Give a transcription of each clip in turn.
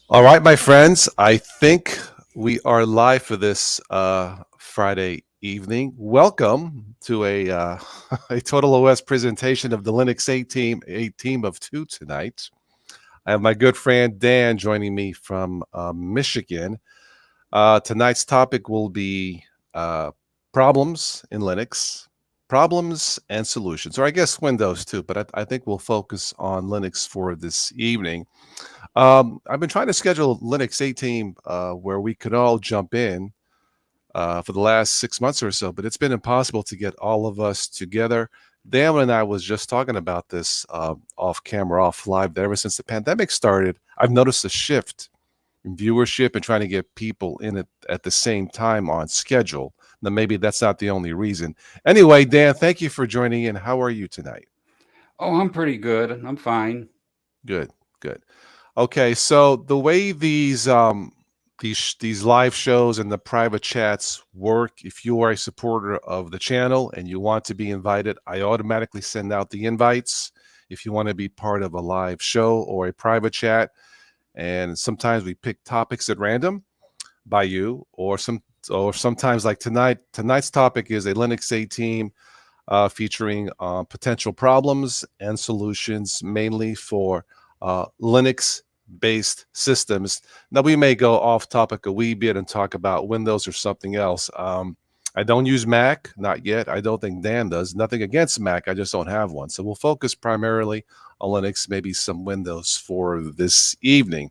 All right, my friends, I think we are live for this Friday evening. Welcome to a a Total OS presentation of the Linux 8 team, a team of two tonight. I have my good friend Dan joining me from Michigan. Tonight's topic will be problems in Linux, problems and solutions, or I guess Windows too, but I think we'll focus on Linux for this evening. I've been trying to schedule a Linux 8 team where we could all jump in for the last 6 months or so, but it's been impossible to get all of us together. Dan and I was just talking about this off camera, off live. That ever since the pandemic started, I've noticed a shift in viewership and trying to get people in it at the same time on schedule. Now, maybe that's not the only reason. Anyway, Dan, thank you for joining in. How are you tonight? Oh, I'm pretty good. I'm fine. Good, good. Okay, so the way these live shows and the private chats work, if you are a supporter of the channel and you want to be invited, I automatically send out the invites if you want to be part of a live show or a private chat. And sometimes we pick topics at random by you, or sometimes like tonight. Tonight's topic is a Linux 8 team featuring potential problems and solutions, mainly for Linux based systems. Now, we may go off topic a wee bit and talk about Windows or something else. I don't use Mac, not yet. I don't think Dan does. Nothing against Mac, I just don't have one. So we'll focus primarily on Linux, maybe some Windows for this evening.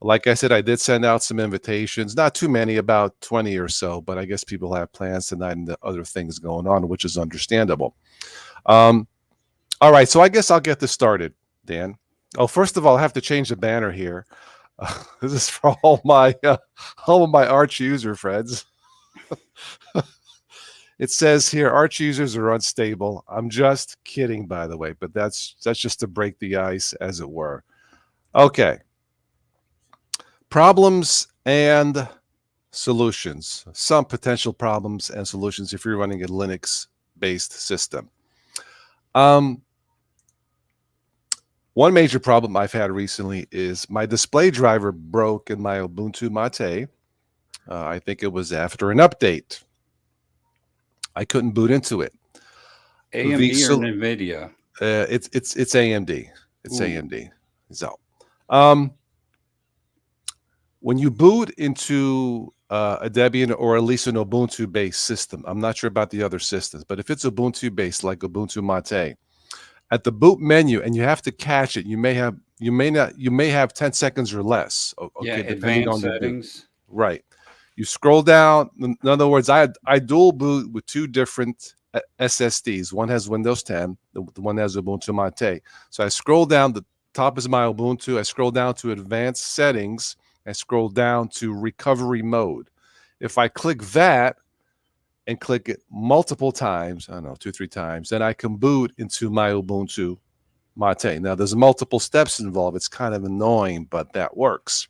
Like I said, I did send out some invitations, not too many, about 20 or so, but I guess people have plans tonight and the other things going on, which is understandable. Um, all right, so I guess I'll get this started, Dan. Oh, first of all, I have to change the banner here. This is for all of my Arch user friends. It says here Arch users are unstable. I'm just kidding, by the way, but that's just to break the ice, as it were. Okay, problems and solutions. Some potential problems and solutions if you're running a Linux-based system. Um, One major problem I've had recently is my display driver broke in my Ubuntu Mate. I think it was after an update. I couldn't boot into it. The AMD or so NVIDIA? it's AMD. It's Ooh, AMD. So, um, when you boot into a Debian or at least an Ubuntu-based system, I'm not sure about the other systems, but if it's Ubuntu-based like Ubuntu Mate, at the boot menu, and you have to catch it, you may have 10 seconds or less. yeah, Okay, depending advanced on the boot. settings. Right. You scroll down. In other words, I dual boot with two different SSDs. One has Windows 10, the one has Ubuntu Mate. So I scroll down. The top is my Ubuntu. I scroll down to advanced settings. I scroll down to recovery mode. If I click that and click it multiple times, I don't know, 2, 3 times, then I can boot into my Ubuntu Mate. Now, there's multiple steps involved. It's kind of annoying, but that works.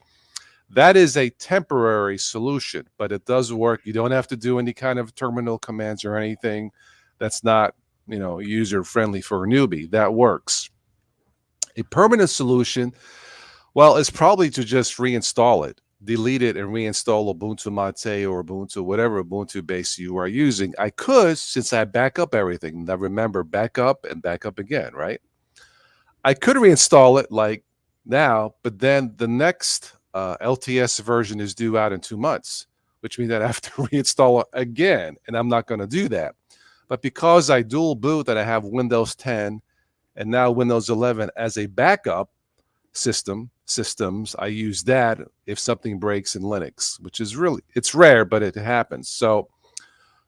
That is a temporary solution, but it does work. You don't have to do any kind of terminal commands or anything that's not, user friendly for a newbie. That works. A permanent solution, well, is probably to just reinstall it, delete it, and reinstall Ubuntu Mate or Ubuntu, whatever Ubuntu base you are using. I could, since I back up everything. Now remember, back up and back up again, right? I could reinstall it like now, but then the next LTS version is due out in 2 months, which means that I have to reinstall it again, and I'm not going to do that. But because I dual boot, that I have Windows 10 and now Windows 11 as a backup systems, I use that if something breaks in Linux, which is really, it's rare, but it happens. So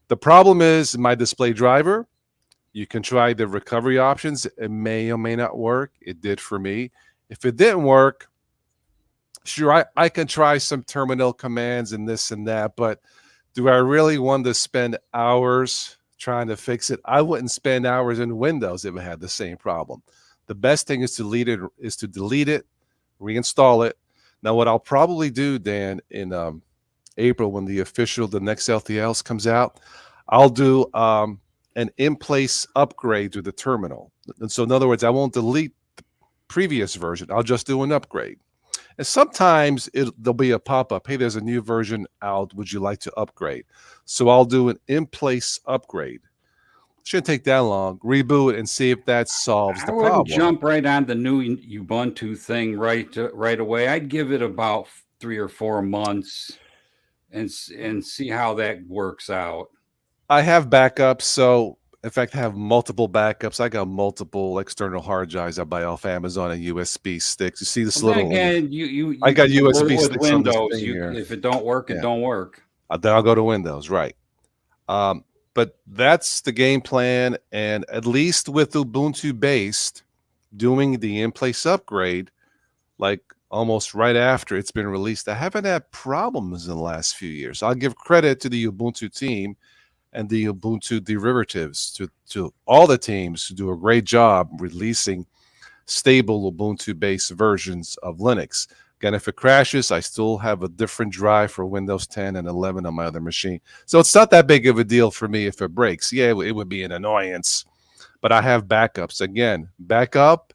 the problem is my display driver. You can try the recovery options. It may or may not work. It did for me. If it didn't work, sure, I can try some terminal commands and this and that, but do I really want to spend hours trying to fix it? I wouldn't spend hours in Windows if it had the same problem. The best thing is to delete it, reinstall it. Now, what I'll probably do, Dan, in April when the next LTLs comes out, I'll do an in-place upgrade to the terminal. And so, in other words, I won't delete the previous version. I'll just do an upgrade. And sometimes there'll be a pop up. Hey, there's a new version out. Would you like to upgrade? So I'll do an in place upgrade. Shouldn't take that long. Reboot and see if that solves I the wouldn't problem. jump right on the new Ubuntu thing right away. I'd give it about 3 or 4 months and see how that works out. I have backups. So, in fact, I have multiple backups. I got multiple external hard drives I buy off Amazon and USB sticks. You see this Well, then little, again, I got USB with sticks on this Windows, thing here. if it don't work, it Yeah. don't work. Then I'll go to Windows, right? But that's the game plan. And at least with Ubuntu based, doing the in place upgrade, like almost right after it's been released, I haven't had problems in the last few years. I'll give credit to the Ubuntu team and the Ubuntu derivatives, to all the teams who do a great job releasing stable Ubuntu based versions of Linux. Again, if it crashes, I still have a different drive for Windows 10 and 11 on my other machine. So it's not that big of a deal for me if it breaks. Yeah, it would be an annoyance, but I have backups. Again, back up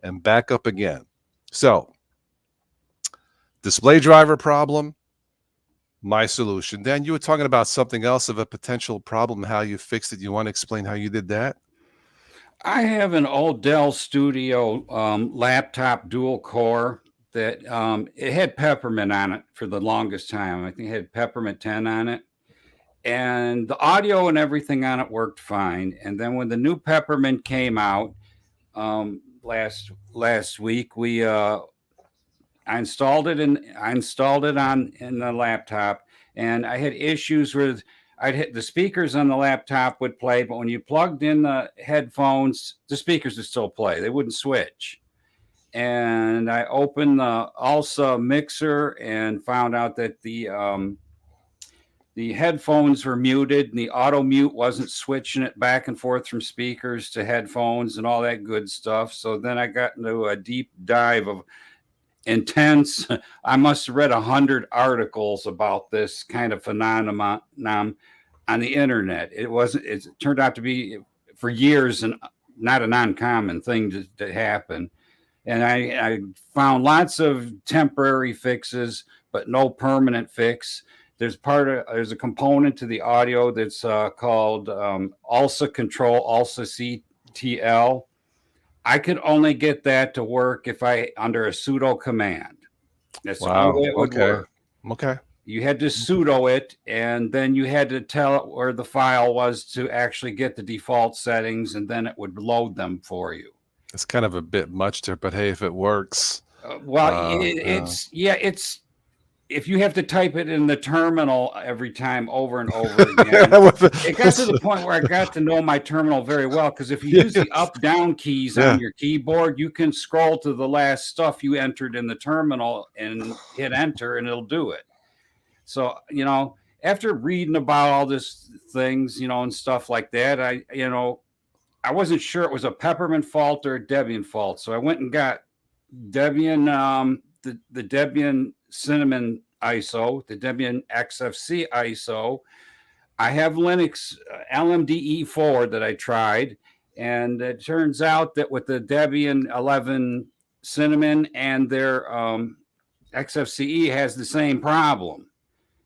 and back up again. So, display driver problem, my solution. Dan, you were talking about something else of a potential problem, how you fixed it. You want to explain how you did that? I have an old Dell Studio laptop dual core that it had Peppermint on it for the longest time. I think it had Peppermint 10 on it. And the audio and everything on it worked fine. And then when the new Peppermint came out last week, I installed it in the laptop, and I had issues with I'd hit the speakers on the laptop would play, but when you plugged in the headphones, the speakers would still play. They wouldn't switch. And I opened the ALSA mixer and found out that the headphones were muted and the auto mute wasn't switching it back and forth from speakers to headphones and all that good stuff. So then I got into a deep dive of intense. I must have read 100 articles about this kind of phenomenon on the internet. It turned out to be for years and not an uncommon thing to happen. And I found lots of temporary fixes, but no permanent fix. There's a component to the audio that's called ALSA Control, ALSA CTL. I could only get that to work if I under a sudo command. That's the only way it would work. Okay. You had to sudo it, and then you had to tell it where the file was to actually get the default settings, and then it would load them for you. It's kind of a bit much there, but hey, if it works. It's if you have to type it in the terminal every time over and over again, it got to the point where I got to know my terminal very well, because if you use the up-down keys on your keyboard, you can scroll to the last stuff you entered in the terminal and hit enter, and it'll do it. So, after reading about all these things, and stuff like that, I wasn't sure it was a Peppermint fault or a Debian fault. So I went and got Debian, the Debian Cinnamon ISO, the Debian XFC ISO. I have Linux LMDE4 that I tried, and it turns out that with the Debian 11 Cinnamon and their XFCE has the same problem.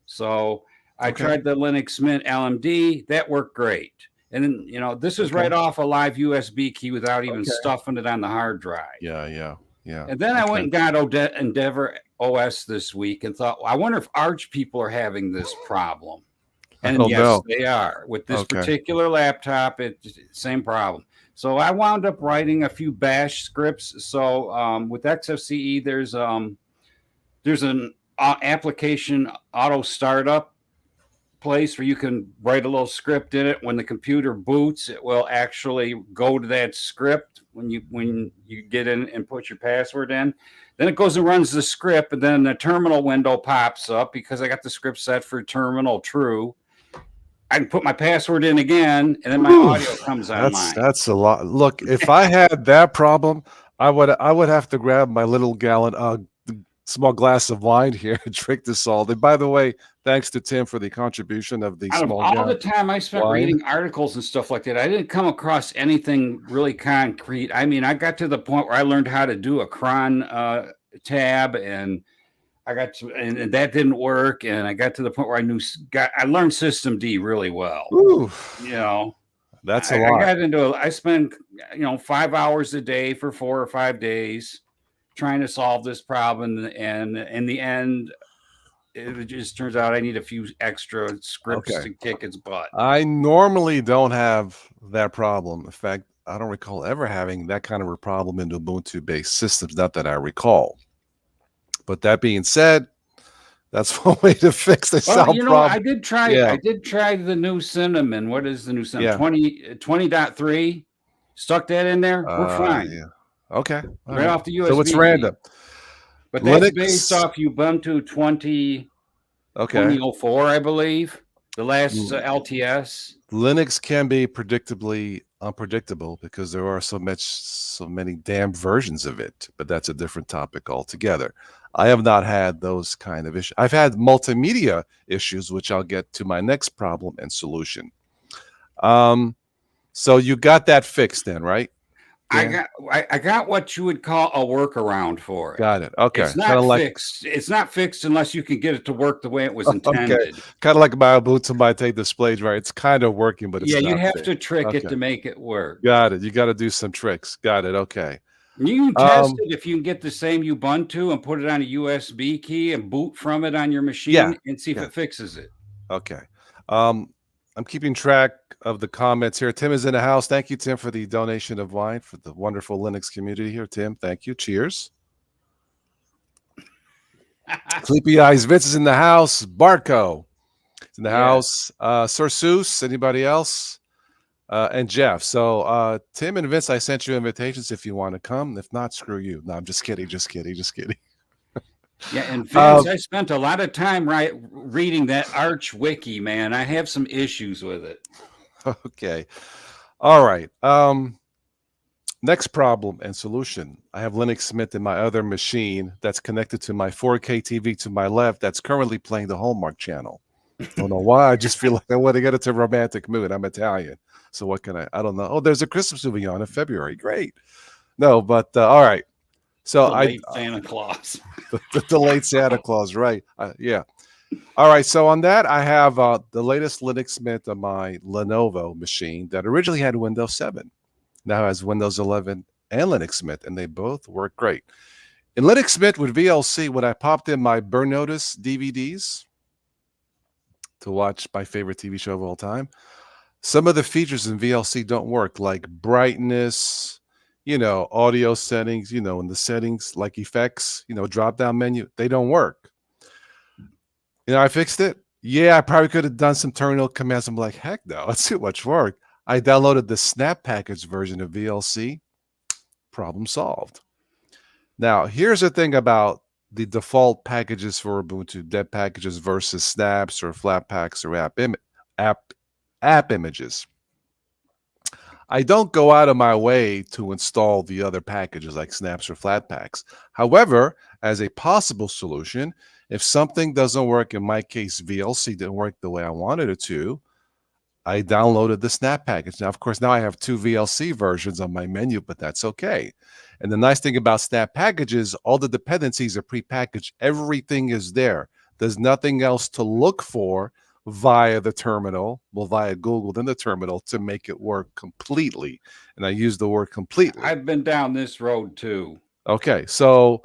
So I tried the Linux Mint LMD. That worked great. And then, this is right off a live USB key without even stuffing it on the hard drive. Yeah. And then I went and got Endeavor OS this week and thought, I wonder if Arch people are having this problem. And yes, they are. With this particular laptop, it's the same problem. So I wound up writing a few bash scripts. So with XFCE, there's an application auto startup place where you can write a little script in it. When the computer boots, it will actually go to that script when you get in and put your password in. Then it goes and runs the script, and then the terminal window pops up because I got the script set for terminal true. I can put my password in again, and then my audio comes online. That's a lot. Look, if I had that problem, I would have to grab my little gallon small glass of wine here and drink this all day. By the way, thanks to Tim for the contribution of the small all the time I spent reading articles and stuff like that, I didn't come across anything really concrete. I mean, I got to the point where I learned how to do a cron tab, and I got to, and that didn't work, and I got to the point where I learned System D really well. Ooh, You know, that's a I lot. got into I spent 5 hours a day for 4 or 5 days trying to solve this problem, and in the end, it just turns out I need a few extra scripts to kick its butt. I normally don't have that problem. In fact, I don't recall ever having that kind of a problem in Ubuntu-based systems, not that I recall. But that being said, that's one way to fix the sound problem. I did try the new Cinnamon. What is the new Cinnamon? Yeah. 20.3. Stuck that in there. We're fine. Yeah. Okay. Right off the USB. So it's random. But that's based off Ubuntu 2004, I believe. The last LTS. Linux can be predictably unpredictable because there are so many damn versions of it, but that's a different topic altogether. I have not had those kind of issues. I've had multimedia issues, which I'll get to my next problem and solution. So you got that fixed then, right? Dan? I got what you would call a workaround for it. Got it. Okay. It's not fixed. It's not fixed unless you can get it to work the way it was intended. Okay. Kind of like my Ubuntu Mate displays, right? It's kind of working, but it's not you have to trick it to make it work. Got it. You got to do some tricks. Got it. Okay. You can test it if you can get the same Ubuntu and put it on a USB key and boot from it on your machine and see if it fixes it. Okay. I'm keeping track of the comments here. Tim is in the house. Thank you, Tim, for the donation of wine for the wonderful Linux community here. Tim, thank you. Cheers. Sleepy Eyes Vince is in the house. Barco is in the house. Sir Seuss, anybody else? And Jeff. So Tim and Vince, I sent you invitations if you want to come. If not, screw you. No, I'm just kidding. Just kidding. Yeah, and Vince, I spent a lot of time reading that Arch Wiki, man. I have some issues with it. Okay. All right. Next problem and solution. I have Linux Mint in my other machine that's connected to my 4K TV to my left that's currently playing the Hallmark channel. Don't know why. I just feel like I want to get into a romantic mood. I'm Italian. So what can I don't know. Oh, there's a Christmas movie on in February. Great. No, but all right. So the late Santa Claus. the late Santa Claus, right? Yeah. All right. So on that, I have the latest Linux Mint on my Lenovo machine that originally had Windows 7. Now has Windows 11 and Linux Mint, and they both work great. In Linux Mint with VLC, when I popped in my Burn Notice DVDs to watch my favorite TV show of all time, some of the features in VLC don't work, like brightness, audio settings, in the settings, like effects, drop-down menu, they don't work. I fixed it. Yeah, I probably could have done some terminal commands. I'm like, heck no, that's too much work. I downloaded the snap package version of VLC. Problem solved. Now, here's the thing about the default packages for Ubuntu, deb packages versus snaps or flatpaks or app images. I don't go out of my way to install the other packages like snaps or flatpaks. However, as a possible solution, if something doesn't work, in my case, VLC didn't work the way I wanted it to, I downloaded the snap package. Now, of course, now I have 2 VLC versions on my menu, but that's okay. And the nice thing about snap packages, all the dependencies are prepackaged. Everything is there. There's nothing else to look for via the terminal, via Google, then the terminal to make it work completely. And I use the word completely. I've been down this road too. Okay, so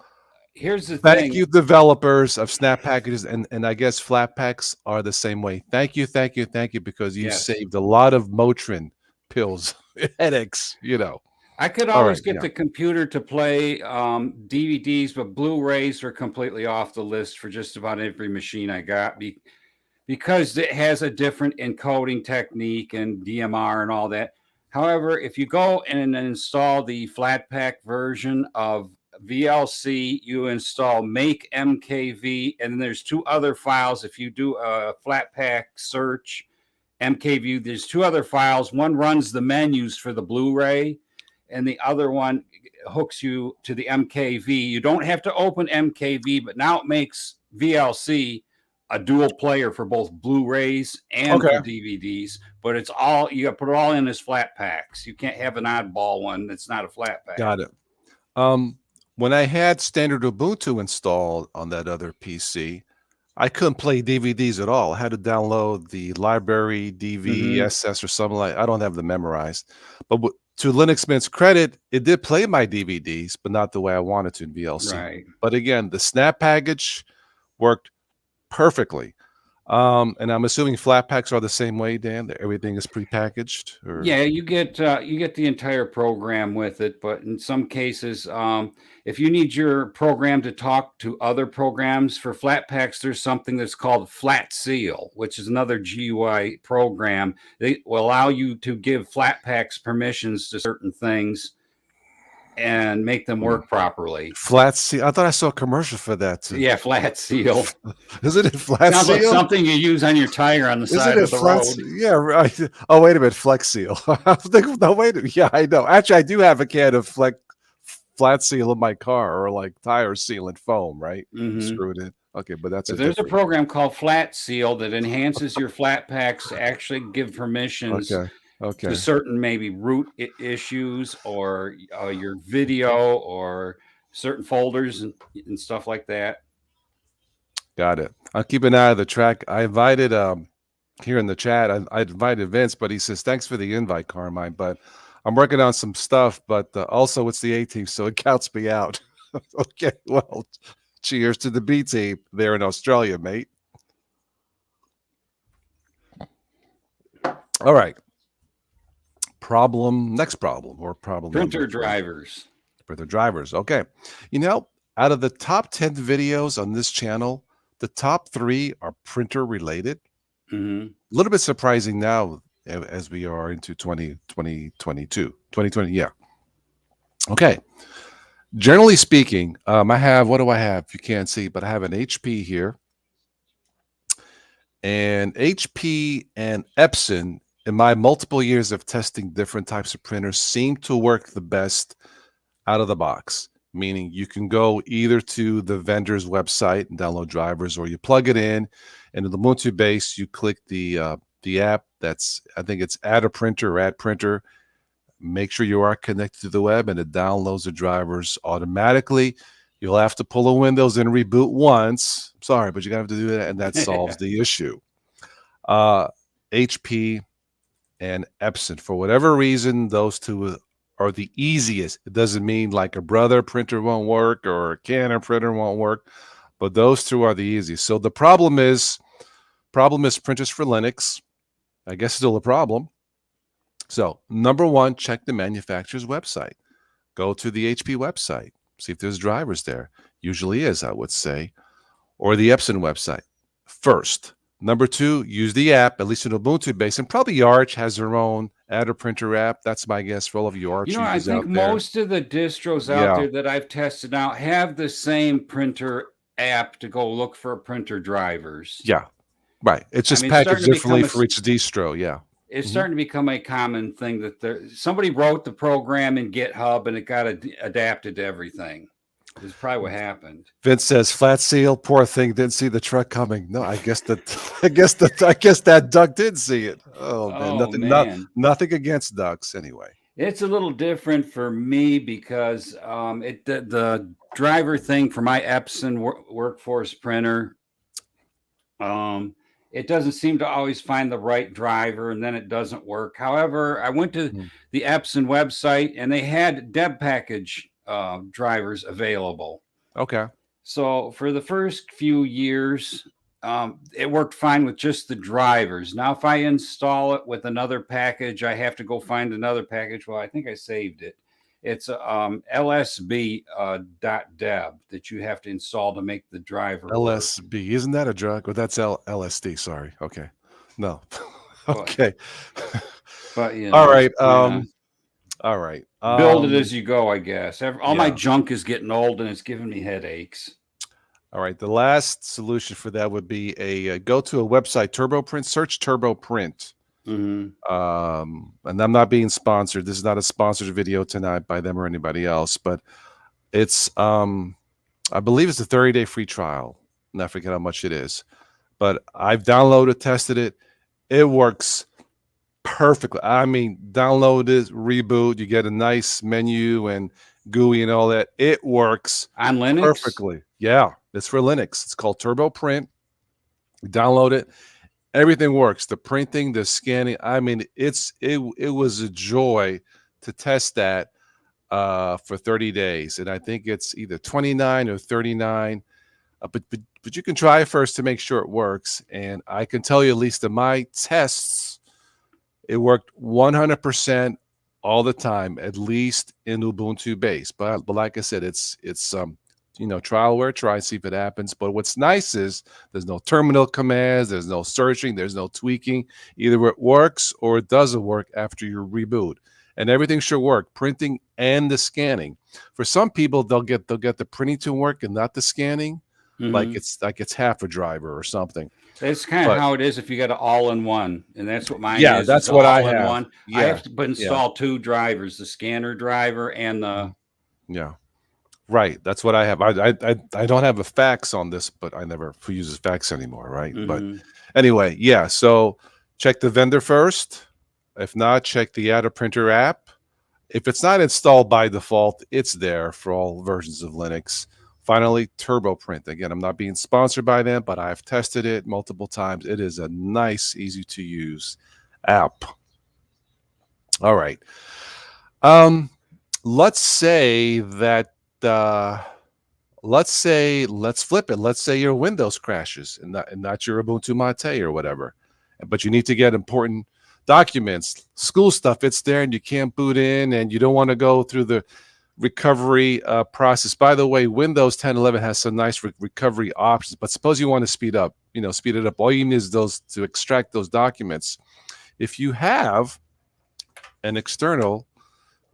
here's the thing. Thank you, developers of snap packages, and I guess flatpaks are the same way. Thank you, because you saved a lot of Motrin pills, headaches, I could always get the computer to play DVDs, but Blu-rays are completely off the list for just about every machine I got because it has a different encoding technique and DMR and all that. However, if you go and install the Flatpak version of VLC, you install make MKV, and then there's 2 other files. If you do a Flatpak search, MKV, there's 2 other files. One runs the menus for the Blu-ray, and the other one hooks you to the MKV. You don't have to open MKV, but now it makes VLC a dual player for both Blu-rays and for DVDs, but it's all, you got to put it all in as flat packs. You can't have an oddball one that's not a flat pack. Got it. when I had standard Ubuntu installed on that other PC, I couldn't play DVDs at all. I had to download the library DVSS or something like. I don't have them memorized, but to Linux Mint's credit, it did play my DVDs, but not the way I wanted to in VLC. Right. But again, the Snap package worked perfectly. And I'm assuming flat packs are the same way, Dan. That everything is prepackaged. Or? Yeah, you get the entire program with it, but in some cases, if you need your program to talk to other programs for flat packs, there's something that's called Flat Seal, which is another GUI program. They will allow you to give flat packs permissions to certain things and make them work properly. Flat Seal. I thought I saw a commercial for that too. Yeah, Flat Seal. Isn't it Flat Sounds Seal? like something you use on your tire on the side of the road. Yeah, right. Oh, wait a minute, Flex Seal. I was thinking, no, wait a minute. Yeah, I know. Actually, I do have a can of Flat Seal in my car, or like tire sealant foam, right? Screw it in. Okay, but there's a program called Flat Seal that enhances your flat packs to actually give permissions to certain maybe root issues or your video or certain folders and stuff like that. Got it. I'll keep an eye on the track. I invited here in the chat. I invited Vince, but he says thanks for the invite, Carmine. But I'm working on some stuff. But also it's the A team, so it counts me out. Okay. Well, cheers to the B team there in Australia, mate. All right. Next problem. Printer drivers. Printer drivers. Okay. You know, out of the top 10 videos on this channel, the top 3 are printer related. A little bit surprising now as we are into 2020. Yeah. Okay. Generally speaking, I have, what do I have? You can't see, but I have an HP here. And HP and Epson, in my multiple years of testing different types of printers, seem to work the best out of the box. Meaning you can go either to the vendor's website and download drivers, or you plug it in, and in the Ubuntu base, you click the app that's, I think it's Add a Printer or Add Printer. Make sure you are connected to the web, and it downloads the drivers automatically. You'll have to pull a Windows and reboot once. Sorry, but you're going to have to do that, and that solves the issue. HP and Epson, for whatever reason, those two are the easiest. It doesn't mean like a Brother printer won't work or a Canon printer won't work, but those two are the easiest. So the problem is printers for Linux. I guess still a problem. So number one, check the manufacturer's website. Go to the HP website. See if there's drivers there. Usually is, I would say. Or the Epson website first. Number two, use the app, at least in Ubuntu base, and probably Arch has their own Add a Printer app. That's my guess for all of you Arch users I think most of the distros out there that I've tested out have the same printer app to go look for printer drivers. Yeah, right. It's just packaged differently for each distro. Yeah. It's starting to become a common thing that somebody wrote the program in GitHub and it got adapted to everything. Is probably what happened. Vince says, "Flat Seal, poor thing, didn't see the truck coming." No, I guess that duck did see it. Oh man, nothing against ducks anyway. It's a little different for me because the driver thing for my Epson workforce printer, it doesn't seem to always find the right driver, and then it doesn't work. However, I went to the Epson website and they had deb package drivers available. Okay. So for the first few years, it worked fine with just the drivers. Now, if I install it with another package, I have to go find another package. Well, I think I saved it. It's lsb.deb that you have to install to make the driver LSB. Work. Isn't that a drug? Well, that's LSD. Sorry. Okay. No. Okay. But all right. All right. Build it as you go, I guess. All my junk is getting old and it's giving me headaches. All right. The last solution for that would be go to a website, TurboPrint, search TurboPrint. And I'm not being sponsored. This is not a sponsored video tonight by them or anybody else, but it's, I believe it's a 30-day free trial. And I forget how much it is, but I've downloaded, tested it. It works perfectly. I mean, download it, reboot, you get a nice menu and GUI and all that. It works On Linux? perfectly. Yeah, it's for Linux. It's called Turbo Print. Download it. Everything works. The printing, the scanning. I mean, it was a joy to test that for 30 days. And I think it's either 29 or 39. But you can try it first to make sure it works. And I can tell you, at least in my tests, it worked 100% all the time, at least in Ubuntu base. But like I said, it's trial where try, see if it happens. But what's nice is there's no terminal commands, there's no searching, there's no tweaking. Either it works or it doesn't work after you reboot. And everything should work, printing and the scanning. For some people, they'll get the printing to work and not the scanning, like it's half a driver or something. That's kind of how it is if you got an all-in-one, and that's what mine Yeah, is. that's what I have. All-in-one. Yeah, I have to install two drivers: the scanner driver and the. Yeah, right. That's what I have. I don't have a fax on this, but I never who uses fax anymore, right? But anyway, yeah. So check the vendor first. If not, check the Add a Printer app. If it's not installed by default, it's there for all versions of Linux. Finally, Turbo Print. Again, I'm not being sponsored by them, but I've tested it multiple times. It is a nice, easy to use app. All right. Let's say that let's flip it. Let's say your Windows crashes and not your Ubuntu Mate or whatever. But you need to get important documents, school stuff. It's there and you can't boot in and you don't want to go through the recovery process. By the way, Windows 10 11 has some nice recovery options, but suppose you want to speed it up. All you need is those to extract those documents. If you have an external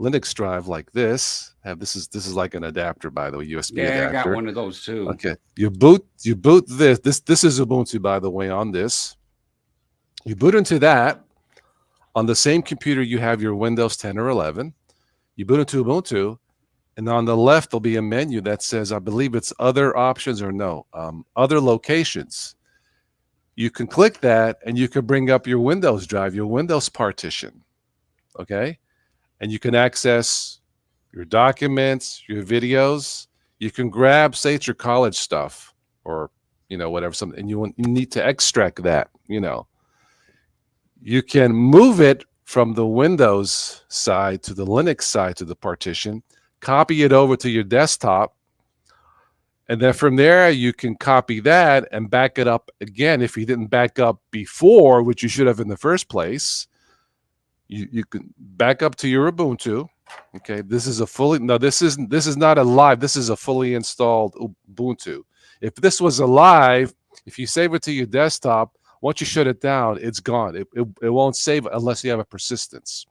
Linux drive like this, this is like an adapter, by the way, USB adapter. I got one of those too. Okay, you boot this is Ubuntu, by the way, on this. You boot into that. On the same computer, you have your Windows 10 or 11. You boot into Ubuntu, and on the left, there'll be a menu that says, I believe it's other options or no, other locations. You can click that, and you can bring up your Windows drive, your Windows partition, okay? And you can access your documents, your videos. You can grab, say, it's your college stuff or, whatever, something, and you need to extract that, You can move it from the Windows side to the Linux side to the partition, copy it over to your desktop, and then from there you can copy that and back it up again. If you didn't back up before, which you should have in the first place, you can back up to your Ubuntu. Okay, this is not a live. This is a fully installed Ubuntu. If this was a live, if you save it to your desktop, once you shut it down, it's gone. It won't save unless you have a persistence,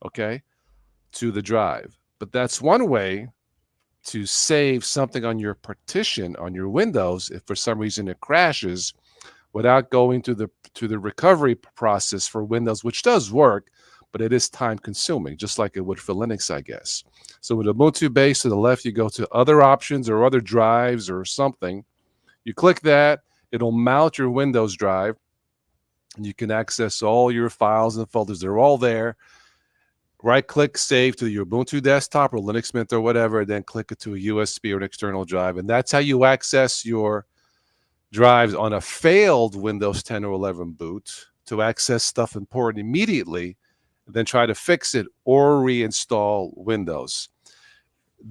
okay, to the drive. But that's one way to save something on your partition on your Windows if for some reason it crashes, without going to the recovery process for Windows, which does work, but it is time consuming, just like it would for Linux, I guess. So with Ubuntu base to the left, you go to other options or other drives or something. You click that, it'll mount your Windows drive. And you can access all your files and folders. They're all there. Right-click, save to your Ubuntu desktop or Linux Mint or whatever, and then click it to a USB or an external drive. And that's how you access your drives on a failed Windows 10 or 11 boot to access stuff important immediately, and then try to fix it or reinstall Windows.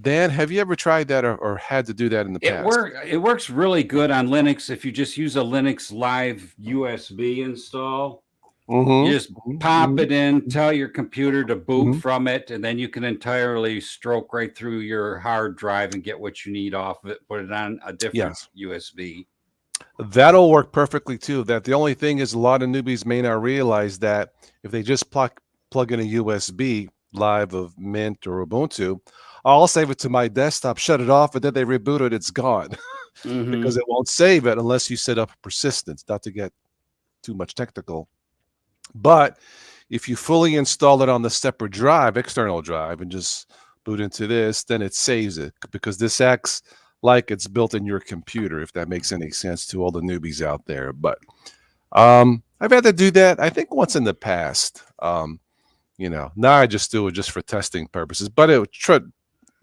Dan, have you ever tried that or had to do that in the past? It works really good on Linux if you just use a Linux Live USB install. You just pop it in, tell your computer to boot from it, and then you can entirely stroke right through your hard drive and get what you need off of it, put it on a different USB. That'll work perfectly too. That the only thing is a lot of newbies may not realize that if they just plug in a USB Live of Mint or Ubuntu, I'll save it to my desktop, shut it off, and then they reboot it, it's gone. Because it won't save it unless you set up persistence, not to get too much technical. But if you fully install it on the separate drive, external drive, and just boot into this, then it saves it, because this acts like it's built in your computer, if that makes any sense to all the newbies out there. But I've had to do that. I think once in the past. Now I just do it just for testing purposes, but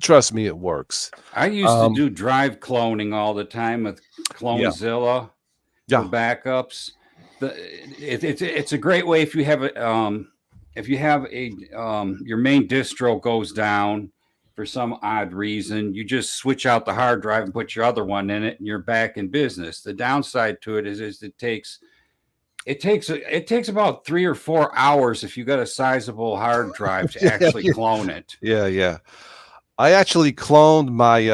trust me, it works. I used to do drive cloning all the time with Yeah, Clonezilla for yeah, backups. It's a great way if you have a your main distro goes down for some odd reason, you just switch out the hard drive and put your other one in it, and you're back in business. The downside to it is it takes about 3 or 4 hours if you got a sizable hard drive to yeah, actually clone it. yeah, yeah. I actually cloned my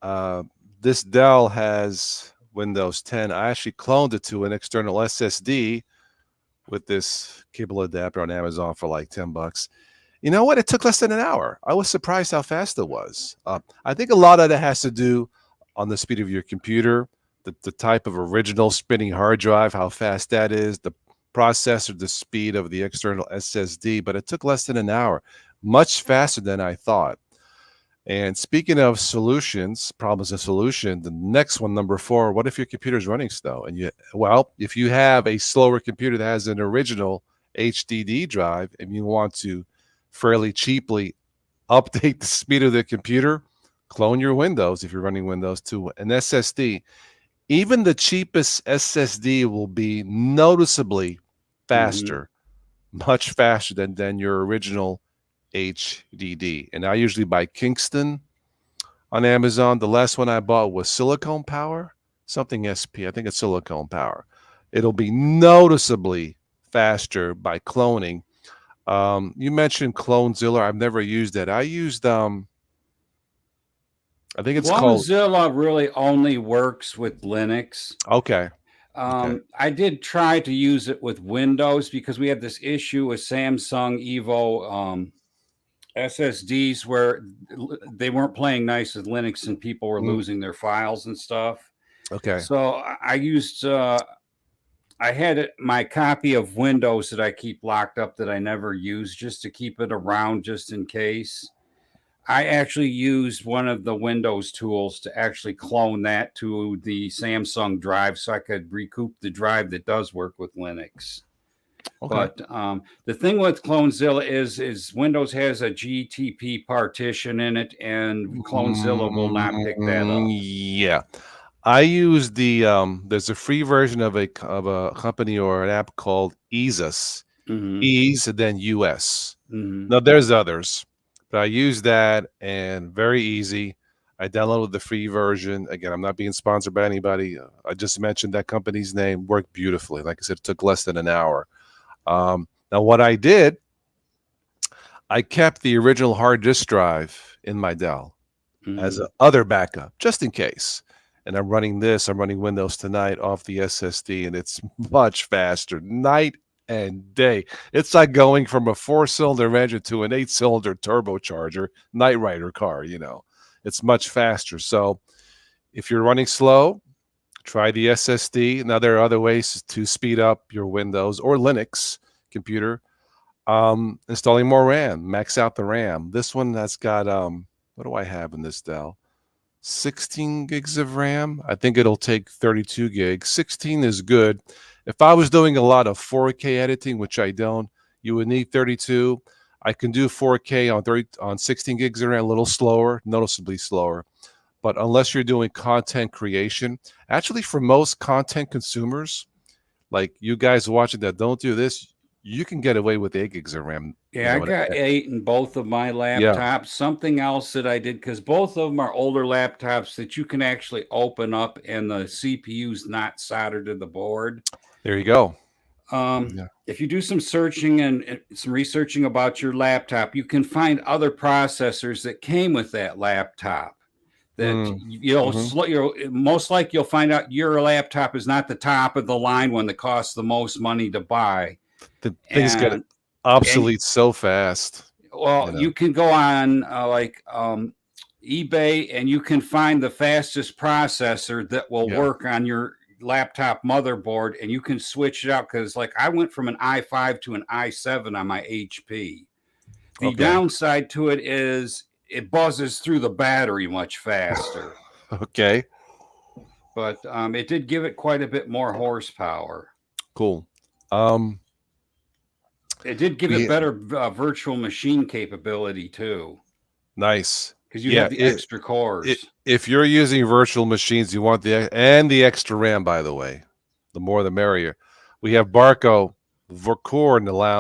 uh, this Dell has Windows 10. I actually cloned it to an external SSD with this cable adapter on Amazon for like $10. You know what? It took less than an hour. I was surprised how fast it was. I think a lot of that has to do on the speed of your computer, the type of original spinning hard drive, how fast that is, the processor, the speed of the external SSD. But it took less than an hour, much faster than I thought. And speaking of solutions, problems and solution, the next one, number 4, what if your computer is running slow? If you have a slower computer that has an original HDD drive and you want to fairly cheaply update the speed of the computer, clone your Windows if you're running Windows to an SSD. Even the cheapest SSD will be noticeably Mm-hmm. faster, much faster than your original HDD. And I usually buy Kingston on Amazon. The last one I bought was Silicone Power, something SP. I think it's Silicone Power. It'll be noticeably faster by cloning. You mentioned Clonezilla. I've never used that. I used I think it's called. Clonezilla really only works with Linux. Okay. Okay. I did try to use it with Windows because we had this issue with Samsung Evo SSDs where they weren't playing nice with Linux and people were Mm, losing their files and stuff. okay. So I had my copy of Windows that I keep locked up that I never use just to keep it around just in case. I actually used one of the Windows tools to actually clone that to the Samsung drive so I could recoup the drive that does work with Linux. Okay. But the thing with Clonezilla is Windows has a GTP partition in it, and Clonezilla will not pick that up. Yeah. I use there's a free version of a company or an app called Easus. Mm-hmm. Ease and then US. Mm-hmm. Now there's others, but I use that and very easy. I downloaded the free version. Again, I'm not being sponsored by anybody. I just mentioned that company's name, worked beautifully. Like I said, it took less than an hour. Now, what I did, I kept the original hard disk drive in my Dell as Mm-hmm. a other backup, just in case. And I'm running Windows tonight off the SSD, and it's much faster, night and day. It's like going from a 4-cylinder engine to an 8-cylinder turbocharger Knight Rider car. It's much faster. So if you're running slow, try the SSD. Now there are other ways to speed up your Windows or Linux computer. Installing more RAM, max out the RAM. This one that's got what do I have in this Dell? 16 gigs of RAM. I think it'll take 32 gigs. 16 is good. If I was doing a lot of 4K editing, which I don't, you would need 32. I can do 4K on 16 gigs of RAM, a little slower, noticeably slower. But unless you're doing content creation, actually for most content consumers, like you guys watching that don't do this, you can get away with 8 gigs of RAM. Yeah, I got 8 in both of my Yeah, laptops. Something else that I did because both of them are older laptops that you can actually open up and the CPU's not soldered to the board. there you go. Um, Yeah. if you do some searching and some researching about your laptop, you can find other processors that came with that laptop. That Mm, hmm most likely you'll find out your laptop is not the top of the line one that costs the most money to buy, The things get and and obsolete so fast. well, You know. you can go on eBay and you can find the fastest processor that will Yeah. work on your laptop motherboard, and you can switch it out because, like, I went from an i5 to an i7 on my HP. The Okay. downside to it is it buzzes through the battery much faster, Okay. but it did give it quite a bit more horsepower. Cool. It did give it better virtual machine capability too. Nice. Because you have the extra cores. If you're using virtual machines, you want the extra RAM, by the way. The more the merrier. We have Barco Vorkor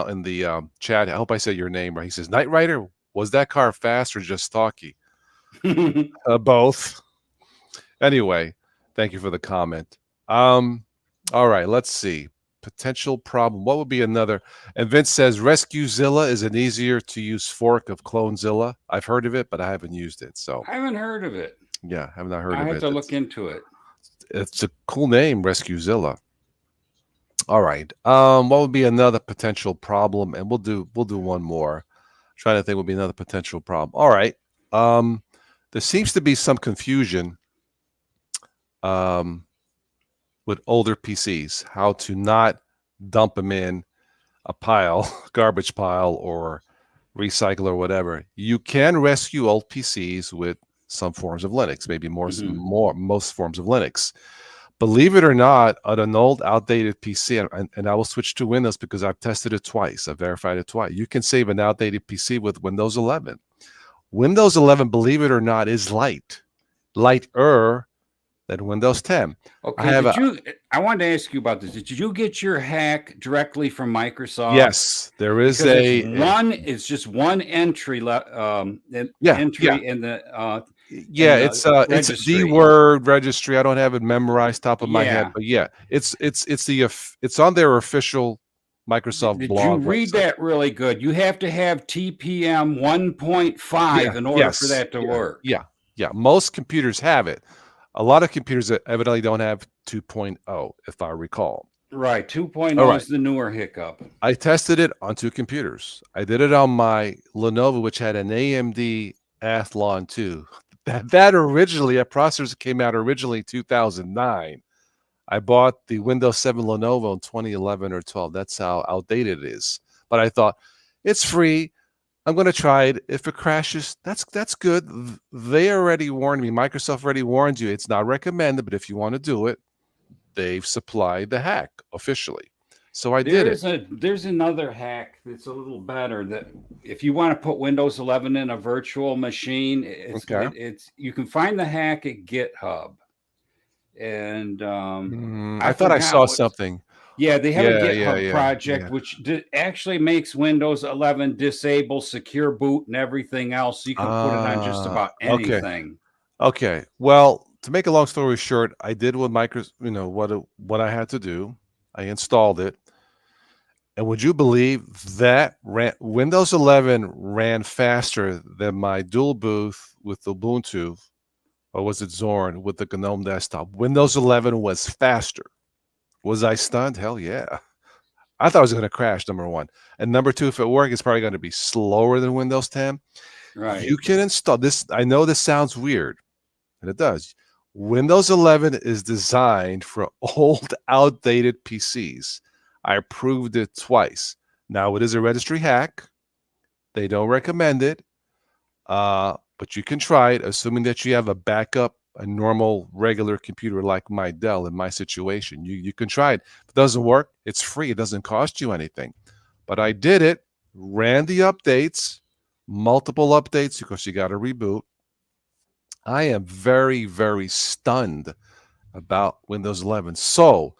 in the chat. I hope I said your name right. He says, Knight Rider, was that car fast or just stocky? Both. Anyway, thank you for the comment. All right, let's see. Potential problem. What would be another? And Vince says RescueZilla is an easier to use fork of CloneZilla. I've heard of it, but I haven't used it. So I haven't heard of it. Yeah, I have not heard of it. I have to look into it. It's a cool name, RescueZilla. All right. What would be another potential problem? And we'll do one more. I'm trying to think what would be another potential problem. All right. There seems to be some confusion with older PCs, how to not dump them in a garbage pile or recycle or whatever. You can rescue old PCs with some forms of Linux, maybe most forms of Linux. Believe it or not, on an old outdated PC, and I will switch to Windows because I've tested it twice. I've verified it twice. You can save an outdated PC with Windows 11. Windows 11, believe it or not, is lighter than Windows 10. Okay, I wanted to ask you about this. Did you get your hack directly from Microsoft? Yes, there is it's just one entry. Entry in the it's a D word registry. I don't have it memorized top of my head, but it's on their official Microsoft blog. Did you read that really good? You have to have TPM 1.5 in order for that to work. Yeah. Most computers have it. A lot of computers evidently don't have 2.0, if I recall. Right. 2.0 is the newer hiccup. I tested it on 2 computers. I did it on my Lenovo, which had an AMD Athlon 2. That originally, a processor came out originally in 2009. I bought the Windows 7 Lenovo in 2011 or 12. That's how outdated it is. But I thought, it's free. I'm going to try it. If it crashes, that's good. They already warned me. Microsoft already warned you. It's not recommended, but if you want to do it, they've supplied the hack officially. So I did it. There's another hack that's a little better. That if you want to put Windows 11 in a virtual machine, you can find the hack at GitHub. And I thought I saw something. Yeah, they have a GitHub project which actually makes Windows 11 disable secure boot and everything else. So you can put it on just about anything. Okay. Well, to make a long story short, I did what what I had to do. I installed it. And would you believe that Windows 11 ran faster than my dual boot with Ubuntu, or was it Zorn with the GNOME desktop? Windows 11 was faster. Was I stunned? Hell yeah. I thought it was going to crash, number one. And number two, if it works, it's probably going to be slower than Windows 10. Right. You can install this. I know this sounds weird, and it does. Windows 11 is designed for old, outdated PCs. I proved it twice. Now, it is a registry hack. They don't recommend it, but you can try it, assuming that you have a backup, a normal, regular computer like my Dell in my situation. You can try it. If it doesn't work, it's free. It doesn't cost you anything. But I did it, ran the updates, multiple updates because you got to reboot. I am very, very stunned about Windows 11. So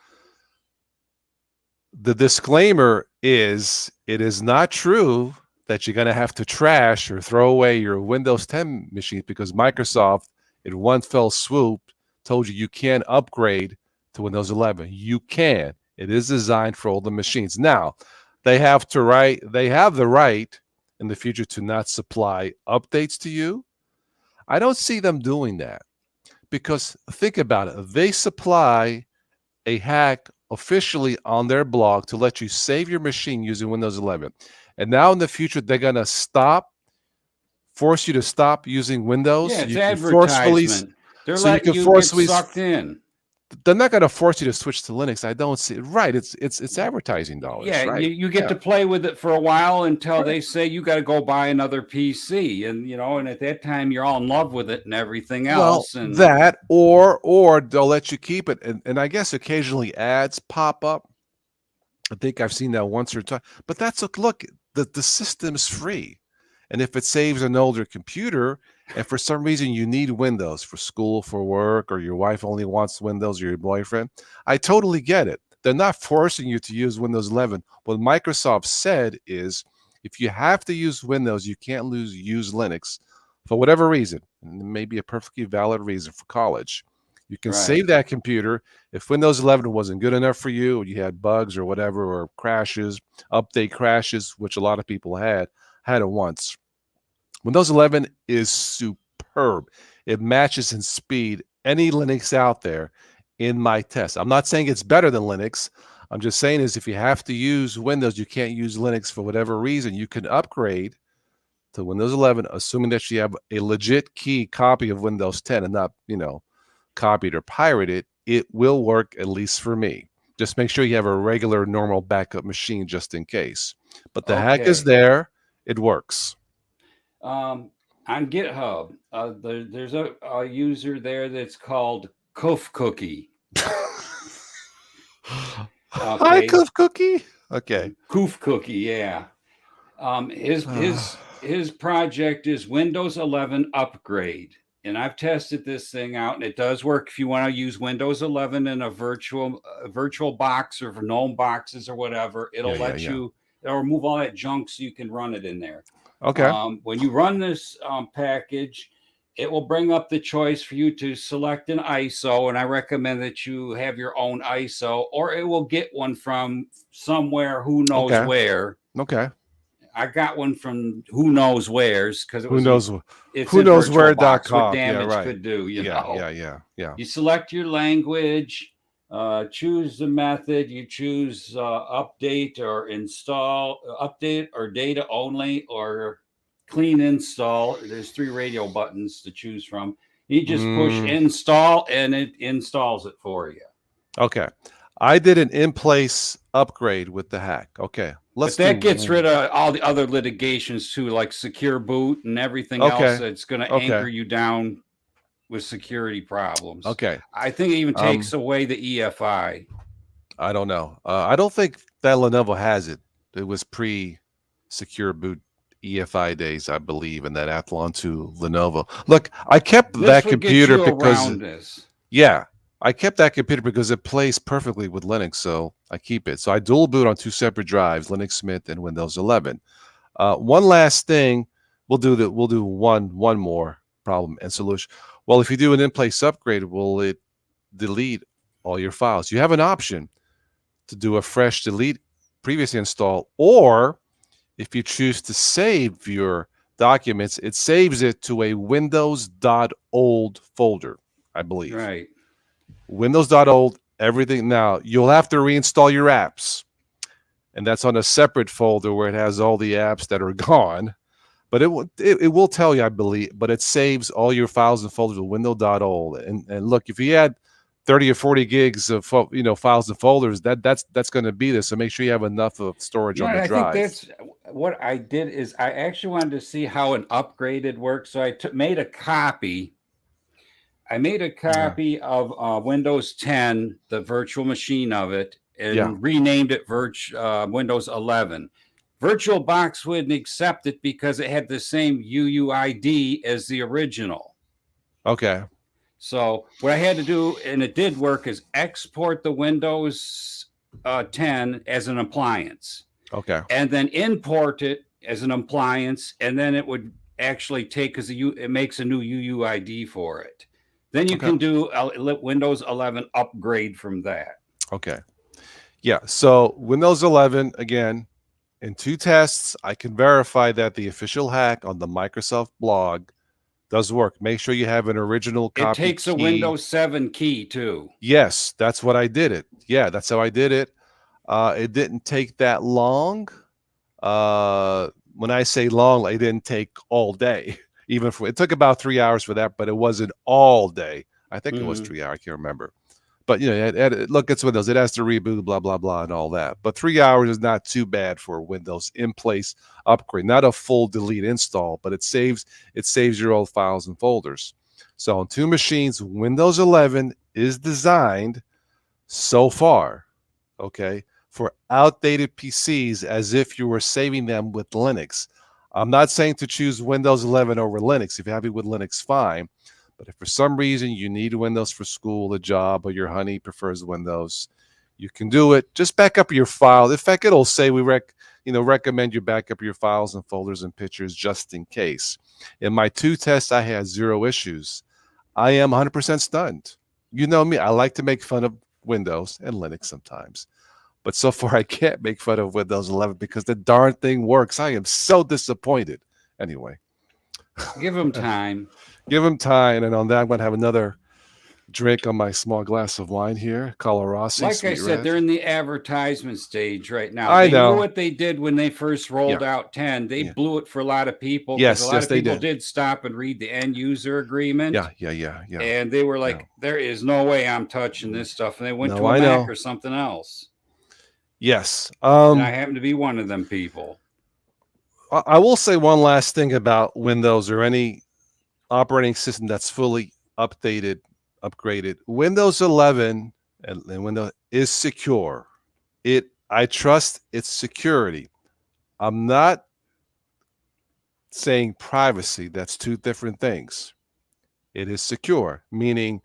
the disclaimer is it is not true that you're going to have to trash or throw away your Windows 10 machine because Microsoft, in one fell swoop, told you can't upgrade to Windows 11. You can. It is designed for older machines. Now, they have the right in the future to not supply updates to you. I don't see them doing that because think about it. They supply a hack officially on their blog to let you save your machine using Windows 11. And now in the future, they're going to force you to stop using Windows. Yeah, it's advertisement. They're letting you get sucked in. They're not going to force you to switch to Linux. I don't see it. Right. It's advertising dollars. Yeah, right? you get to play with it for a while until they say you got to go buy another PC. And, and at that time, you're all in love with it and everything else. Well, or they'll let you keep it. And I guess occasionally ads pop up. I think I've seen that once or twice. But that's look, the system's free. And if it saves an older computer, and for some reason you need Windows for school, for work, or your wife only wants Windows, or your boyfriend, I totally get it. They're not forcing you to use Windows 11. What Microsoft said is if you have to use Windows, you can't use Linux for whatever reason. And it may be a perfectly valid reason for college. You can save that computer. If Windows 11 wasn't good enough for you, or you had bugs or whatever, or crashes, update crashes, which a lot of people had it once. Windows 11 is superb. It matches in speed any Linux out there in my test. I'm not saying it's better than Linux. I'm just saying is if you have to use Windows, you can't use Linux for whatever reason, you can upgrade to Windows 11, assuming that you have a legit key copy of Windows 10 and not, copied or pirated. It will work, at least for me. Just make sure you have a regular, normal backup machine just in case. But the hack is there. It works. On GitHub, there's a user there that's called Koof Cookie. Hi, Koof Cookie. Okay. Koof Cookie, yeah. His project is Windows 11 upgrade. And I've tested this thing out, and it does work if you want to use Windows 11 in a virtual box or for GNOME boxes or whatever. It'll it'll remove all that junk so you can run it in there. Okay. When you run this package, it will bring up the choice for you to select an ISO, and I recommend that you have your own ISO, or it will get one from somewhere, who knows where. Okay. I got one from who knows where's because it was who knows where.com. What damage could do, you know. Yeah. You select your language, choose the method, you choose update or install, update or data only, or clean install. There's 3 radio buttons to choose from. You just push install and it installs it for you. Okay. I did an in-place upgrade with the hack. Okay. But that gets rid of all the other litigations too, like secure boot and everything else that's going to anchor you down with security problems. Okay. I think it even takes away the EFI. I don't know. I don't think that Lenovo has it. It was pre-secure boot EFI days, I believe, and that Athlon to Lenovo. Look, I kept that computer because I kept that computer because it plays perfectly with Linux, so I keep it. So I dual boot on 2 separate drives, Linux Mint and Windows 11. One last thing, we'll do one more problem and solution. Well, if you do an in-place upgrade, will it delete all your files? You have an option to do a fresh delete previously installed, or if you choose to save your documents, it saves it to a windows.old folder, I believe. Right. Windows.old, everything. Now, you'll have to reinstall your apps, and that's on a separate folder where it has all the apps that are gone. But it will tell you, I believe, but it saves all your files and folders with windows.old. And look, if you had 30 or 40 gigs of files and folders, that's going to be there. So make sure you have enough of storage on the drive. I think that's what I did is I actually wanted to see how an upgraded works. So I made a copy. I made a copy of Windows 10, the virtual machine of it, and renamed it Windows 11. VirtualBox wouldn't accept it because it had the same UUID as the original. Okay. So what I had to do, and it did work, is export the Windows 10 as an appliance. Okay. And then import it as an appliance, and then it would actually take, because it makes a new UUID for it. Then you can do a Windows 11 upgrade from that. Okay. Yeah. So Windows 11, again, in 2 tests, I can verify that the official hack on the Microsoft blog does work. Make sure you have an original copy. It takes a Windows 7 key too. Yes, that's what I did it. Yeah, that's how I did it. It didn't take that long. When I say long, it didn't take all day. It took about 3 hours for that, but it wasn't all day. I think it was 3 hours. I can't remember. But look, it's Windows. It has to reboot, blah blah blah, and all that. But 3 hours is not too bad for a Windows in-place upgrade. Not a full delete install, but it saves your old files and folders. So on 2 machines, Windows 11 is designed so far, okay, for outdated PCs as if you were saving them with Linux. I'm not saying to choose Windows 11 over Linux. If you're happy with Linux, fine. But if for some reason you need Windows for school, a job, or your honey prefers Windows, you can do it. Just back up your file. In fact, it'll say we recommend you back up your files and folders and pictures just in case. In my 2 tests, I had 0 issues. I am 100% stunned. You know me, I like to make fun of Windows and Linux sometimes. But so far, I can't make fun of Windows 11 because the darn thing works. I am so disappointed. Anyway. Give them time. Give them time. And on that, I'm going to have another drink on my small glass of wine here, Colorado. Like I said, they're in the advertisement stage right now. I know. They knew what they did when they first rolled out 10. They blew it for a lot of people. Yes, a lot of people did stop and read the end user agreement. Yeah. And they were like, there is no way I'm touching this stuff. And they went to a Mac or something else. Yes. And I happen to be one of them people. I will say one last thing about Windows or any operating system that's fully updated, upgraded. Windows 11 and Windows is secure. I trust its security. I'm not saying privacy. That's 2 different things. It is secure, meaning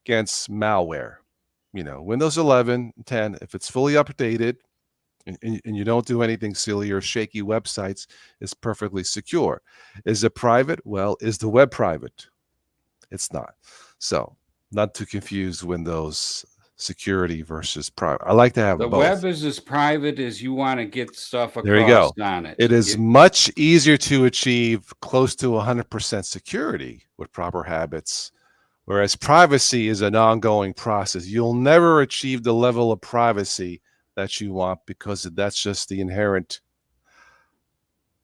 against malware. Windows 11, 10, if it's fully updated and you don't do anything silly or shaky websites, it's perfectly secure. Is it private? Well, is the web private? It's not. So, not to confuse Windows security versus private. I like to have the both. web is as private as you want to get stuff across there you go. On it. It is much easier to achieve close to 100% security with proper habits, whereas privacy is an ongoing process. You'll never achieve the level of privacy that you want because that's just the inherent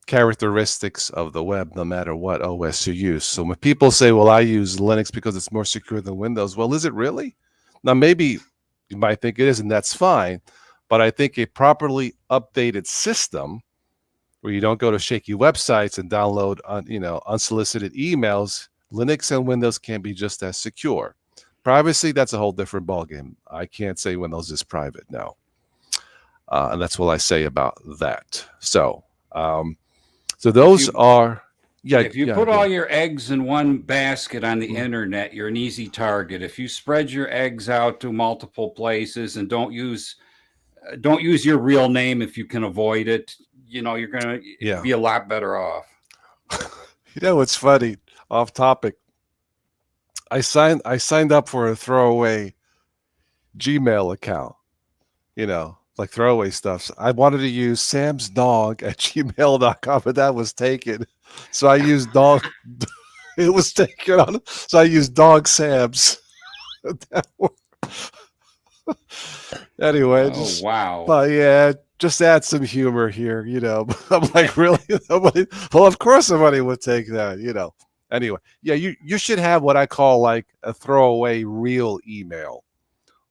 characteristics of the web, no matter what OS you use. So when people say, well, I use Linux because it's more secure than Windows, well, is it really? Now, maybe you might think it is, and that's fine. But I think a properly updated system where you don't go to shaky websites and download unsolicited emails, Linux and Windows can be just as secure. Privacy, that's a whole different ballgame. I can't say Windows is private now. And that's what I say about that. So those are... Yeah, if you put all your eggs in one basket on the internet, you're an easy target. If you spread your eggs out to multiple places and don't use your real name if you can avoid it, you're going to be a lot better off. It's funny, off topic. I signed up for a throwaway Gmail account, like throwaway stuff. I wanted to use samsdog@gmail.com, but that was taken. So I used dog. It was taken on. So I used dog Sam's. Anyway. Wow. But yeah, just add some humor here, I'm like, really? Nobody? Well, of course somebody would take that, Anyway, yeah, you should have what I call like a throwaway real email,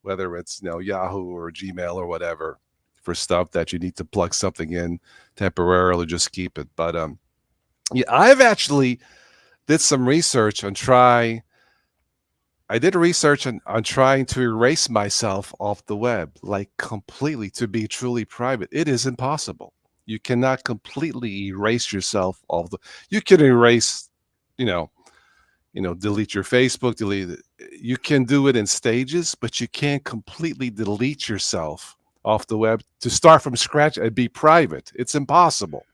whether it's Yahoo or Gmail or whatever, for stuff that you need to plug something in temporarily, just keep it. But I've actually did some research on trying to erase myself off the web, like completely, to be truly private. It is impossible. You cannot completely erase yourself off you can erase, delete your Facebook, delete it. You can do it in stages, but you can't completely delete yourself off the web to start from scratch and be private. It's impossible.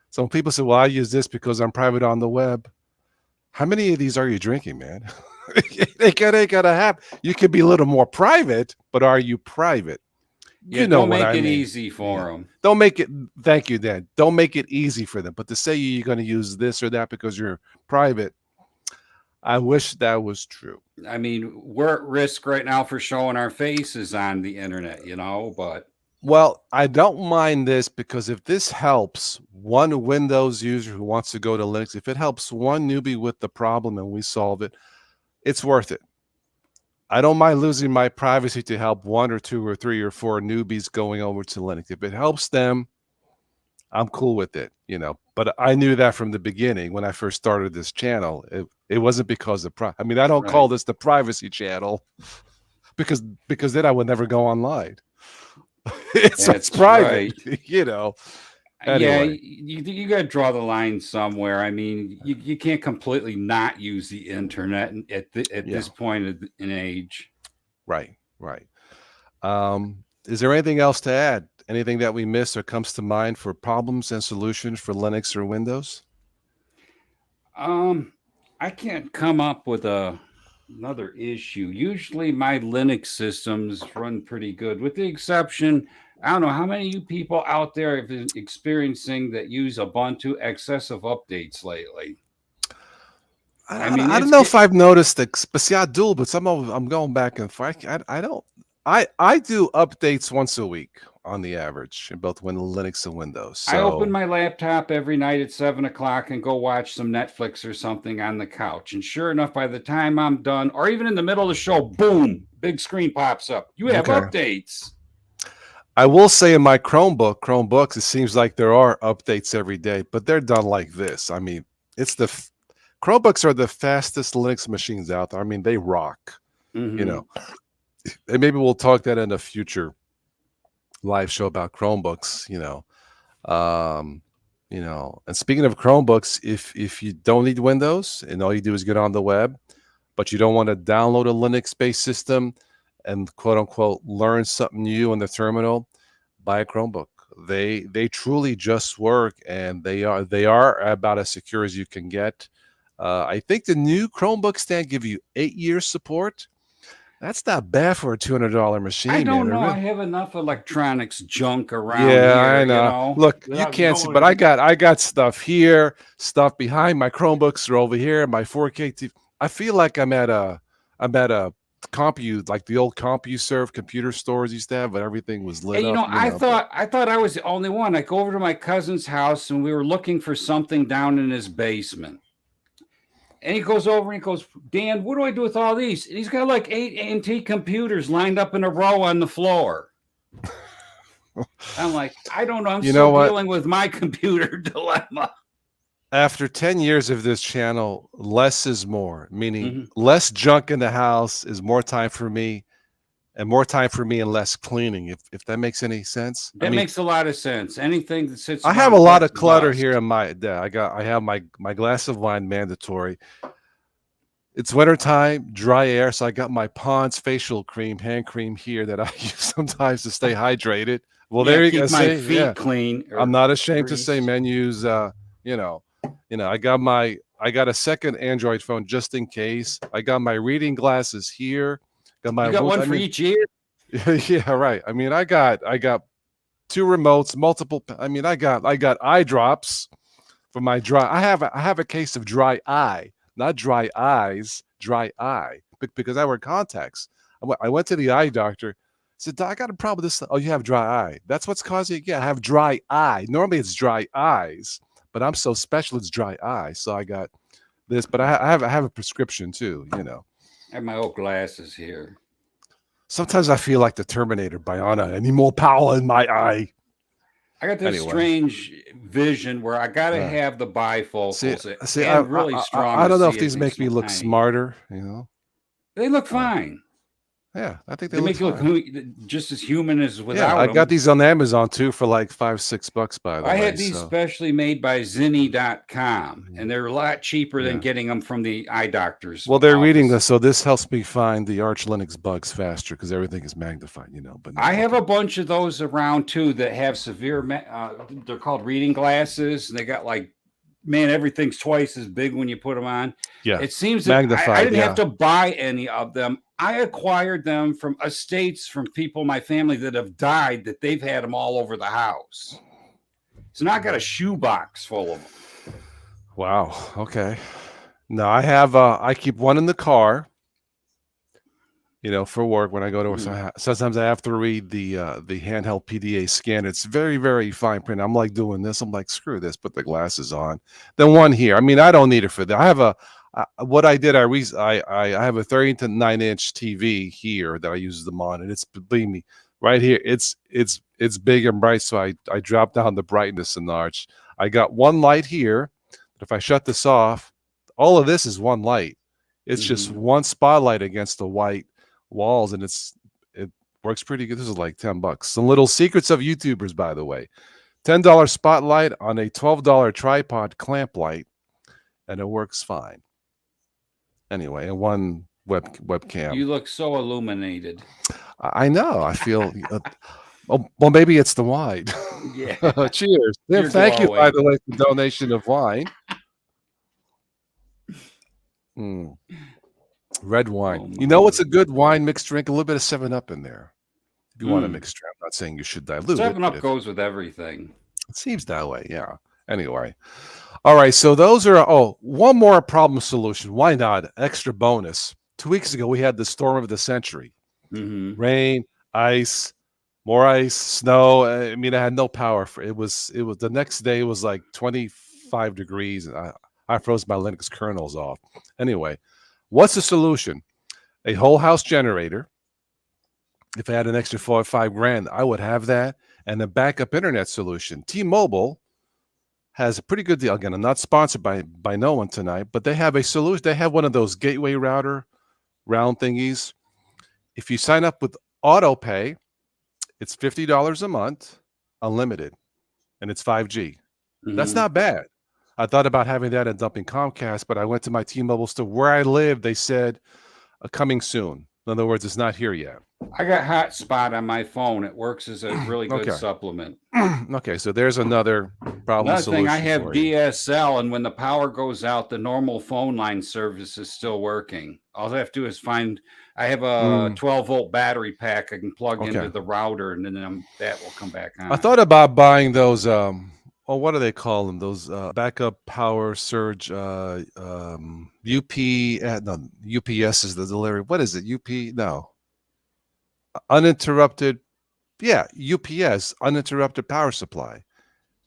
So when people say, well, I use this because I'm private on the web, how many of these are you drinking, man? They gotta have. You can be a little more private, but are you private? Yeah, don't make it easy for them. Don't make it. Thank you, Dan. Don't make it easy for them. But to say you're going to use this or that because you're private, I wish that was true. I mean, we're at risk right now for showing our faces on the internet, but. Well, I don't mind this because if this helps one Windows user who wants to go to Linux, if it helps one newbie with the problem and we solve it, it's worth it. I don't mind losing my privacy to help 1 or 2 or 3 or 4 newbies going over to Linux. If it helps them, I'm cool with it, But I knew that from the beginning when I first started this channel. It wasn't because of I don't call this the privacy channel because then I would never go online. it's private, you know. Anyway. Yeah, you got to draw the line somewhere. I mean, you can't completely not use the internet at this point in age. Right. Is there anything else to add? Anything that we missed or comes to mind for problems and solutions for Linux or Windows? I can't come up with another issue. Usually my Linux systems run pretty good, with the exception, I don't know how many of you people out there have been experiencing that use Ubuntu excessive updates lately. I mean, I don't know if I've noticed it, but see, I do, but I'm going back and forth. I don't. I do updates once a week on the average in both Linux and Windows. So I open my laptop every night at 7 o'clock and go watch some Netflix or something on the couch. And sure enough, by the time I'm done, or even in the middle of the show, boom, big screen pops up. You have updates. I will say in my Chromebooks, it seems like there are updates every day, but they're done like this. I mean, Chromebooks are the fastest Linux machines out there. I mean, they rock, you know. And maybe we'll talk that in a future live show about Chromebooks, you know. And speaking of Chromebooks, if you don't need Windows and all you do is get on the web, but you don't want to download a Linux-based system and quote unquote learn something new in the terminal, buy a Chromebook. They truly just work, and they are about as secure as you can get. I think the new Chromebook stand give you 8 years support. That's not bad for a $200 machine. I don't know. I have enough electronics junk around. Yeah, here, I know. You know. Look, you can't see, but I got stuff here, stuff behind. My Chromebooks are over here. My 4K TV. I feel like I'm at a Compu, like the old CompuServe computer stores used to have, but everything was lit up. You know, I thought I was the only one. I go over to my cousin's house, and we were looking for something down in his basement. And he goes over and he goes, Dan, what do I do with all these? And he's got like 8 antique computers lined up in a row on the floor. I'm like, I don't know. I'm still dealing with my computer dilemma. After 10 years of this channel, less is more, meaning less junk in the house is more time for me, and less cleaning, if that makes any sense. That makes a lot of sense. Anything that sits. I have a lot of clutter here in my I have my glass of wine mandatory. It's wintertime, dry air, so I got my Pond's facial cream, hand cream here that I use sometimes to stay hydrated. Well, there you go. Keep my feet clean. I'm not ashamed to say menus. I got a second Android phone just in case. I got my reading glasses here. You got one for each ear. Yeah, right. I mean, I got 2 remotes, multiple. I mean, I got eye drops for my dry. I have a case of dry eye, not dry eyes, dry eye, because I wear contacts. I went to the eye doctor. I said, I got a problem with this. Oh, you have dry eye. That's what's causing it. Yeah, I have dry eye. Normally it's dry eyes, but I'm so special it's dry eye. So I got this, but I have a prescription too, you know. I have my old glasses here. Sometimes I feel like the Terminator, Bionic. I need more power in my eye. I got this strange vision where I got to have the bifocals. See, I'm really strong. I don't know if these make me look smarter, you know. They look fine. Yeah, I think they make you look just as human as without them. I got these on Amazon too for like $5-6, by the way. I had these specially made by Zinni.com, and they're a lot cheaper than getting them from the eye doctors. Well, they're reading this, so this helps me find the Arch Linux bugs faster because everything is magnified, you know. But I have a bunch of those around too that have severe. They're called reading glasses, and they got like, man, everything's twice as big when you put them on. Yeah, it seems that I didn't have to buy any of them. I acquired them from estates from people in my family that have died, that they've had them all over the house. So now I got a shoebox full of them. Wow. Okay. No, I keep one in the car, you know, for work when I go to work. Sometimes I have to read the handheld PDA scan. It's very, very fine print. I'm like doing this. I'm like, screw this, put the glasses on. Then one here. I mean, I don't need it for that. I have what I did, I have a 39-inch TV here that I use them on, and it's, believe me, right here, it's big and bright, so I drop down the brightness a notch. I got one light here, but if I shut this off, all of this is one light. It's just one spotlight against the white walls, and it Works pretty good. This is like $10. Some little secrets of YouTubers, by the way. $10 spotlight on a $12 tripod clamp light, and it works fine. Anyway, and one webcam. You look so illuminated. I know. I feel. Well, maybe it's the wine. Yeah. Cheers. Yeah, thank you, by the way, for the donation of wine. Red wine. You know what's a good wine mixed drink? A little bit of 7-Up in there. If you want to mix drink. I'm not saying you should dilute 7-Up goes with everything. It seems that way, yeah. Anyway. All right, so those are, one more problem solution. Why not? Extra bonus. 2 weeks ago, we had the storm of the century. Rain, ice, more ice, snow. I mean, I had no power for it. Was the next day was like 25 degrees, and I froze my Linux kernels off. Anyway, what's the solution? A whole house generator. If I had an extra $4 or $5 grand, I would have that, and a backup internet solution. T-Mobile has a pretty good deal. Again, I'm not sponsored by no one tonight, but they have a solution. They have one of those gateway router round thingies. If you sign up with auto pay, it's $50 a month, unlimited, and it's 5G. That's not bad. I thought about having that and dumping Comcast, but I went to my T-Mobile store where I live. They said coming soon. In other words, it's not here yet. I got Hotspot on my phone. It works as a really good supplement. Okay, so there's another problem. Another thing, I have DSL, and when the power goes out, the normal phone line service is still working. All I have to do is I have a 12-volt battery pack I can plug into the router, and then that will come back on. I thought about buying those, what do they call them? Those backup power surge, UPS is the delivery. What is it? No. Uninterrupted, UPS, uninterrupted power supply.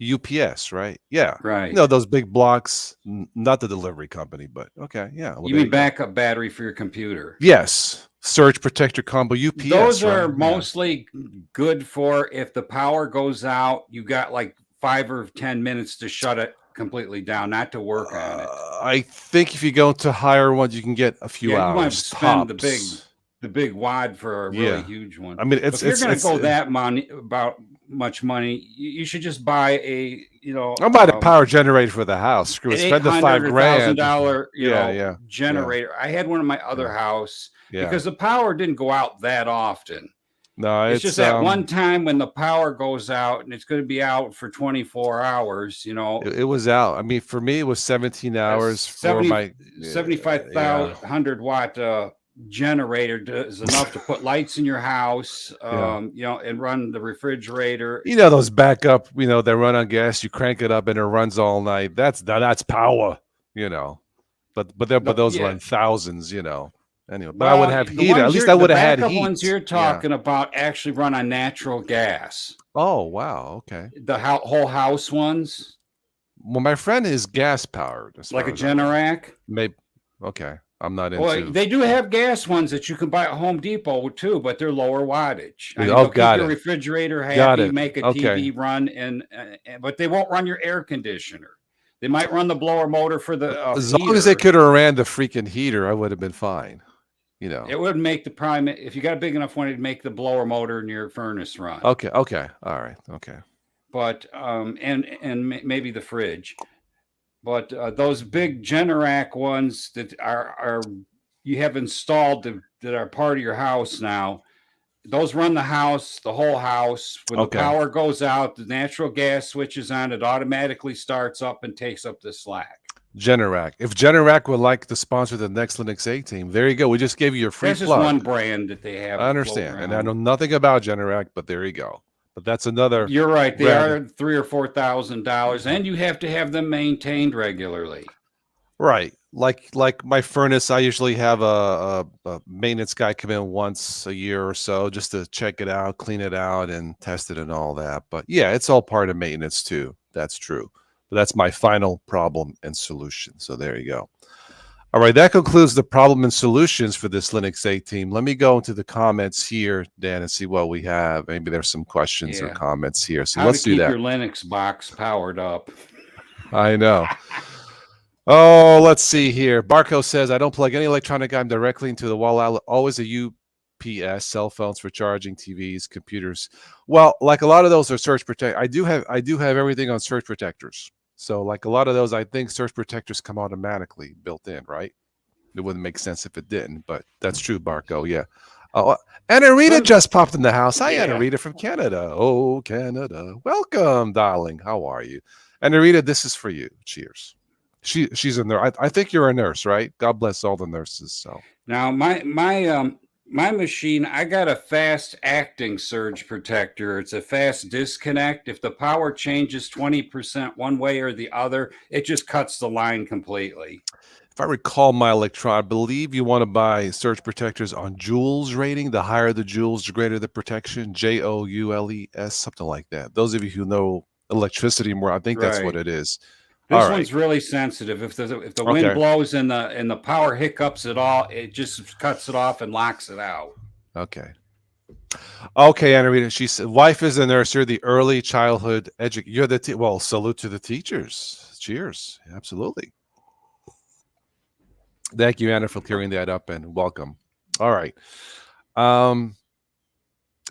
UPS, right? Yeah. Right. Those big blocks, not the delivery company, but okay, yeah. Well, you mean backup battery for your computer? Yes. Surge protector combo, UPS. Those are mostly good for if the power goes out, you got like 5 or 10 minutes to shut it completely down, not to work on it. I think if you go to higher ones, you can get a few hours. You might spend the big wad for a really huge one. I mean, if you're going to go that much money, you should just buy a, I'm buying a power generator for the house. Screw it, spend the $5 grand. $1,000, generator. I had one in my other house because the power didn't go out that often. No, it's just that one time when the power goes out, and it's going to be out for 24 hours. It was out. I mean, for me, it was 17 hours for my 7,500 watt generator is enough to put lights in your house, and run the refrigerator. Those backup, they run on gas. You crank it up and it runs all night. That's power. But those run thousands. Anyway, but I would have heater. At least I would have had heat. The ones you're talking about actually run on natural gas. Oh, wow. Okay. The whole house ones. Well, my friend is gas powered. Like a Generac? Maybe. Okay. I'm not into. Well, they do have gas ones that you can buy at Home Depot too, but they're lower wattage. Got it. Your refrigerator happy, make a TV run, but they won't run your air conditioner. They might run the blower motor for the as long as they could have ran the freaking heater, I would have been fine. It would make the prime if you got a big enough one, it'd make the blower motor in your furnace run. Okay, all right, okay. But and maybe the fridge, but those big Generac ones that are you have installed that are part of your house now, those run the whole house. When the power goes out, the natural gas switches on, it automatically starts up and takes up the slack. Generac. If Generac would like to sponsor the next Linux 8 team, there you go. We just gave you your free plug. That's just one brand that they have. I understand, and I know nothing about Generac, but there you go. But that's another. You're right. They are $3,000 or $4,000, and you have to have them maintained regularly. Right. Like my furnace, I usually have a maintenance guy come in once a year or so just to check it out, clean it out, and test it and all that. But yeah, it's all part of maintenance too. That's true. But that's my final problem and solution. So there you go. All right, that concludes the problem and solutions for this Linux 8 team. Let me go into the comments here, Dan, and see what we have. Maybe there's some questions or comments here. So let's do that. How to keep your Linux box powered up. I know. Oh, let's see here. Barco says, I don't plug any electronic item directly into the wall outlet. Always a UPS, cell phones for charging, TVs, computers. Well, like a lot of those are surge protect. I do have everything on surge protectors. So like a lot of those, I think surge protectors come automatically built in, right? It wouldn't make sense if it didn't, but that's true, Barco. Yeah. Oh, Anna Rita just popped in the house. Hi, Anna Rita from Canada. Oh, Canada. Welcome, darling. How are you? Anna Rita, this is for you. Cheers. She's a nurse. I think you're a nurse, right? God bless all the nurses. So now my machine, I got a fast acting surge protector. It's a fast disconnect. If the power changes 20% one way or the other, it just cuts the line completely. if I recall my electron, I believe you want to buy surge protectors on joules rating. The higher the joules, the greater the protection. JOULES, something like that. Those of you who know electricity more, I think that's what it is. This All right. one's really sensitive. If the wind Okay. blows and the power hiccups at all, it just cuts it off and locks it out. Okay. Okay, Anna Rita. She said, "Wife is a nurse. You're the early childhood You're the well. Salute to the teachers. Cheers. Absolutely. Thank you, Anna, for clearing that up and welcome. All right.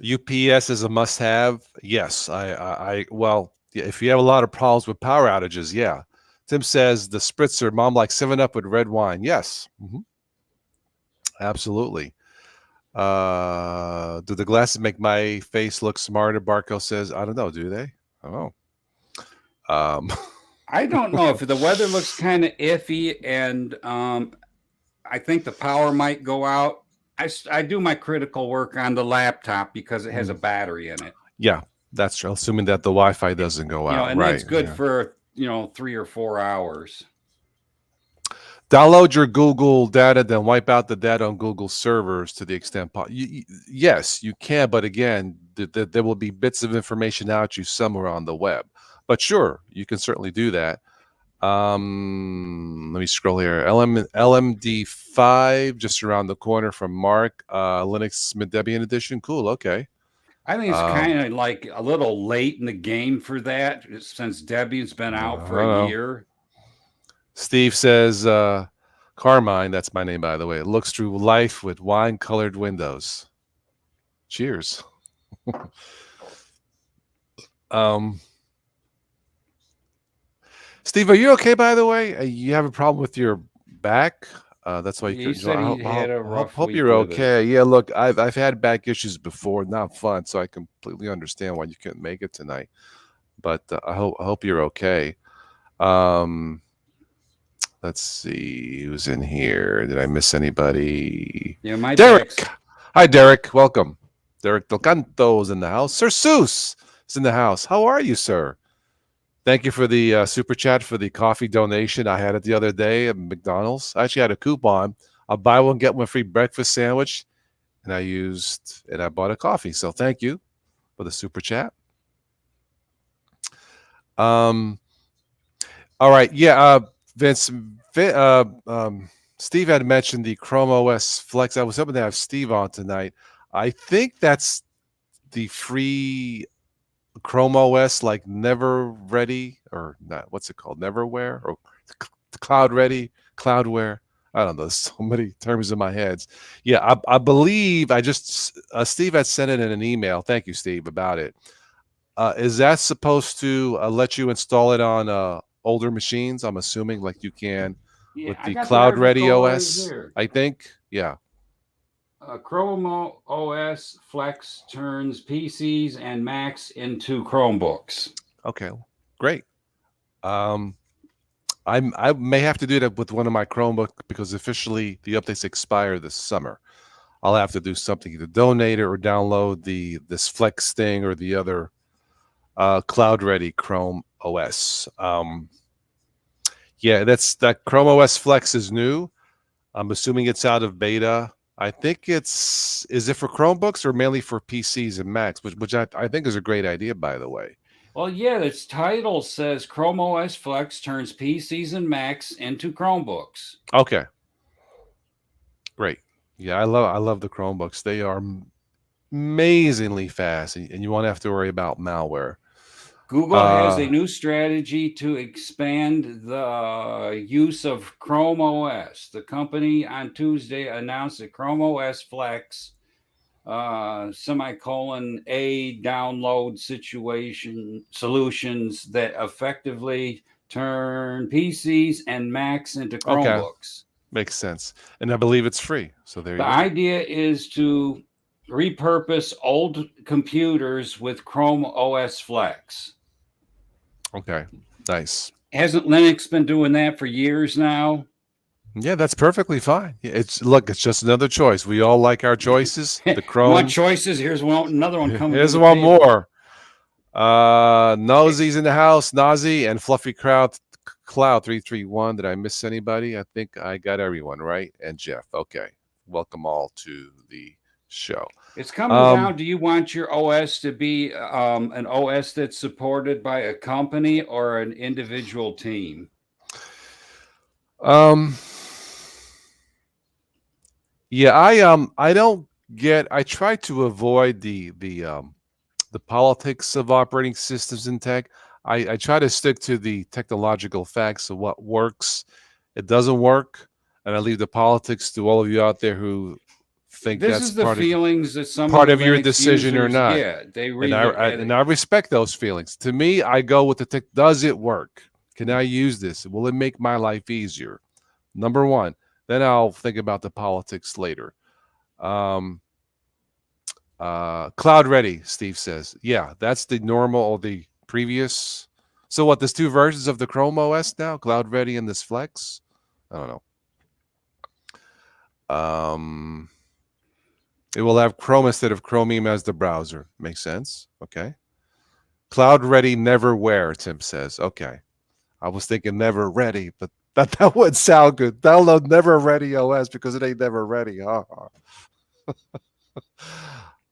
UPS is a must-have. Yes. Well, yeah, if you have a lot of problems with power outages, yeah. Tim says the spritzer. Mom likes 7-Up with red wine. Yes. Absolutely. Do the glasses make my face look smarter? Barco says, I don't know. Do they? Oh. I don't know if the weather looks kind of iffy, and I think the power might go out. I do my critical work on the laptop because it has a battery in it. Yeah, that's true. Assuming that the Wi-Fi doesn't go out, and right? That's good for 3 or 4 hours. Download your Google data, then wipe out the data on Google servers to the extent possible. Yes, you can, but again, there will be bits of information out you somewhere on the web. But sure, you can certainly do that. Let me scroll here. LMD5 just around the corner from Mark. Linux Mid-Debian edition. Cool. Okay. I think it's kind of like a little late in the game for that since Debian's been out for a year. Steve says, Carmine, that's my name, by the way, it looks through life with wine-colored windows. Cheers. Steve, are you okay, by the way? You have a problem with your back? That's why you couldn't join. I hope you're okay. Yeah, look, I've had back issues before, not fun, so I completely understand why you couldn't make it tonight. But I hope you're okay. Let's see who's in here. Did I miss anybody? Yeah, my Derek. Hi, Derek. Welcome. Derek Del Canto's in the house. Sir Seuss is in the house. How are you, sir? Thank you for the super chat for the coffee donation. I had it the other day at McDonald's. I actually had a coupon. I'll buy one, get one free breakfast sandwich. And I bought a coffee. So thank you for the super chat. All right. Yeah. Vince, Steve had mentioned the Chrome OS Flex. I was hoping to have Steve on tonight. I think that's the free Chrome OS, like Never Ready, or not, what's it called? Neverware or Cloud Ready, Cloudware. I don't know. There's so many terms in my head. Yeah, I believe Steve had sent it in an email. Thank you, Steve, about it. Is that supposed to let you install it on older machines? I'm assuming like you can with the Cloud Ready OS, I think. Yeah. Chrome OS Flex turns PCs and Macs into Chromebooks. Okay, great. I may have to do that with one of my Chromebooks because officially the updates expire this summer. I'll have to do something to donate it or download this Flex thing or the other Cloud Ready Chrome OS. Yeah, that Chrome OS Flex is new. I'm assuming it's out of beta. I think is it for Chromebooks or mainly for PCs and Macs, which I think is a great idea, by the way. Well, yeah, its title says Chrome OS Flex turns PCs and Macs into Chromebooks. Okay. Great. Yeah, I love the Chromebooks. They are amazingly fast, and you won't have to worry about malware. Google has a new strategy to expand the use of Chrome OS. The company on Tuesday announced that Chrome OS Flex semicolon A download solutions that effectively turn PCs and Macs into Okay. Chromebooks. Makes sense. And I believe it's free. So there you The go. idea is to repurpose old computers with Chrome OS Flex. Okay. Nice. Hasn't Linux been doing that for years now? Yeah, that's perfectly fine. It's just another choice. We all like our choices. The You want Chrome. choices? Here's another one coming Here's to the one table. more. Nosy's in the house. Nazi and Fluffy Cloud 331. Did I miss anybody? I think I got everyone right. And Jeff. Okay. Welcome all to the show. It's coming down. Do you want your OS to be an OS that's supported by a company or an individual team? Yeah, I don't get. I try to avoid the politics of operating systems in tech. I try to stick to the technological facts of what works. It doesn't work, and I leave the politics to all of you out there who think This that's is the feelings that some of part the of your Linux decision or users not. get. They And I respect those feelings. To me, I go with the tech. Does it work? Can I use this? Will it make my life easier? Number one. Then I'll think about the politics later. Cloud ready, Steve says. Yeah, that's the normal or the previous. So what? There's two versions of the Chrome OS now, Cloud ready and this Flex. I don't know. It will have Chrome instead of Chromium as the browser. Makes sense. Okay. Cloud ready, never wear. Tim says. Okay. I was thinking never ready, but that would sound good. Download never ready OS because it ain't never ready.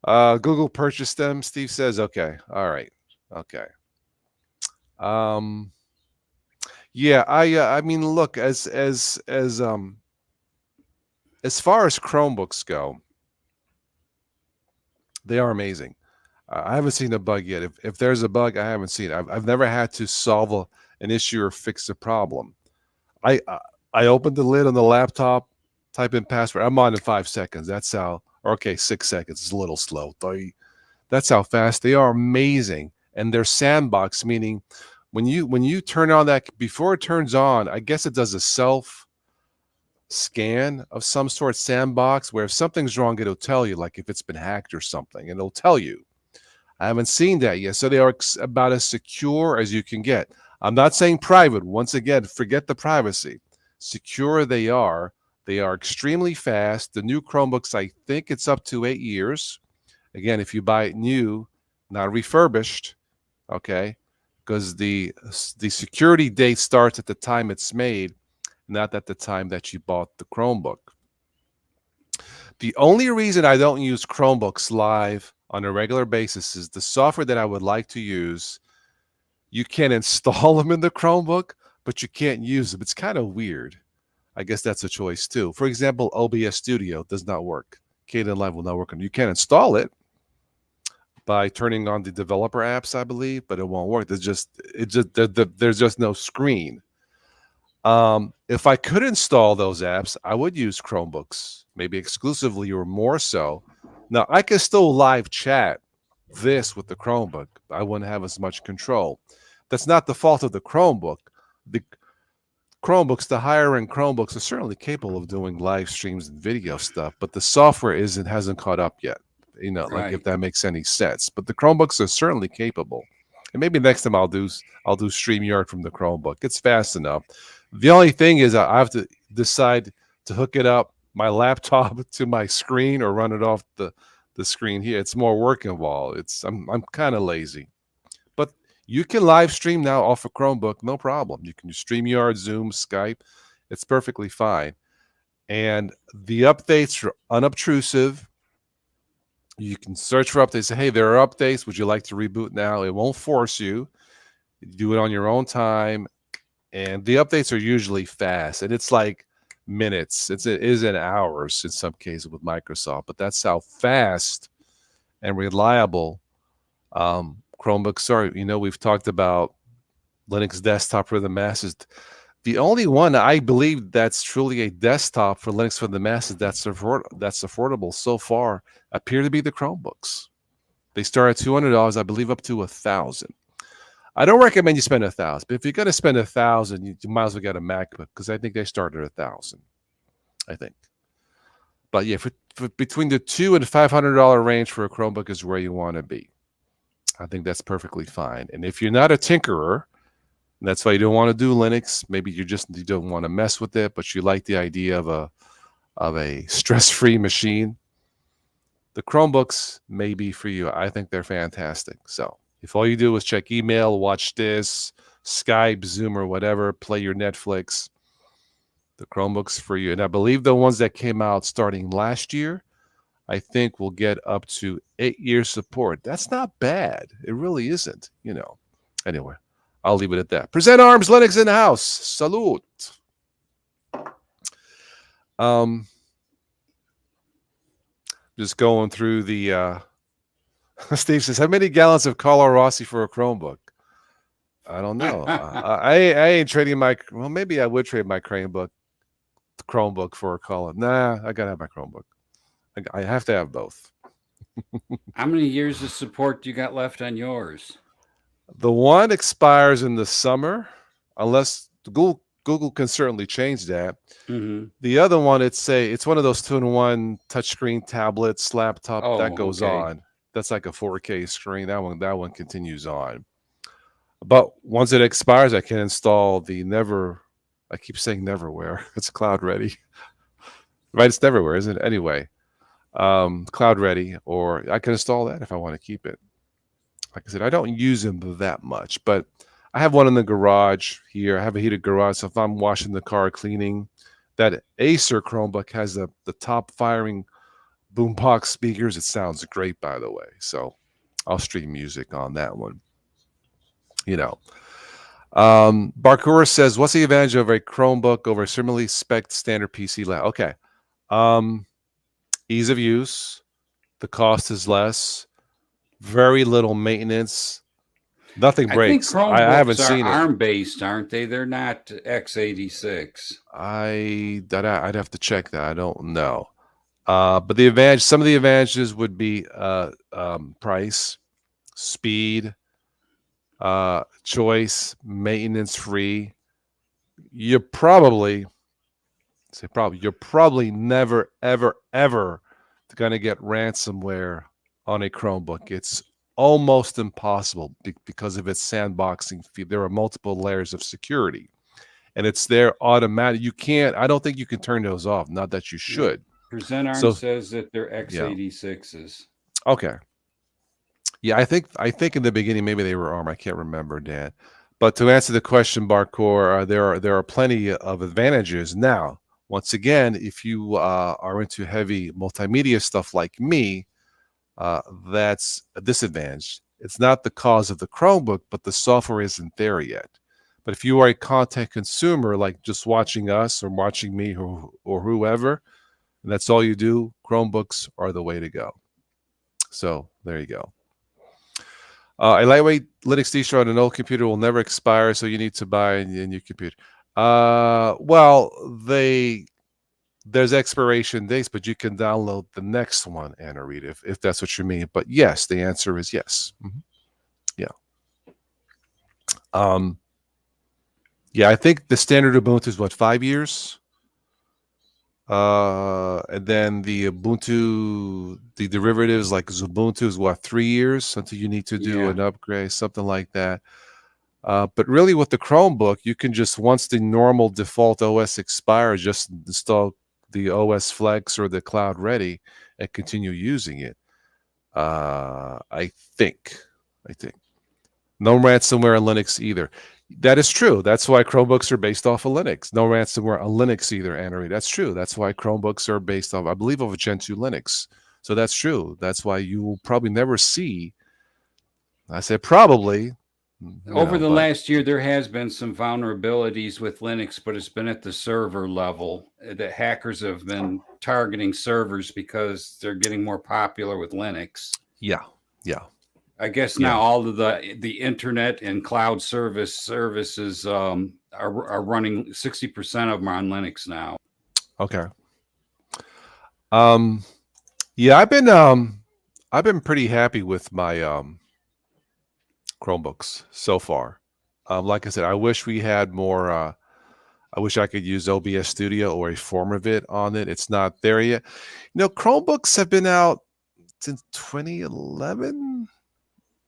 Google purchased them. Steve says, okay. All right. Okay. Yeah, I mean, look, as far as Chromebooks go, they are amazing. I haven't seen a bug yet. If there's a bug, I haven't seen it. I've never had to solve an issue or fix a problem. I opened the lid on the laptop, type in password. I'm on in 5 seconds. That's how. Okay, 6 seconds. It's a little slow. That's how fast they are. Amazing, and they're sandbox, meaning when you turn on that before it turns on, I guess it does a self scan of some sort, sandbox, where if something's wrong, it'll tell you, like if it's been hacked or something, and it'll tell you. I haven't seen that yet. So they are about as secure as you can get. I'm not saying private. Once again, forget the privacy. Secure they are. They are extremely fast. The new Chromebooks, I think it's up to 8 years. Again, if you buy it new, not refurbished, okay, because the security date starts at the time it's made, not at the time that you bought the Chromebook. The only reason I don't use Chromebooks live on a regular basis is the software that I would like to use. You can install them in the Chromebook, but you can't use them. It's kind of weird. I guess that's a choice too. For example, OBS Studio does not work. Kdenlive will not work on. You can install it by turning on the developer apps, I believe, but it won't work. There's just no screen. If I could install those apps, I would use Chromebooks, maybe exclusively or more so. Now, I can still live chat this with the Chromebook. I wouldn't have as much control. That's not the fault of the Chromebook. The Chromebooks, the higher end Chromebooks, are certainly capable of doing live streams and video stuff, but the software hasn't caught up yet. Right. Like if that makes any sense. But the Chromebooks are certainly capable. And maybe next time I'll do StreamYard from the Chromebook. It's fast enough. The only thing is I have to decide to hook it up, my laptop, to my screen or run it off the screen here. It's more work involved. I'm kind of lazy. But you can live stream now off a Chromebook, no problem. You can do StreamYard, Zoom, Skype. It's perfectly fine. And the updates are unobtrusive. You can search for updates. Say, hey, there are updates. Would you like to reboot now? It won't force you. You do it on your own time. And the updates are usually fast. And it's like minutes. It is in hours in some cases with Microsoft. But that's how fast and reliable Chromebooks are. We've talked about Linux desktop for the masses. The only one I believe that's truly a desktop for Linux for the masses that's affordable so far appear to be the Chromebooks. They start at $200, I believe, up to $1,000. I don't recommend you spend $1,000, but if you're going to spend $1,000, you might as well get a MacBook because I think they start at $1,000. I think, but yeah, for between the $200 and $500 range for a Chromebook is where you want to be. I think that's perfectly fine. And if you're not a tinkerer, that's why you don't want to do Linux. Maybe you don't want to mess with it, but you like the idea of a stress-free machine. The Chromebooks may be for you. I think they're fantastic. So if all you do is check email, watch this, Skype, Zoom, or whatever, play your Netflix, the Chromebooks for you. And I believe the ones that came out starting last year, I think will get up to 8 years support. That's not bad. It really isn't, Anyway, I'll leave it at that. Present arms, Linux in the house. Salute. Just going through the Steve says, how many gallons of Carlo Rossi for a Chromebook? I don't know. I ain't trading well, maybe I would trade my Chromebook for a Carlo. Nah, I gotta have my Chromebook. I have to have both. How many years of support do you got left on yours? The one expires in the summer, unless Google can certainly change that. Mm-hmm. The other one, it's one of those 2-in-1 touchscreen tablets, laptop that goes on. That's like a 4K screen. That one continues on. But once it expires, I can install the I keep saying Neverware. It's cloud ready. Right? It's Neverware, isn't it? Anyway, cloud ready, or I can install that if I want to keep it. Like I said, I don't use them that much, but I have one in the garage here. I have a heated garage, so if I'm washing the car, cleaning, that Acer Chromebook has the top firing boombox speakers. It sounds great, by the way. So I'll stream music on that one. Barkura says, what's the advantage of a Chromebook over a similarly spec standard PC lab? Okay. Ease of use. The cost is less. Very little maintenance. Nothing breaks. I haven't seen it. ARM-based, aren't they? They're not x86. I'd have to check that. I don't know. But some of the advantages would be price, speed, choice, maintenance free. You're probably never, ever going to get ransomware on a Chromebook. It's almost impossible because of its sandboxing fee. There are multiple layers of security, and it's there automatic. I don't think you can turn those off. Not that you should. Present Arm says that they're x86s. Okay. Yeah, I think in the beginning maybe they were ARM. I can't remember, Dan. But to answer the question, Barkor, there are plenty of advantages. Now, once again, if you are into heavy multimedia stuff like me, that's a disadvantage. It's not the cause of the Chromebook, but the software isn't there yet. But if you are a content consumer, like just watching us or watching me or whoever, and that's all you do, Chromebooks are the way to go. So there you go. A lightweight Linux distro on an old computer will never expire, so you need to buy a new computer. Well, there's expiration dates, but you can download the next one, Anna Rita, if that's what you mean. But yes, the answer is yes. Mm-hmm. Yeah. Yeah, I think the standard Ubuntu is 5 years? And then the Ubuntu, the derivatives like Ubuntu is 3 years until you need to do an upgrade, something like that. But really with the Chromebook, you can just, once the normal default OS expires, just install the OS Flex or the Cloud Ready and continue using it. I think. No ransomware on Linux either. That is true. That's why Chromebooks are based off of Linux. No ransomware on Linux either, Anna. That's true. That's why Chromebooks are based off, I believe, of a Gen 2 Linux. So that's true. That's why you will probably never see, I said probably. Over the last year, there has been some vulnerabilities with Linux, but it's been at the server level. The hackers have been targeting servers because they're getting more popular with Linux. Yeah. I guess now all of the internet and cloud services are running 60% of them on Linux now. Okay. Yeah, I've been pretty happy with my Chromebooks so far. Like I said, I wish we had more. I wish I could use OBS Studio or a form of it on it. It's not there yet. Chromebooks have been out since 2011.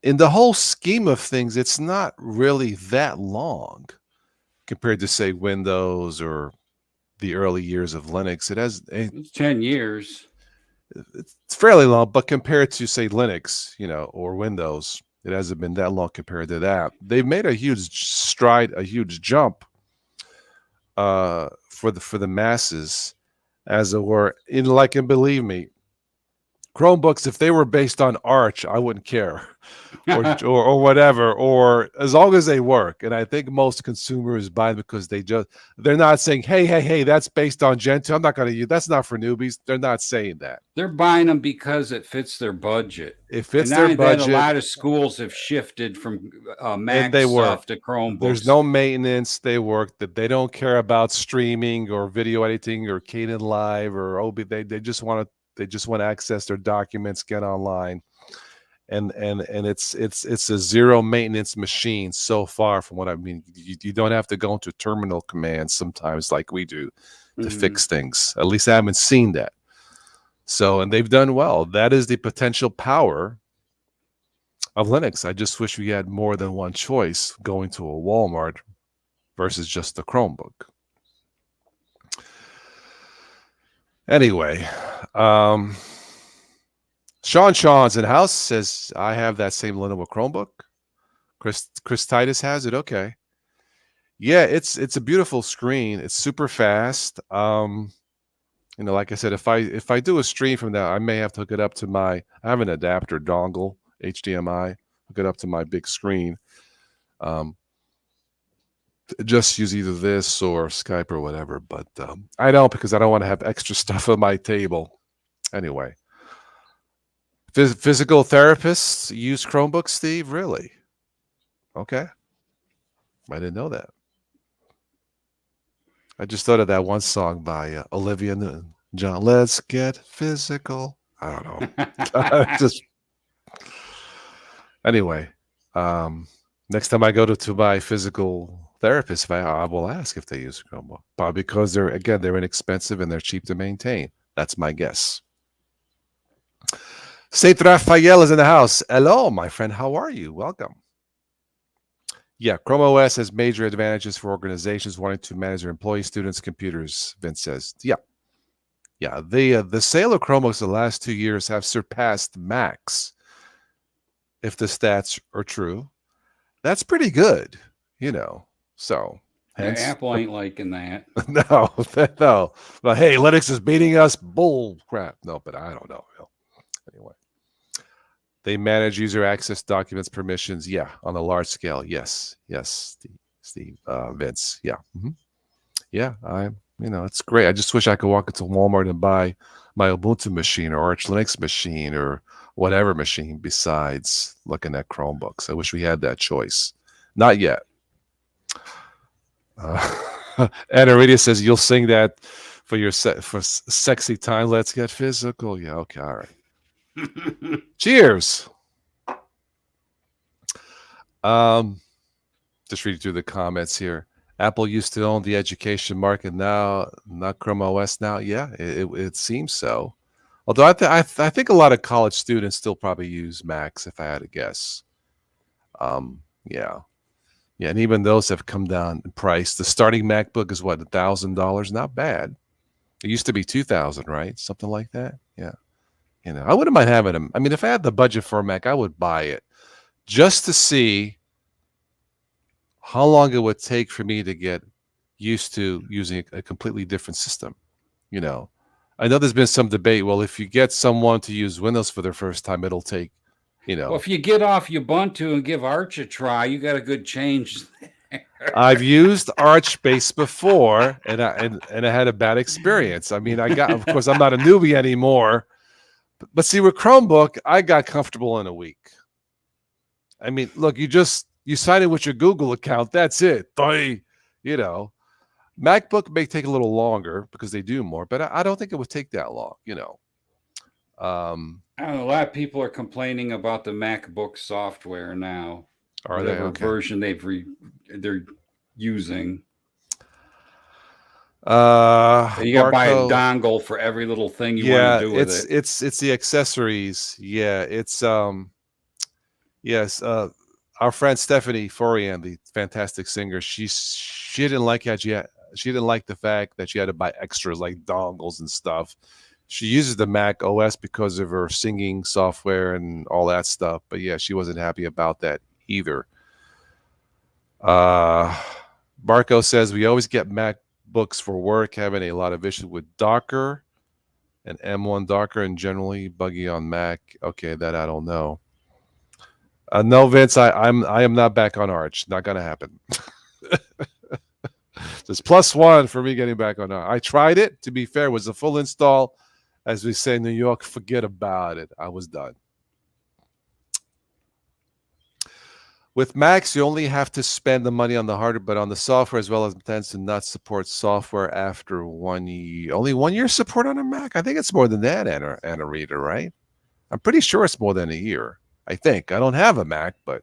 In the whole scheme of things, it's not really that long compared to, say, Windows or the early years of Linux. It's 10 years. It's fairly long, but compared to, say, Linux, or Windows, it hasn't been that long compared to that. They've made a huge stride, a huge jump for the masses, as it were. And believe me, Chromebooks, if they were based on Arch, I wouldn't care, or whatever, or as long as they work. And I think most consumers buy them because they're not saying, hey, that's based on Gentoo. I'm not going to use. That's not for newbies. They're not saying that. They're buying them because it fits their budget. It fits their budget. A lot of schools have shifted from Mac stuff to Chromebooks. There's no maintenance. They work. That they don't care about streaming or video editing or Kdenlive Live or OB. They just want to. They just want to access their documents, get online, and it's a zero maintenance machine so far. From what I mean, you don't have to go into terminal commands sometimes like we do to fix things. At least I haven't seen that. So, and they've done well. That is the potential power of Linux. I just wish we had more than one choice going to a Walmart versus just a Chromebook. Anyway, Sean's in house says, I have that same Lenovo Chromebook. Chris Titus has it. Okay. Yeah, it's a beautiful screen. It's super fast. Like I said, if I do a stream from that, I may have to hook it up to I have an adapter dongle, HDMI, hook it up to my big screen. Just use either this or Skype or whatever, but I don't, because I don't want to have extra stuff on my table. Anyway, physical therapists use Chromebooks, Steve? Really? Okay. I didn't know that. I just thought of that one song by Olivia Newton-John. Let's get physical. I don't know. Anyway, next time I go to my physical therapist, I will ask if they use a Chromebook. Probably because they're inexpensive and they're cheap to maintain. That's my guess. Saint Raphael is in the house. Hello, my friend. How are you? Welcome. Yeah, Chrome OS has major advantages for organizations wanting to manage their employees, students, computers, Vince says. Yeah. The sale of Chromebooks the last 2 years have surpassed Macs. If the stats are true, that's pretty good, So, hence, Apple ain't liking that. No. But hey, Linux is beating us. Bull crap. No, but I don't know. Anyway, they manage user access, documents, permissions. Yeah, on a large scale. Yes, Steve, Vince. Yeah, yeah. It's great. I just wish I could walk into Walmart and buy my Ubuntu machine or Arch Linux machine or whatever machine besides looking at Chromebooks. I wish we had that choice. Not yet. Anna Rita says you'll sing that for your for sexy time. Let's get physical. Yeah, okay, all right. Cheers. Just reading through the comments here. Apple used to own the education market, now not Chrome OS now. Yeah, it seems so. Although I think a lot of college students still probably use Macs, if I had to guess. Yeah, and even those have come down in price. The starting MacBook is what, $1,000? Not bad. It used to be $2,000, right? Something like that. Yeah. I wouldn't mind having them. I mean, if I had the budget for a Mac, I would buy it just to see how long it would take for me to get used to using a completely different system. I know there's been some debate. Well, if you get someone to use Windows for their first time, it'll take, Well, if you get off Ubuntu and give Arch a try, you got a good change there. I've used Arch base before, and I had a bad experience. I mean, of course, I'm not a newbie anymore. But see, with Chromebook, I got comfortable in a week. I mean, look, you sign in with your Google account. That's it. You know, MacBook may take a little longer because they do more, but I don't think it would take that long. I don't know, a lot of people are complaining about the MacBook software now. Are they? Whatever Okay. version they're using. You got to buy a dongle for every little thing you want to do with it. It's the accessories. Yeah, it's yes. Our friend Stephanie Forian, the fantastic singer, she didn't like she didn't like the fact that she had to buy extras like dongles and stuff. She uses the Mac OS because of her singing software and all that stuff. But yeah, she wasn't happy about that either. Marco says we always get MacBooks for work, having a lot of issues with Docker and M1 Docker and generally buggy on Mac. Okay, that I don't know. No, Vince, I am not back on Arch. Not gonna happen. There's +1 for me getting back on Arch. I tried it. To be fair, it was a full install. As we say in New York, forget about it. I was done. With Macs, you only have to spend the money on the hardware, but on the software as well as tends to not support software after 1 year. Only 1 year support on a Mac? I think it's more than that, Anna Rita, right? I'm pretty sure it's more than a year. I think. I don't have a Mac, but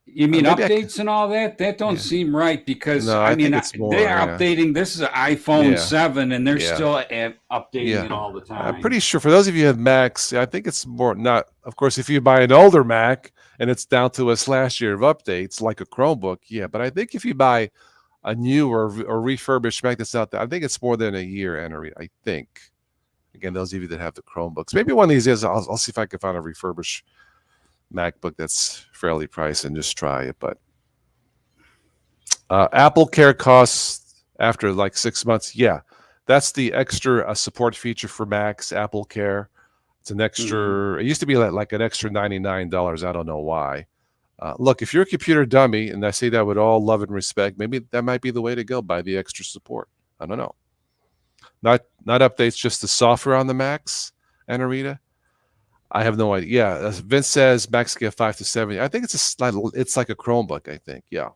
you mean updates and all that? That don't seem right because no, I mean it's more, they are updating. This is an iPhone 7, and they're still updating it all the time. I'm pretty sure for those of you who have Macs, I think it's more not. Of course, if you buy an older Mac and it's down to its last year of updates, like a Chromebook, yeah. But I think if you buy a new or refurbished Mac that's out there, I think it's more than a year, Anna Rita. I think. Again, those of you that have the Chromebooks, maybe one of these days I'll see if I can find a refurbished MacBook that's fairly priced and just try it. But Apple Care costs after like 6 months. Yeah, that's the extra support feature for Macs. Apple Care. It's an extra. It used to be like an extra $99. I don't know why. Look, if you're a computer dummy, and I say that with all love and respect, maybe that might be the way to go. Buy the extra support. I don't know. Not updates, just the software on the Macs, Anna Rita. I have no idea. Yeah, Vince says Macs get 5 to 7. I think it's like a Chromebook. I think. Yeah.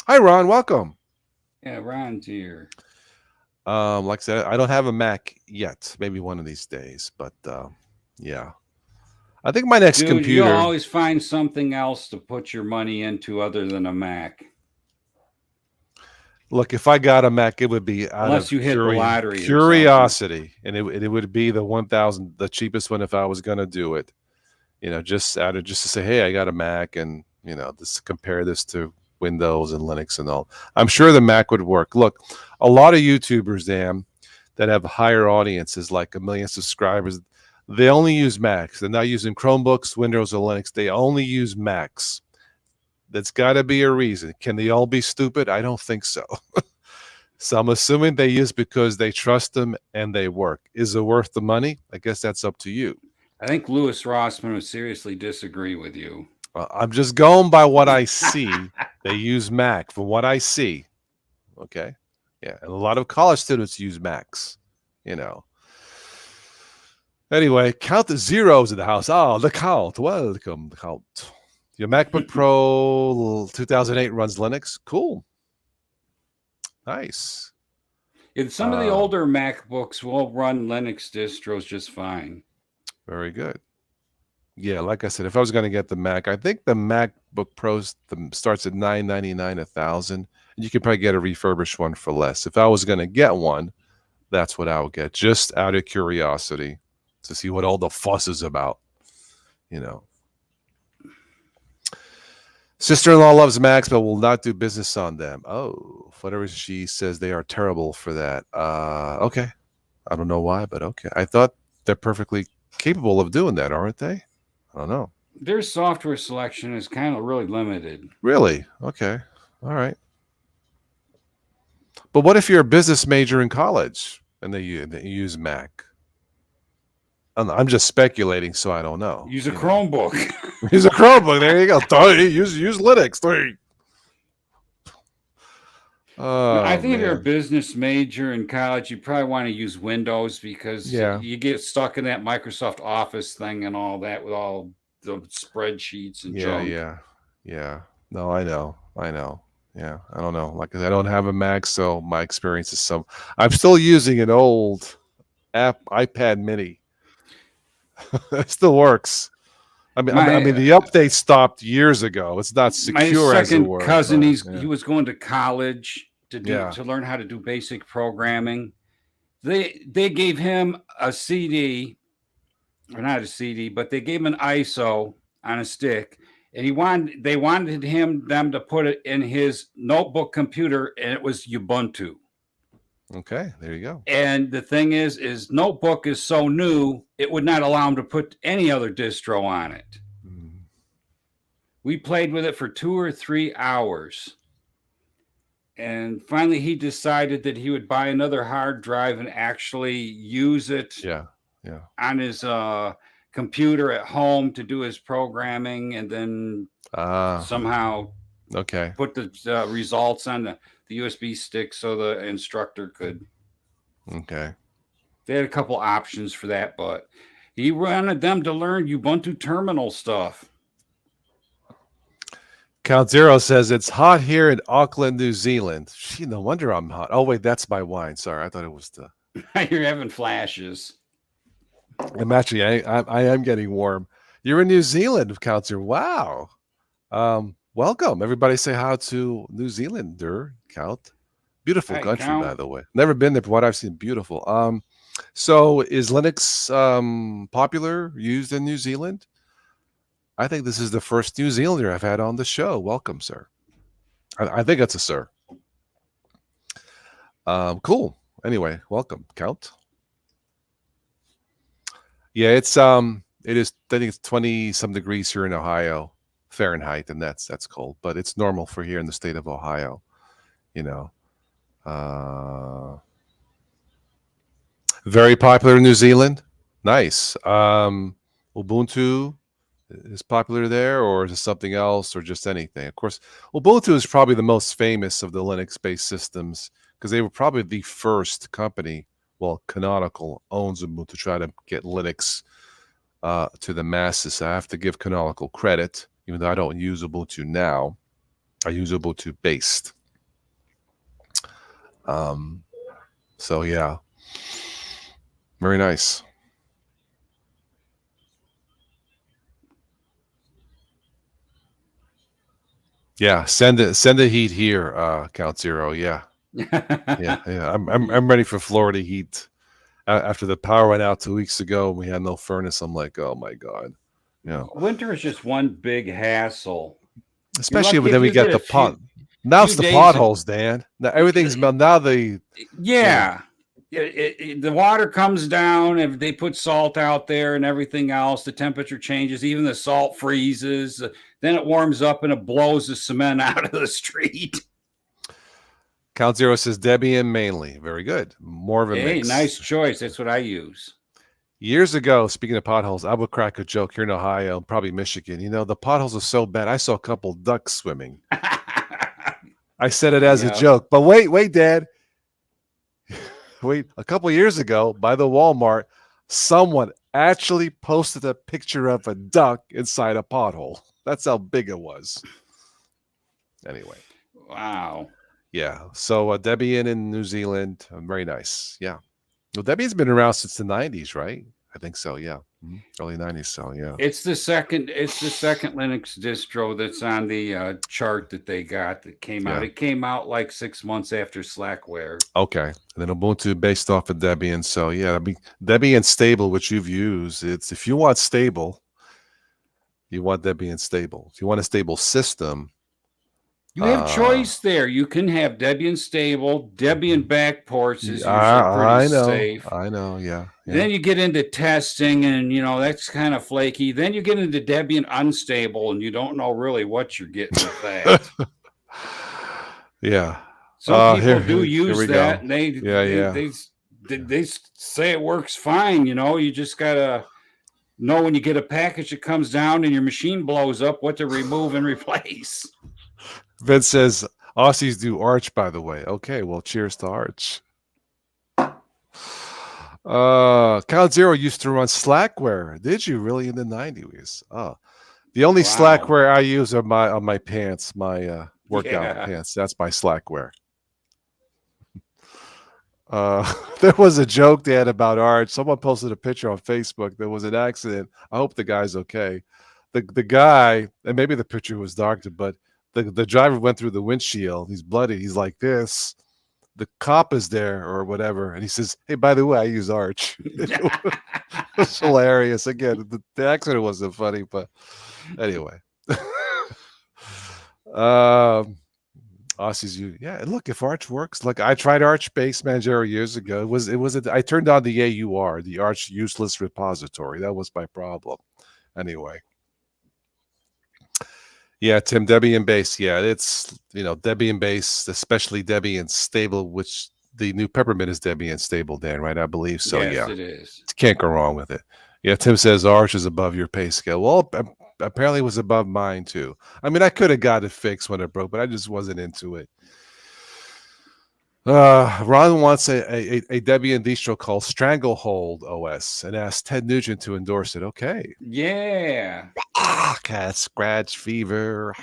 Hi, Ron. Welcome. Yeah, Ron's here. Like I said, I don't have a Mac yet. Maybe one of these days, but yeah. I think my next computer. You'll always find something else to put your money into other than a Mac. Look, if I got a Mac, it would be out unless of you hit the lottery, curiosity, and it would be the 1,000, the cheapest one if I was going to do it. Just to say, hey, I got a Mac, and just compare this to Windows and Linux and all. I'm sure the Mac would work. Look, a lot of YouTubers, that have higher audiences, like 1 million subscribers, they only use Macs. They're not using Chromebooks, Windows, or Linux. They only use Macs. That's got to be a reason. Can they all be stupid? I don't think so. So I'm assuming they use because they trust them and they work. Is it worth the money? I guess that's up to you. I think Louis Rossman would seriously disagree with you. I'm just going by what I see. They use Mac from what I see. Okay. Yeah. And a lot of college students use Macs, Anyway, count the zeros in the house. Oh, the count. Welcome, the count. Your MacBook Pro 2008 runs Linux. Cool. Nice. Some of the older MacBooks will run Linux distros just fine. Very good. Yeah, like I said, if I was going to get the Mac, I think the MacBook Pro starts at $999, $1,000, and you could probably get a refurbished one for less. If I was going to get one, that's what I would get, just out of curiosity to see what all the fuss is about, Sister-in-law loves Macs, but will not do business on them. Oh, whatever she says, they are terrible for that. Okay. I don't know why, but okay. I thought they're perfectly capable of doing that, aren't they? I don't know. Their software selection is kind of really limited. Really? Okay. All right. But what if you're a business major in college and they use Mac? I'm just speculating, so I don't know. Use a Chromebook. Use a Chromebook. There you go. Use Linux. I think if you're a business major in college, you probably want to use Windows because you get stuck in that Microsoft Office thing and all that with all the spreadsheets and junk. Yeah. Yeah. No, I know. I know. Yeah. I don't know. Like I don't have a Mac, so my experience is some. I'm still using an old app iPad Mini. It still works. I mean, My the update stopped years ago. It's not my secure as it second were, cousin, but he yeah, was going to college yeah. to learn how to do basic programming. They gave him a CD, or not a CD, but they gave him an ISO on a stick, and they wanted them to put it in his notebook computer, and it was Ubuntu. Okay, there you go. And the thing is notebook is so new, it would not allow him to put any other distro on it. Mm. We played with it for 2 or 3 hours. And finally, he decided that he would buy another hard drive and actually use it Yeah, yeah. on his computer at home to do his programming, and then Ah, somehow okay. put the results on the USB stick so the instructor could. Okay. They had a couple options for that, but he wanted them to learn Ubuntu terminal stuff. Count Zero says it's hot here in Auckland, New Zealand. Gee, no wonder I'm hot. Oh wait, that's my wine. Sorry, I thought it was the. You're having flashes. I'm actually, I am getting warm. You're in New Zealand, Count Zero. Wow. Welcome. Everybody say hi to New Zealander, Count. Beautiful Hi, country, by Count. the way. Never been there, but what I've seen, beautiful. So is Linux popular, used in New Zealand? I think this is the first New Zealander I've had on the show. Welcome, sir. I think it's a sir. Cool. Anyway, welcome, Count. Yeah, it is. I think it's 20 some degrees here in Ohio, Fahrenheit, and that's cold, but it's normal for here in the state of Ohio. You know, very popular in New Zealand. Nice. Ubuntu is popular there, or is it something else, or just anything? Of course, Ubuntu is probably the most famous of the Linux-based systems because they were probably the first company. Well, Canonical owns Ubuntu to try to get Linux to the masses. So I have to give Canonical credit, even though I don't use Ubuntu now. I use Ubuntu based. So yeah, very nice. Yeah, send the heat here, Count Zero. Yeah, yeah. I'm ready for Florida heat. After the power went out 2 weeks ago, and we had no furnace. I'm like, oh my god, yeah. Winter is just one big hassle. You're Especially lucky when if then we you get get a the pot. Now it's few the days. potholes, Dan. Now everything's now the Yeah. The water comes down, if they put salt out there and everything else, the temperature changes, even the salt freezes, then it warms up and it blows the cement out of the street. Count Zero says Debian mainly. Very good. More of a Hey, mix. nice choice. That's what I use. Years ago, speaking of potholes, I would crack a joke here in Ohio, probably Michigan. You know, the potholes are so bad. I saw a couple ducks swimming. I said it as a joke. But wait, Dad. Wait, a couple years ago by the Walmart, someone actually posted a picture of a duck inside a pothole. That's how big it was. Anyway. Wow. Yeah. So Debian in New Zealand, very nice. Yeah. Well, Debian's been around since the 90s, right? I think so. Yeah. Early 90s. So yeah. It's the second Linux distro that's on the chart that they got that came out. It came out like 6 months after Slackware. Okay. And then Ubuntu based off of Debian. So yeah, I mean, Debian stable, which you've used, it's if you want stable, you want Debian stable. If you want a stable system, you have choice there. You can have Debian stable. Debian backports is usually pretty safe. I know, yeah. Then you get into testing, and that's kind of flaky. Then you get into Debian unstable, and you don't know really what you're getting with that. Yeah. Some people do use that, and they say it works fine. You just gotta know when you get a package that comes down and your machine blows up, what to remove and replace. Vince says Aussies do Arch, by the way. Okay, well, cheers to Arch. Count Zero used to run Slackware. Did you really in the 90s? The only Wow. Slackware I use are my pants, my workout pants. That's my Slackware. There was a joke they had about Arch. Someone posted a picture on Facebook. There was an accident. I hope the guy's okay. The guy, and maybe the picture was doctored, but the driver went through the windshield. He's bloody. He's like this. The cop is there or whatever, and he says, "Hey, by the way, I use Arch." It was hilarious. Again, the accident wasn't funny, but anyway. Aussies, look, if Arch works, like I tried Arch Base Managero years ago. I turned on the AUR, the Arch Useless Repository. That was my problem. Anyway. Yeah, Tim, Debian Base. Yeah, it's, Debian Base, especially Debian Stable, which the new Peppermint is Debian Stable, Dan, right? I believe so. Yes, it is. Can't go wrong with it. Yeah, Tim says Arch is above your pay scale. Well, apparently it was above mine too. I mean, I could have got it fixed when it broke, but I just wasn't into it. Ron wants a Debian distro called Stranglehold OS and asked Ted Nugent to endorse it. Okay. Yeah. Cat scratch fever.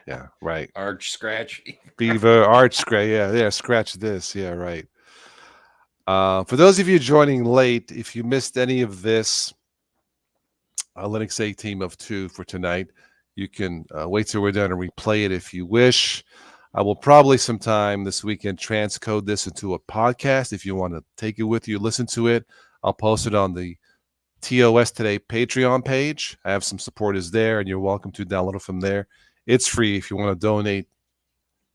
Yeah, right. Arch scratch fever. Arch scratch. Yeah. Scratch this. Yeah, right. For those of you joining late, if you missed any of this Linux 8 team of 2 for tonight, you can wait till we're done and replay it if you wish. I will probably sometime this weekend transcode this into a podcast. If you want to take it with you, listen to it. I'll post it on the TOS Today Patreon page. I have some supporters there, and you're welcome to download it from there. It's free. If you want to donate,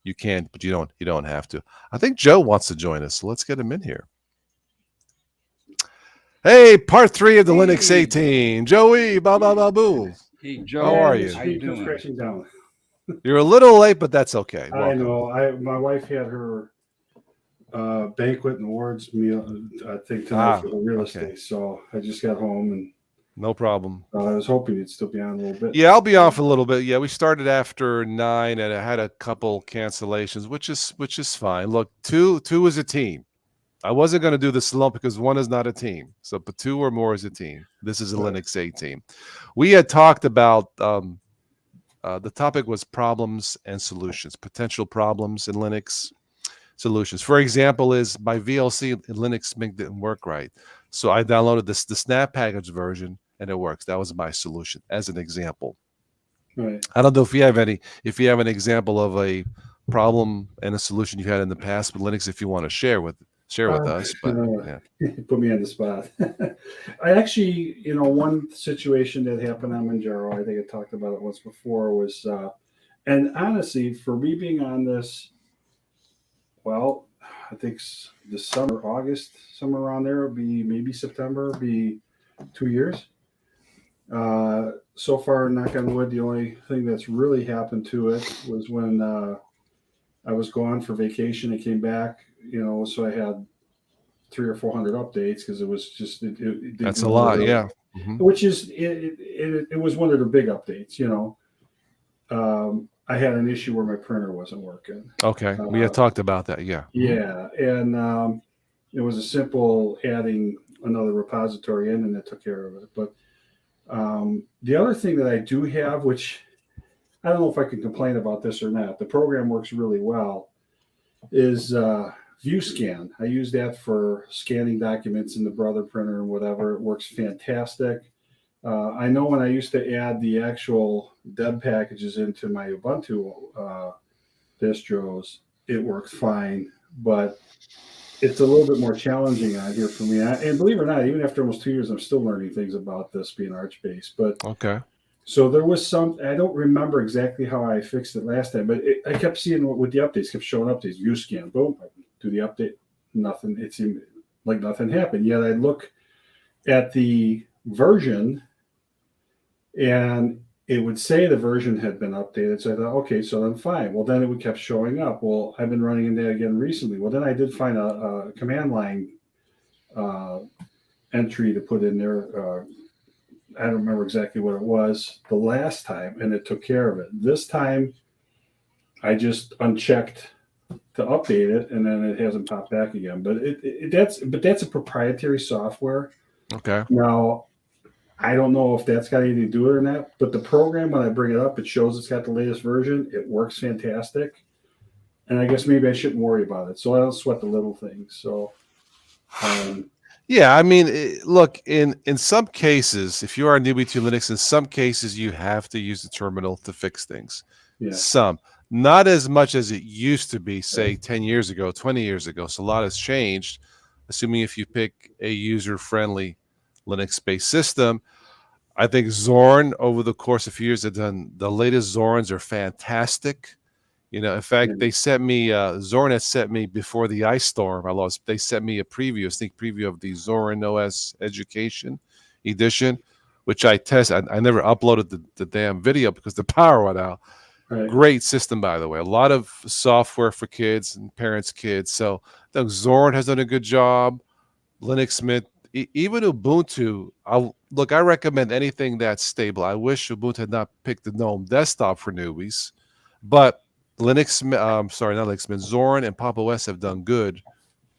you can, but you don't have to. I think Joe wants to join us, so let's get him in here. Hey, part 3 of the Linux 18. Joey, boo. Hey, Joe. How are you? How you doing? Crashing down. You're a little late, but that's okay. Welcome. I know. My wife had her banquet and awards meal, I think, tonight for the real estate. So I just got home and no problem. I was hoping you'd still be on a little bit. Yeah, I'll be on for a little bit. Yeah, we started after 9, and I had a couple cancellations, which is fine. Look, two is a team. I wasn't going to do this alone because 1 is not a team. So, but 2 or more is a team. This is a Linux 8 team. We had talked about the topic was problems and solutions, potential problems in Linux, solutions. For example, is my VLC in Linux Mint didn't work right. So I downloaded the snap package version and it works. That was my solution as an example. Right. I don't know if you have an example of a problem and a solution you had in the past with Linux, if you want to share with us. But put me on the spot. I actually, one situation that happened on Manjaro, I think I talked about it once before, was, and honestly, for me being on this, well, I think this summer, August, somewhere around there, would be maybe September, be 2 years. So far, knock on wood, the only thing that's really happened to it was when I was gone for vacation. I came back, so I had 300 or 400 updates because it was just that's a lot, yeah. Mm-hmm. Which is it was one of the big updates, I had an issue where my printer wasn't working. Okay, we had talked about that, yeah. Yeah, and it was a simple adding another repository in, and that took care of it. But the other thing that I do have, which I don't know if I can complain about this or not, the program works really well, is ViewScan. I use that for scanning documents in the Brother printer and whatever. It works fantastic. I know when I used to add the actual deb packages into my Ubuntu distros, it worked fine, but it's a little bit more challenging on here for me. And believe it or not, even after almost 2 years, I'm still learning things about this being Arch-based. But okay. So there was I don't remember exactly how I fixed it last time, but I kept seeing with the updates, kept showing updates, ViewScan, boom, I do the update, nothing. It seemed like nothing happened. Yet I'd look at the version and it would say the version had been updated. So I thought, okay, so then fine. Well, then it would kept showing up. Well, I've been running into that again recently. Well, then I did find a command line entry to put in there. I don't remember exactly what it was the last time, and it took care of it. This time, I just unchecked to update it, and then it hasn't popped back again. But that's a proprietary software. Okay. Now, I don't know if that's got anything to do with it or not, but the program, when I bring it up, it shows it's got the latest version. It works fantastic. And I guess maybe I shouldn't worry about it. So I don't sweat the little things. So, yeah, I mean, look, in some cases, if you are a newbie to Linux, in some cases you have to use the terminal to fix things. yeah. Some, not as much as it used to be, say 10 years ago, 20 years ago. So a lot has changed, assuming if you pick a user-friendly Linux-based system. I think Zorn, over the course of a few years, have done the latest Zorns are fantastic. You know, in fact, they sent me Zorn has sent me before the ice storm. They sent me a sneak preview of the Zorn OS Education Edition, which I tested. I never uploaded the damn video because the power went out. Right. Great system, by the way. A lot of software for kids and parents' kids. So I think Zorn has done a good job. Linux Mint, even Ubuntu. I recommend anything that's stable. I wish Ubuntu had not picked the GNOME desktop for newbies, but Linux, not Linux Mint, Zorn and Pop! OS have done good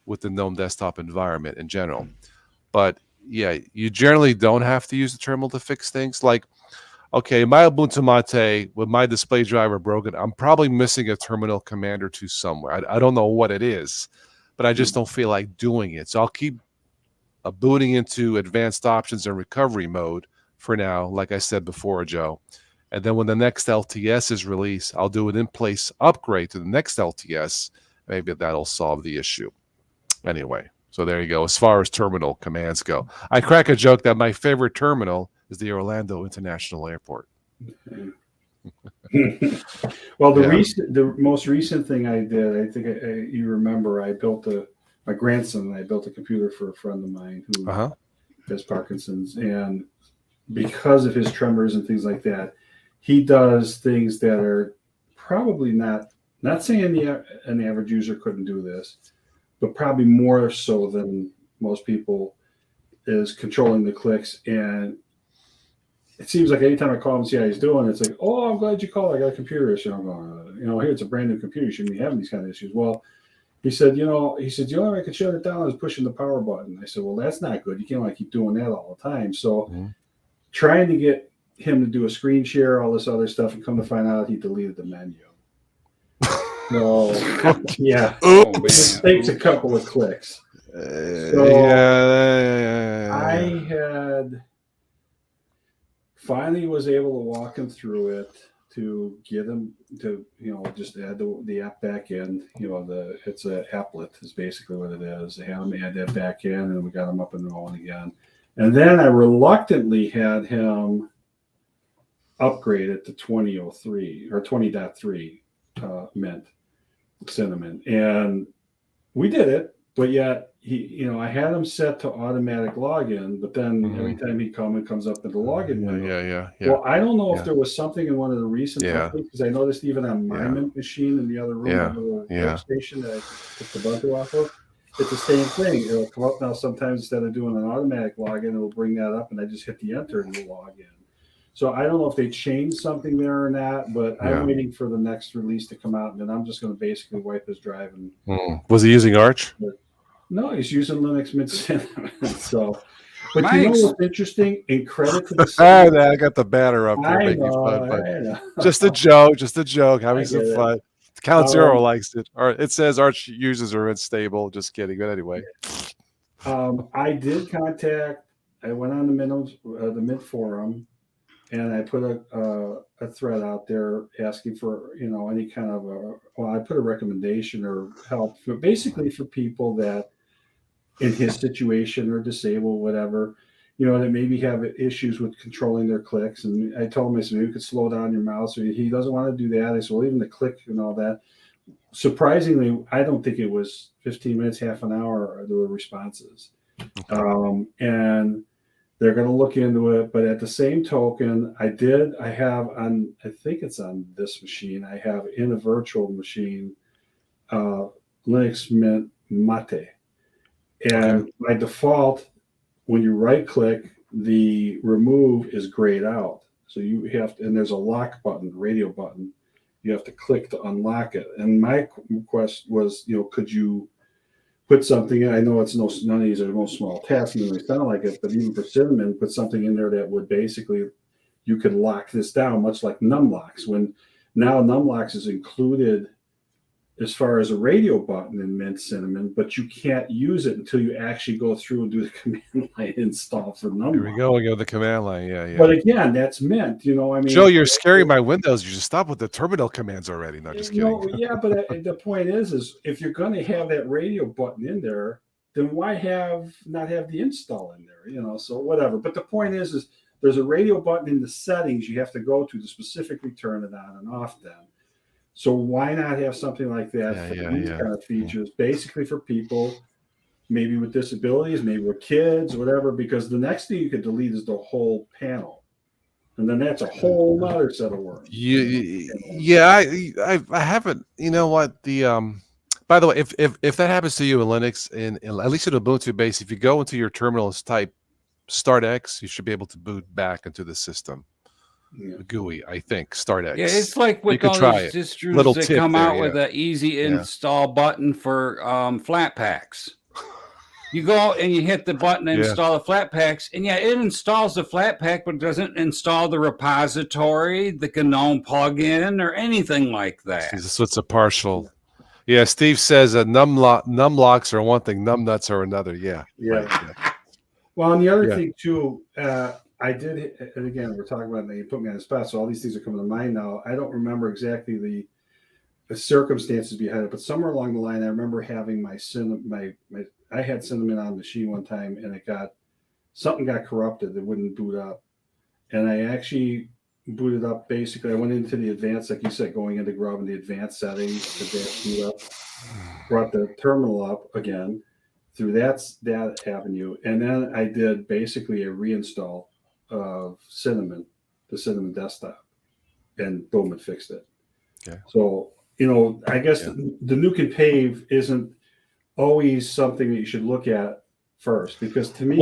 with the GNOME desktop environment in general. But yeah, you generally don't have to use the terminal to fix things. Like, okay, my Ubuntu Mate with my display driver broken, I'm probably missing a terminal command or two somewhere. I don't know what it is, but I just don't feel like doing it. So I'll keep booting into advanced options and recovery mode for now, like I said before, Joe. And then when the next LTS is released, I'll do an in-place upgrade to the next LTS. Maybe that'll solve the issue. Anyway, so there you go. As far as terminal commands go, I crack a joke that my favorite terminal is the Orlando International Airport. Well, the most recent thing I did, I think you remember, my grandson and I built a computer for a friend of mine who has Parkinson's, and because of his tremors and things like that, he does things that are probably not saying an average user couldn't do this, but probably more so than most people, is controlling the clicks. And it seems like anytime I call him and see how he's doing, it's like, oh, I'm glad you called. I got a computer issue. I'm going, here, it's a brand new computer. You shouldn't be having these kind of issues. Well, he said, the only way I could shut it down is pushing the power button. I said, well, that's not good. You can't keep doing that all the time. So trying to get him to do a screen share, all this other stuff, and come to find out he deleted the menu. So, yeah. It just takes a couple of clicks. I had finally was able to walk him through it to get him to, just add the app back in. It's a applet is basically what it is. They had him add that back in, and we got him up and rolling again. And then I reluctantly had him upgrade it to 20.03 or 20.3 Mint Cinnamon, and we did it. But yet I had him set to automatic login, but then every time he comes up with the login window. Well, I don't know if there was something in one of the recent updates, because I noticed even on my Mint machine in the other room, the little workstation that I took the Ubuntu off of, it's the same thing. It'll come up now sometimes. Instead of doing an automatic login, it'll bring that up, and I just hit the enter and it'll log in. So I don't know if they changed something there or not, but I'm waiting for the next release to come out, and then I'm just going to basically wipe his drive. And was he using Arch? No, he's using Linux Mint Cinnamon. So, but what's interesting? And credit to the I got the banner up there making fun, but just a joke, having some fun. Count Zero likes it. Or it says Arch users are unstable. Just kidding. But anyway, I did contact. I went on the Mint forum, and I put a thread out there asking for any kind of I put a recommendation or help basically for people that in his situation or disabled, whatever, that maybe have issues with controlling their clicks. And I told him, I said, maybe you could slow down your mouse. Or he doesn't want to do that. I said, well, even the click and all that. Surprisingly, I don't think it was 15 minutes, half an hour, there were responses. And they're going to look into it. But at the same token, I have on, I think it's on this machine, I have in a virtual machine, Linux Mint Mate. And by default, when you right click, the remove is grayed out. So you have to, and there's a lock button, radio button. You have to click to unlock it. And my request was, could you put something in. I know it's none of these are no small tasks, even though they sound like it, but even for Cinnamon, put something in there that would basically, you could lock this down, much like numlocks. When now numlocks is included as far as a radio button in Mint Cinnamon, but you can't use it until you actually go through and do the command line install for numlock. Here we go. We go the command line. Yeah. But again, that's Mint. I mean, Joe, you're scaring my Windows. You should stop with the terminal commands already. No, just kidding. No, yeah, but the point is if you're going to have that radio button in there, then why not have the install in there? So whatever. But the point is there's a radio button in the settings you have to go to specifically turn it on and off then. So why not have something like that for these kind of features, basically for people maybe with disabilities, maybe with kids, whatever, because the next thing you could delete is the whole panel. And then that's a whole nother set of work. I haven't, you know what, by the way, if that happens to you in Linux, and at least in Ubuntu base, if you go into your terminal and type Start X, you should be able to boot back into the system. GUI, I think. Start X. Yeah, it's like with all these distros that come out with an easy install button for flat packs. You go and you hit the button to install the flat packs, and it installs the flat pack, but it doesn't install the repository, the GNOME plugin, or anything like that. So it's a partial. Yeah, Steve says numlocks are one thing, numbnuts are another. Yeah. Right. Well, and the other thing too, I did, and again, we're talking about that you put me on the spot, so all these things are coming to mind now. I don't remember exactly the circumstances behind it, but somewhere along the line, I remember having I had Cinnamon on the machine one time, and something got corrupted. It wouldn't boot up, and I actually booted up. Basically, I went into the advanced, like you said, going into Grub and the advanced settings, advanced boot up, brought the terminal up again through that avenue, and then I did basically a reinstall of Cinnamon, the Cinnamon desktop, and boom, it fixed it. Okay. So I guess the nuke and pave isn't always something that you should look at first, because to me,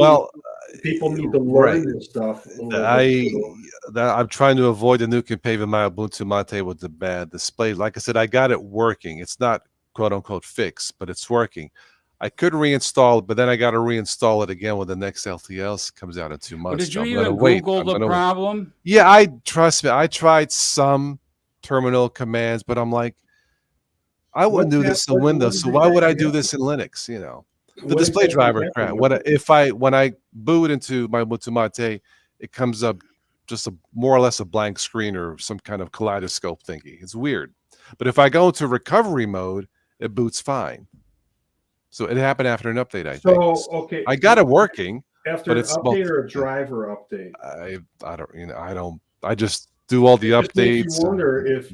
people need to learn this stuff. I'm trying to avoid the nuke and pave in my Ubuntu Mate with the bad display. Like I said, I got it working. It's not quote unquote fixed, but it's working. I could reinstall it, but then I got to reinstall it again when the next LTS comes out in 2 months. Did you even Google the problem? Yeah, trust me. I tried some terminal commands, but I'm like, I wouldn't do this in Windows, so why would I do this in Linux? The display driver crap. When I boot into my Ubuntu Mate, it comes up just more or less a blank screen or some kind of kaleidoscope thingy. It's weird. But if I go into recovery mode, it boots fine. So it happened after an update, I think. Okay. I got it working. After an update or a driver update? I just do all the updates. You wonder if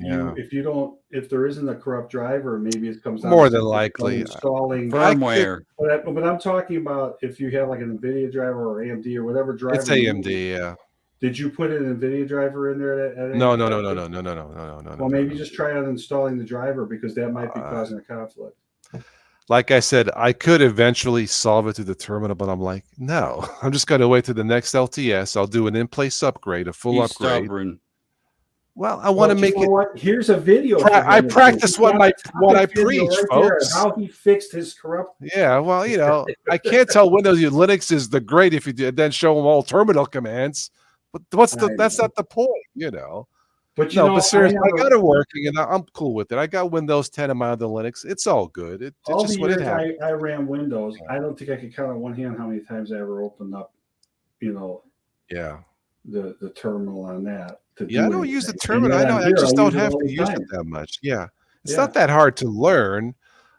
there isn't a corrupt driver, maybe it comes down more than likely installing firmware. But I'm talking about if you have like an NVIDIA driver or AMD or whatever driver. It's AMD, yeah. Did you put an NVIDIA driver in there? No. Well, maybe just try on installing the driver, because that might be causing a conflict. Like I said, I could eventually solve it through the terminal, but I'm like, no, I'm just going to wait to the next LTS. I'll do an in-place upgrade, a full upgrade. Stubborn. Well, I want to make it. Here's a video. I practice what I preach, folks. How he fixed his corrupt. Yeah, well, I can't tell Windows Linux is the great if you then show them all terminal commands. But that's not the point, But but seriously, I got it working, and I'm cool with it. I got Windows 10 in my other Linux. It's all good. It's just what it happened. I ran Windows. I don't think I could count on one hand how many times I ever opened up, the terminal on that. I don't use the terminal. I just don't have to use it that much. Yeah, it's not that hard to learn,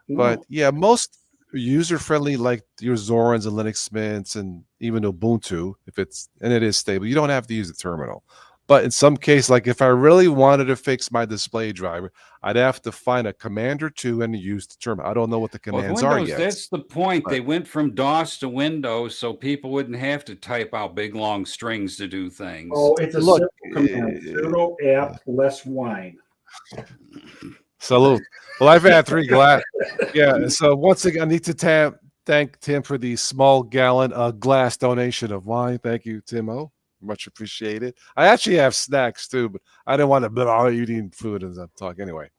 but most user-friendly like your Zorans and Linux Mints and even Ubuntu, it is stable, you don't have to use the terminal. But in some case, like if I really wanted to fix my display driver, I'd have to find a command or two and use the terminal. I don't know what the commands are yet. That's the point. They went from DOS to Windows so people wouldn't have to type out big, long strings to do things. Oh, it's a simple command. Zero app, less wine. Salute. Well, I've had 3 glass. Yeah, so once again, I need to thank Tim for the small gallon glass donation of wine. Thank you, Timo. Much appreciated. I actually have snacks too, but I didn't want to be all eating food as I'm talking anyway.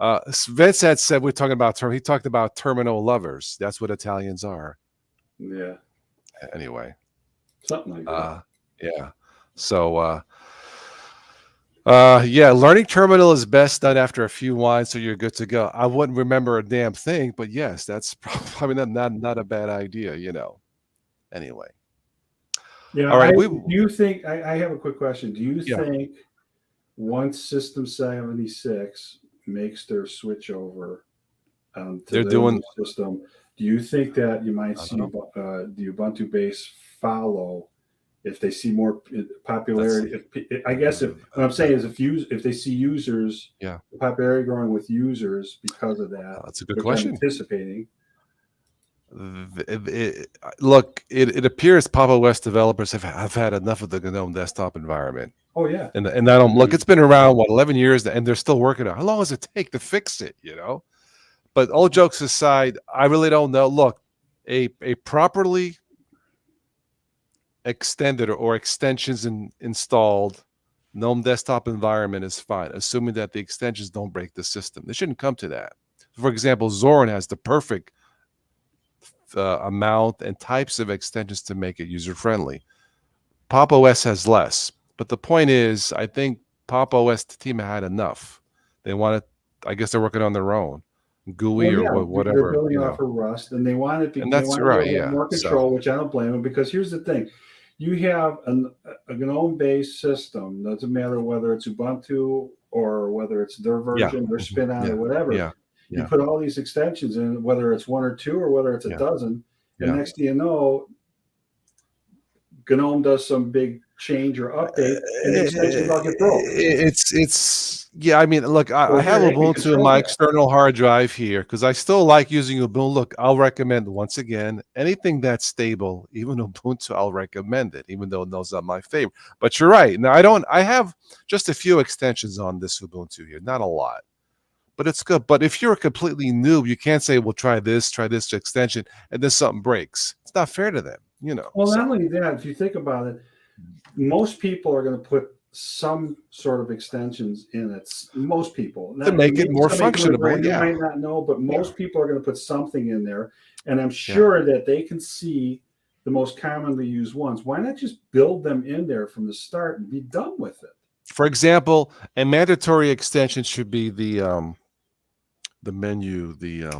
Vince had said we're talking about he talked about terminal lovers. That's what Italians are. Yeah. Anyway, Something like that. Yeah. So yeah, learning terminal is best done after a few wines, so you're good to go. I wouldn't remember a damn thing, but yes, that's probably not a bad idea, Anyway. Yeah. All right. Do you think I have a quick question? Do you Yeah. think once System 76 makes their switch over to They're their doing new system, do you think that you might see know. the Ubuntu base follow if they see more popularity? I guess what I'm saying is if they see users, Yeah. the popularity growing with users because of that, That's a good they're question. anticipating. Look, it appears Pop! OS developers have had enough of the GNOME desktop environment. Oh yeah, and I don't look. It's been around 11 years, and they're still working on it. How long does it take to fix it? But all jokes aside, I really don't know. Look, a properly extended or extensions installed GNOME desktop environment is fine, assuming that the extensions don't break the system. They shouldn't come to that. For example, Zorin has the perfect amount and types of extensions to make it user-friendly. Pop! OS has less. But the point is, I think Pop! OS team had enough. They wanted, I guess they're working on their own. GUI or whatever. They're building off of Rust, and they wanted to have more control, which I don't blame them, because here's the thing. You have a GNOME-based system, doesn't matter whether it's Ubuntu or whether it's their version, their spin-on or whatever. Yeah. You put all these extensions in, whether it's one or two or whether it's a dozen, and next thing you know, GNOME does some big change or update, and the extensions all get broke. I mean, look, I have Ubuntu in my external hard drive here because I still like using Ubuntu. Look, I'll recommend once again anything that's stable, even Ubuntu. I'll recommend it, even though those are my favorite. But you're right. Now I have just a few extensions on this Ubuntu here, not a lot, but it's good. But if you're a completely noob, you can't say, "Well, try this extension," and then something breaks. It's not fair to them, Well, not only that, if you think about it, most people are going to put some sort of extensions in it. Most people to make it more functional. You might not know, but most people are going to put something in there, and I'm sure that they can see the most commonly used ones. Why not just build them in there from the start and be done with it? For example, a mandatory extension should be the menu, the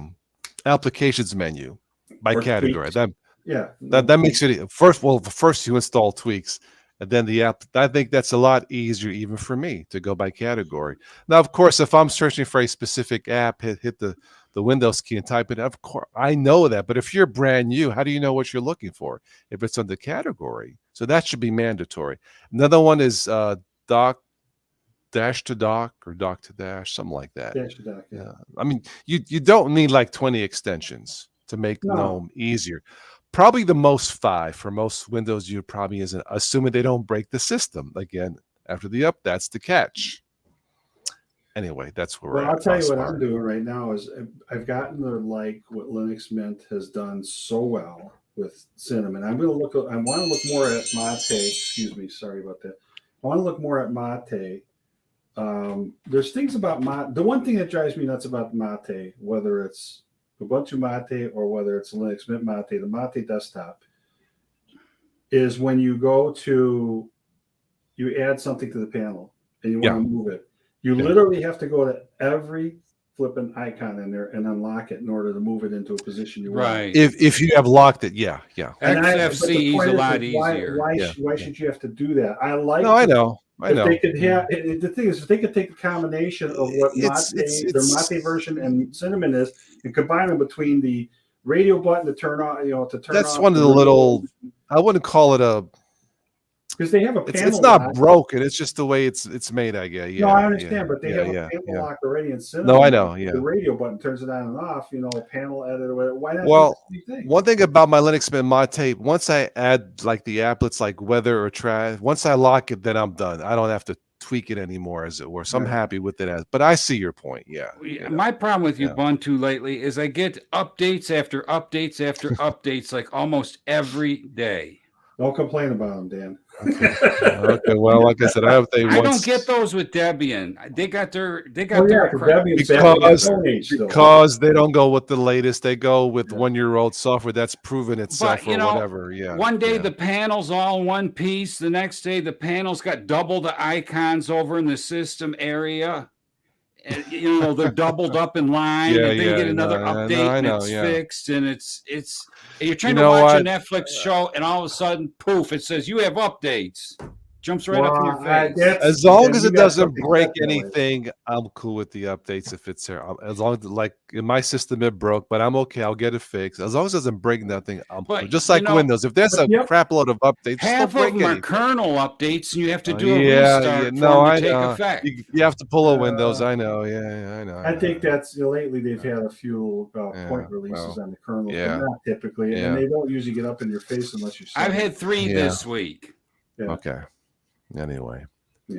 applications menu by category. That makes it first. Well, first you install tweaks, and then the app. I think that's a lot easier, even for me, to go by category. Now, of course, if I'm searching for a specific app, hit the Windows key and type it. Of course, I know that. But if you're brand new, how do you know what you're looking for if it's under category? So that should be mandatory. Another one is dock. Dash to dock or dock to dash, something like that. Dash to dock, yeah. I mean, you don't need like 20 extensions to make GNOME easier. Probably the most 5 for most Windows. You probably isn't, assuming they don't break the system again after the up. That's the catch. Anyway, that's where we're at. I'll tell you what I'm doing right now is I've gotten to like what Linux Mint has done so well with Cinnamon. I want to look more at Mate. Excuse me, sorry about that. I want to look more at Mate. There's things about Mate. The one thing that drives me nuts about Mate, whether it's Ubuntu Mate or whether it's Linux Mint Mate, the Mate desktop, is when you add something to the panel and you want to move it. You literally have to go to every flipping icon in there and unlock it in order to move it into a position you want. Right. If you have locked it, yeah. XFCE is a lot easier. Why should you have to do that? I know. They could have the thing is, if they could take the combination of what their Mate version and Cinnamon is, and combine them between the radio button to turn on, that's one of the little. I wouldn't call it a. Because they have a panel. It's not broken. It's just the way it's made. I guess. Yeah. No, I understand, but they have a panel lock already in Cinnamon. No, I know. Yeah. The radio button turns it on and off. Panel edit or whatever. Why not? Well, one thing about my Linux Mint Mate, once I add like the applets like weather or trash, once I lock it, then I'm done. I don't have to tweak it anymore, as it were. So I'm happy with it. But I see your point. Yeah. My problem with Ubuntu lately is I get updates after updates after updates, like almost every day. Don't complain about them, Dan. Okay. Well, like I said, I don't get those with Debian. They got their because they don't go with the latest. They go with 1-year-old software that's proven itself or whatever. Yeah. One day the panel's all in one piece. The next day the panel's got double the icons over in the system area. And, they're doubled up in line, and then get another update, and it's fixed, and it's. You're trying to watch a Netflix show, and all of a sudden, poof! It says you have updates. Jumps right up in your face. As long as it doesn't break anything, I'm cool with the updates if it's there. As long as, like in my system, it broke, but I'm okay. I'll get it fixed. As long as it doesn't break nothing, I'm cool. Just like Windows. If there's a crap load of updates, half of them are kernel updates, and you have to do a restart to take effect. You have to pull a Windows. I know. I know. I think that's lately they've had a few point releases on the kernel, but not typically, and they don't usually get up in your face unless you. I've had 3 this week. Yeah. Okay. Anyway.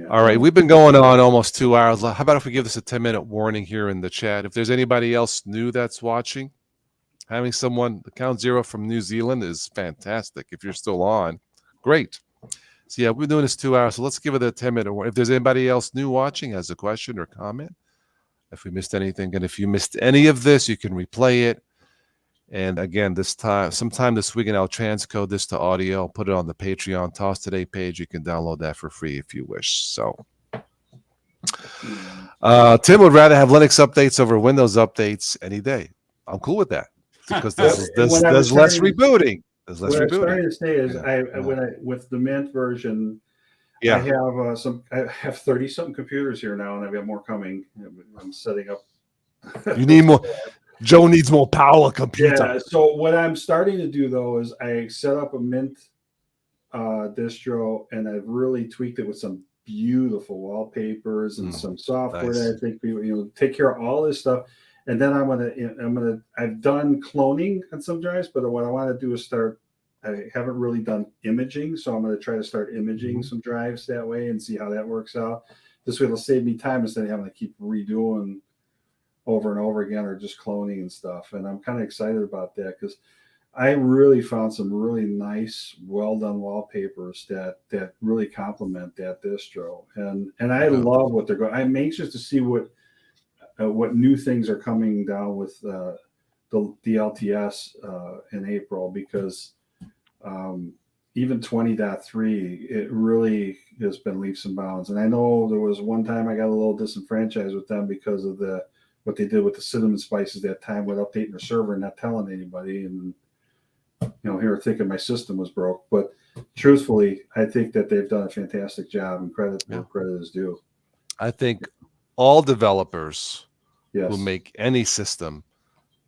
All right. We've been going on almost 2 hours. How about if we give this a 10-minute warning here in the chat? If there's anybody else new that's watching, having someone count 0 from New Zealand is fantastic. If you're still on, great. So we've been doing this 2 hours. So let's give it a 10-minute warning. If there's anybody else new watching, has a question or comment, if we missed anything, and if you missed any of this, you can replay it. And again, sometime this weekend, I'll transcode this to audio. I'll put it on the Patreon Toss Today page. You can download that for free if you wish. So, Tim would rather have Linux updates over Windows updates any day. I'm cool with that because there's less rebooting. There's less rebooting. What I'm starting to say is, with the Mint version, I have 30-something computers here now, and I've got more coming. I'm setting up. You need more. Joe needs more power computer. Yeah, so what I'm starting to do, though, is I set up a Mint distro, and I've really tweaked it with some beautiful wallpapers and some software that I think people, take care of all this stuff. And then I've done cloning on some drives, but what I want to do is I haven't really done imaging, so I'm going to try to start imaging some drives that way and see how that works out. This way it'll save me time instead of having to keep redoing over and over again or just cloning and stuff. And I'm kind of excited about that because I really found some really nice, well done wallpapers that really complement that distro. And I love what they're going. I'm anxious to see what new things are coming down with the LTS in April, because even 20.3, it really has been leaps and bounds. And I know there was one time I got a little disenfranchised with them because of what they did with the cinnamon spices that time with updating their server and not telling anybody, and here thinking my system was broke. But truthfully, I think that they've done a fantastic job, and credit where credit is due. I think all developers will make any system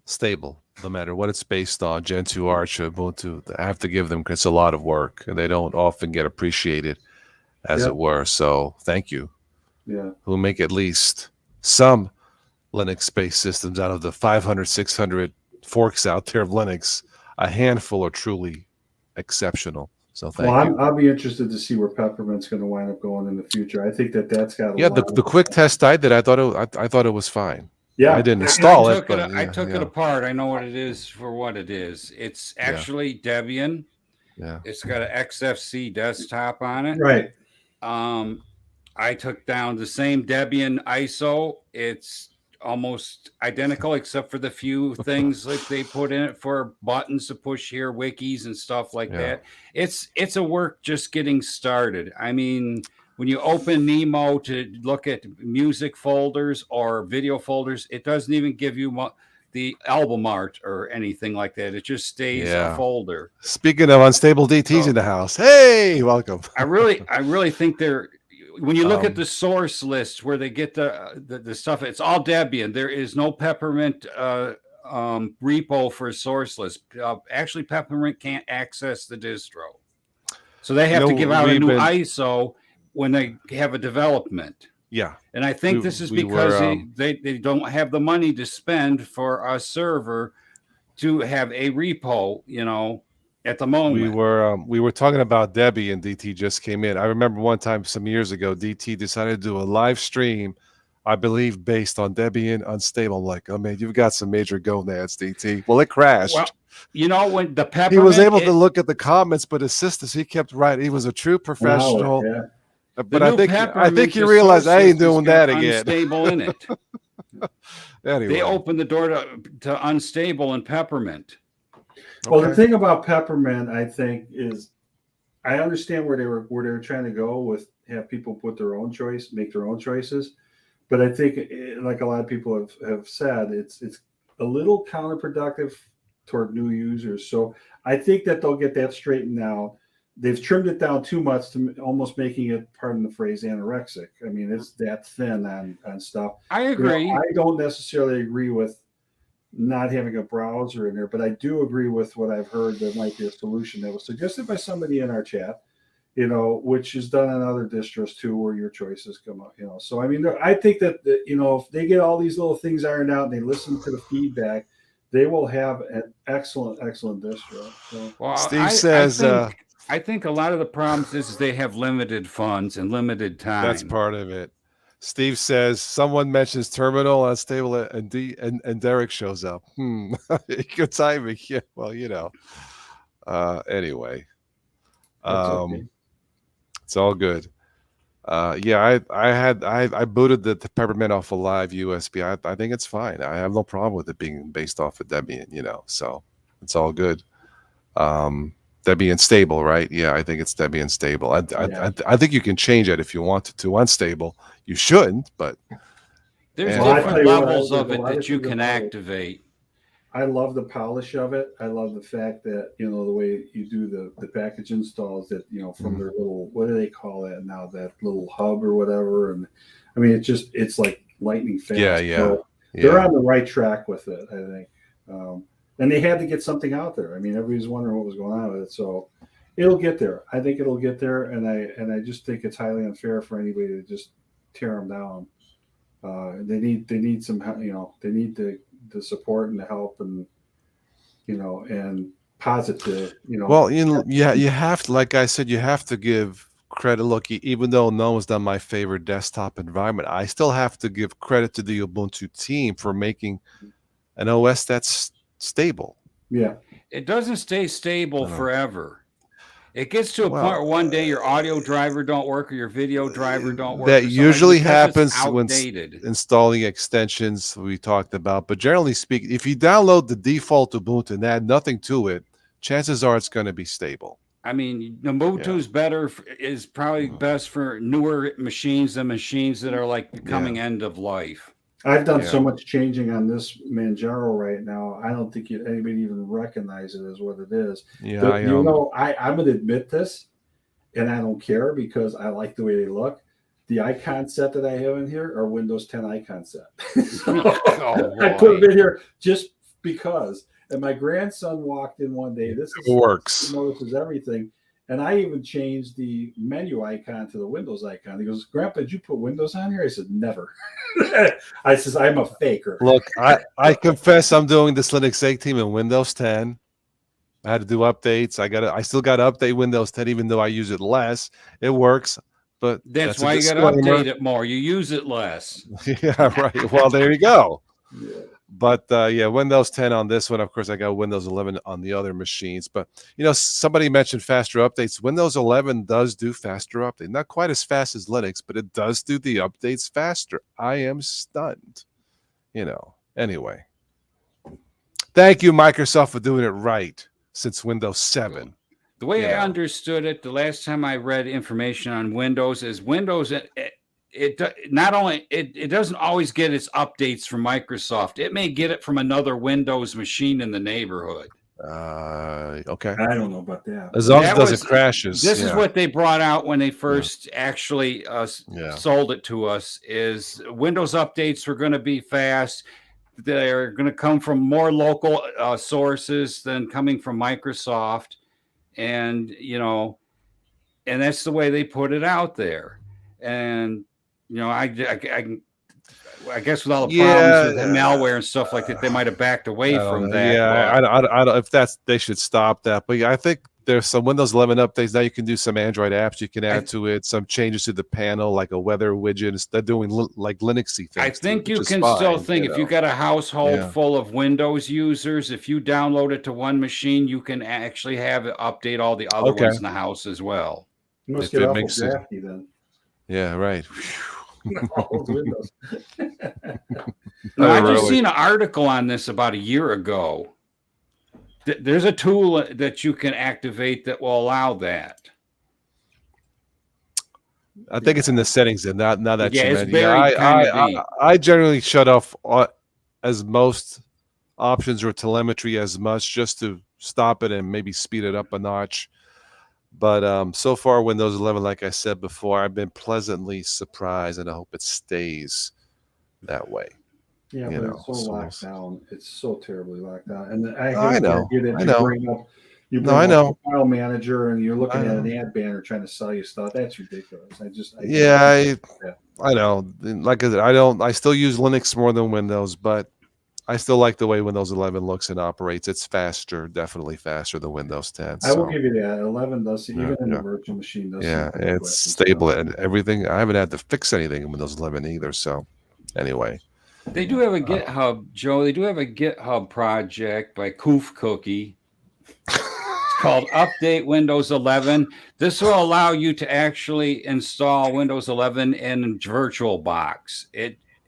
stable, no matter what it's based on, Gentoo, Arch, Ubuntu. I have to give them, it's a lot of work, and they don't often get appreciated, as it were. So thank you. Yeah. Who make at least some Linux-based systems out of the 500, 600 forks out there of Linux. A handful are truly exceptional. So thank you. I'll be interested to see where Peppermint's going to wind up going in the future. I think that's got the quick test I did. I thought it was fine. Yeah, I didn't install it. I took it apart. I know what it is for what it is. It's actually Debian. Yeah. It's got an XFC desktop on it. Right. I took down the same Debian ISO. It's almost identical except for the few things like they put in it for buttons to push here, wikis and stuff like that. It's a work just getting started. I mean, when you open Nemo to look at music folders or video folders, it doesn't even give you the album art or anything like that. It just stays a folder. Speaking of unstable DTs in the house, hey, welcome. I really think they're. When you look at the source list where they get the stuff, it's all Debian. There is no Peppermint repo for source list. Actually, Peppermint can't access the distro, so they have to give out a new ISO when they have a development. Yeah, and I think this is because they don't have the money to spend for a server to have a repo. At the moment, we were talking about Debbie, and DT just came in. I remember one time some years ago, DT decided to do a live stream I believe based on Debian unstable. I'm like, oh man, you've got some major gonads, DT. Well, it crashed. Well, you know, when the Peppermint, he was able to look at the comments, but his sisters, he kept writing. He was a true professional. Wow, yeah. But I think he realized I ain't doing that again. Unstable in it. Anyway, they opened the door to unstable in Peppermint. Well, the thing about Peppermint, I think, is I understand where they were trying to go with have people put their own choice, make their own choices. But I think, like a lot of people have said, it's a little counterproductive toward new users. So I think that they'll get that straightened out. They've trimmed it down too much to almost making it, pardon the phrase, anorexic. I mean, it's that thin on stuff. I agree. You know, I don't necessarily agree with not having a browser in there, but I do agree with what I've heard that might be a solution that was suggested by somebody in our chat, you know, which is done on other distros too, where your choices come up, you know. So, I mean, I think that, you know, if they get all these little things ironed out and they listen to the feedback, they will have an excellent distro. So, well, Steve says, I think a lot of the problems is they have limited funds and limited time. That's part of it. Steve says someone mentions terminal unstable and Derek shows up. Good timing. Yeah. Well, you know. Anyway, okay. It's all good. Yeah, I booted the Peppermint off a live USB. I think it's fine. I have no problem with it being based off of Debian. You know, so it's all good. Debian stable, right? Yeah, I think it's Debian stable. I think you can change it if you wanted to unstable. You shouldn't, but there's different levels of it that you can activate. I love the polish of it. I love the fact that, you know, the way you do the package installs that, you know, from their little, what do they call it now, that little hub or whatever. And I mean, it's like lightning fast. Yeah. So they're on the right track with it, I think. And they had to get something out there. I mean, everybody's wondering what was going on with it. So it'll get there. I think it'll get there. And I just think it's highly unfair for anybody to just tear them down. They need some, you know, they need the support and the help and, you know, and positive, you know. Well, you know, you have to, like I said, you have to give credit. Look, even though no one's done my favorite desktop environment, I still have to give credit to the Ubuntu team for making an OS that's stable. Yeah. It doesn't stay stable forever. It gets to a point where one day your audio driver don't work or your video driver don't work. That usually happens when installing extensions we talked about. But generally speaking, if you download the default Ubuntu and add nothing to it, chances are it's going to be stable. I mean, Ubuntu's is probably best for newer machines than machines that are like becoming end of life. I've done so much changing on this Manjaro right now. I don't think anybody even recognize it as what it is. Yeah, you know, I'm going to admit this, and I don't care because I like the way they look. The icon set that I have in here are Windows 10 icon set. I put them in here just because. And my grandson walked in one day. This works. He notices everything. And I even changed the menu icon to the Windows icon. He goes, Grandpa, did you put Windows on here? I said, never. I says, I'm a faker. Look, I confess I'm doing this Linux 8 team in Windows 10. I had to do updates. I still got to update Windows 10, even though I use it less. It works, but that's why you got to update it more. You use it less. Yeah, right. Well, there you go. Yeah. But yeah, Windows 10 on this one. Of course, I got Windows 11 on the other machines. But, you know, somebody mentioned faster updates. Windows 11 does do faster updates. Not quite as fast as Linux, but it does do the updates faster. I am stunned. You know, anyway. Thank you, Microsoft, for doing it right since Windows 7. The way I understood it, the last time I read information on Windows is Windows... It not only it doesn't always get its updates from Microsoft. It may get it from another Windows machine in the neighborhood. Okay. I don't know about that. As long as it doesn't crashes. This is what they brought out when they first actually sold it to us. Is Windows updates were going to be fast. They're going to come from more local sources than coming from Microsoft, and you know, and that's the way they put it out there. And you know, I guess with all the problems with malware and stuff like that, they might have backed away from that. Yeah, I don't. If they should stop that. But yeah, I think there's some Windows 11 updates now. You can do some Android apps you can add I- to it. Some changes to the panel, like a weather widget. They're doing like Linuxy things. I think too, you which is can fine, still think you if you know. got a household Yeah. full of Windows users, if you download it to one machine, you can actually have it update all the other Okay. ones in the house as well. You must If get it awful makes it, drafty then. yeah, right. All those windows. No, I Really. just seen an article on this about a year ago. There's a tool that you can activate that will allow that. I think it's in the settings. And now that Yeah, you it's mentioned, buried kind of deep. I generally shut off as most options or telemetry as much just to stop it and maybe speed it up a notch. But so far, Windows 11, like I said before, I've been pleasantly surprised, and I hope it stays that way. Yeah, You but know, it's so so locked down. It's so terribly locked down. And I I hate the know, idea that I you know. bring up No, I know. the file manager and you're looking I at an know. ad banner trying to sell you stuff. That's ridiculous. Yeah, I know. Like I said, I still use Linux more than Windows, but I still like the way Windows 11 looks and operates. It's faster, definitely faster than Windows 10. I will So give you that. 11 does, yeah, even in the yeah, virtual machine, does yeah, seem pretty it's quick and stable stuff. and everything. I haven't had to fix anything in Windows 11 either. So anyway, They do have a GitHub, Joe. They do have a GitHub project by Koof Cookie. It's called Update Windows 11. This will allow you to actually install Windows 11 in VirtualBox.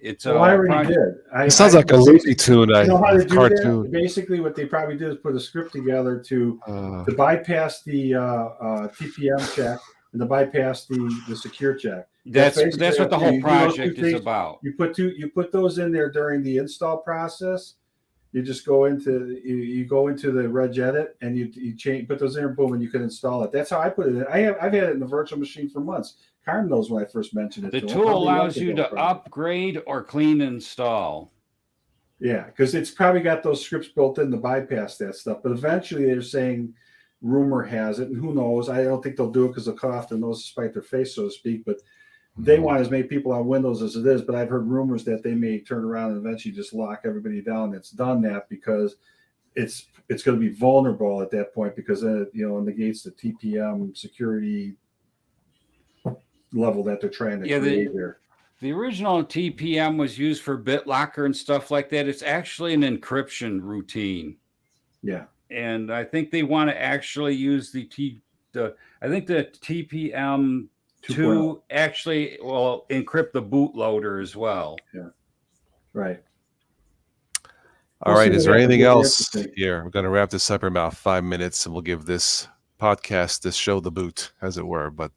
It's Well, I a already project. did. it sounds like a Looney Tune, You know how to do that? cartoon. Basically, what they probably did is put a script together to Uh, bypass the TPM check and to bypass the secure check. That's basically what the you whole do. You do those two project is things. about. You put those in there during the install process. You just go into you go into the regedit and you change, put those in there, boom, and you can install it. That's how I put it in. I've had it in the virtual machine for months. Carm knows when I first mentioned it. The to him. tool How they allows like you it, to though, probably. upgrade or clean install. Yeah, because it's probably got those scripts built in to bypass that stuff. But eventually, they're saying rumor has it, and who knows? I don't think they'll do it because they'll cut off their nose to spite their face, so to speak. But they want as many people on Windows as it is. But I've heard rumors that they may turn around and eventually just lock everybody down that's done that, because it's going to be vulnerable at that point, because then it negates the TPM security level that they're trying to create here. The original TPM was used for BitLocker and stuff like that. It's actually an encryption routine. Yeah. And I think they want to actually use the TPM 2 actually will encrypt the bootloader as well. Yeah. Right. All right. Is there anything else here? We're going to wrap this up in about 5 minutes, and we'll give this show the boot, as it were. But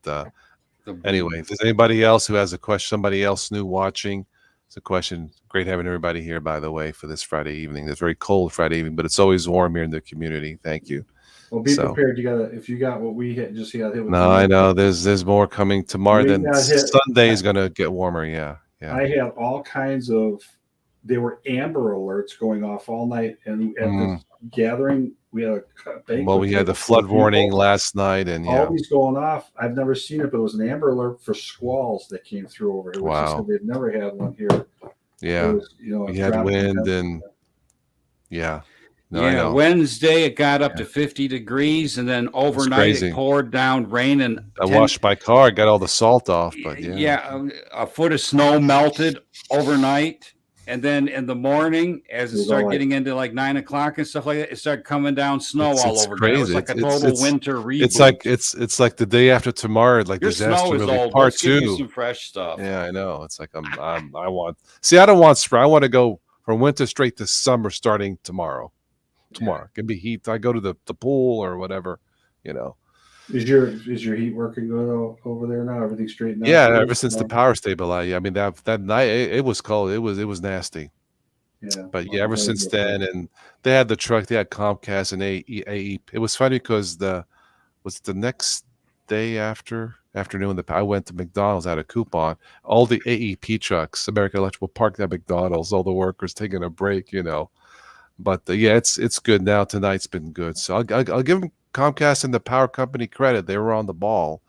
anyway, if there's anybody else who has a question, somebody else new watching, it's a question. Great having everybody here, by the way, for this Friday evening. It's very cold Friday evening, but it's always warm here in the community. Thank you. Well, be prepared. If you got what we hit, just got hit with. No, I know. There's more coming tomorrow. Then Sunday is going to get warmer. Yeah. I had all kinds of. There were amber alerts going off all night, and at this gathering, we had we had the flood warning last night, and all these going off. I've never seen it, but it was an amber alert for squalls that came through over here. Wow. They've never had one here. Yeah. We had wind and Wednesday it got up to 50 degrees, and then overnight it poured down rain, and I washed my car, got all the salt off, but a foot of snow melted overnight. And then in the morning, as it started getting into like 9 o'clock and stuff like that, it started coming down snow all over. Crazy. It was like a total winter reboot. It's like the day after tomorrow, like your disaster snow is movie old. part Let's give 2. you some fresh stuff. Yeah, I know. It's like I don't want spring. I want to go from winter straight to summer starting tomorrow. It can be heat. I go to the pool or whatever, Is your heat working good over there now? Everything's straightened out? Yeah, ever since the power stabilized. I mean, that night it was cold. It was nasty. Yeah. But ever since then, and they had the truck. They had Comcast and AE. It was funny because the next day afternoon, I went to McDonald's, had a coupon. All the AEP trucks, American Electric, were parked at McDonald's. All the workers taking a break, But it's good now. Tonight's been good. So I'll give them Comcast and the power company credit. They were on the ball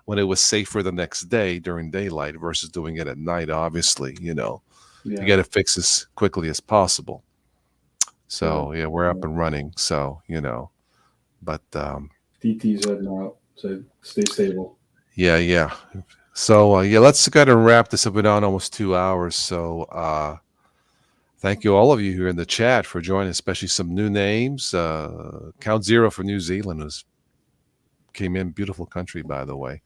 when it was safer the next day during daylight versus doing it at night, obviously, you got to fix as quickly as possible. So we're up and running. So, but DT's heading out, so stay stable. Yeah. So let's go ahead and wrap this up. We're on almost 2 hours. So thank you all of you here in the chat for joining, especially some new names. Count Zero for New Zealand came in. Beautiful country, by the way.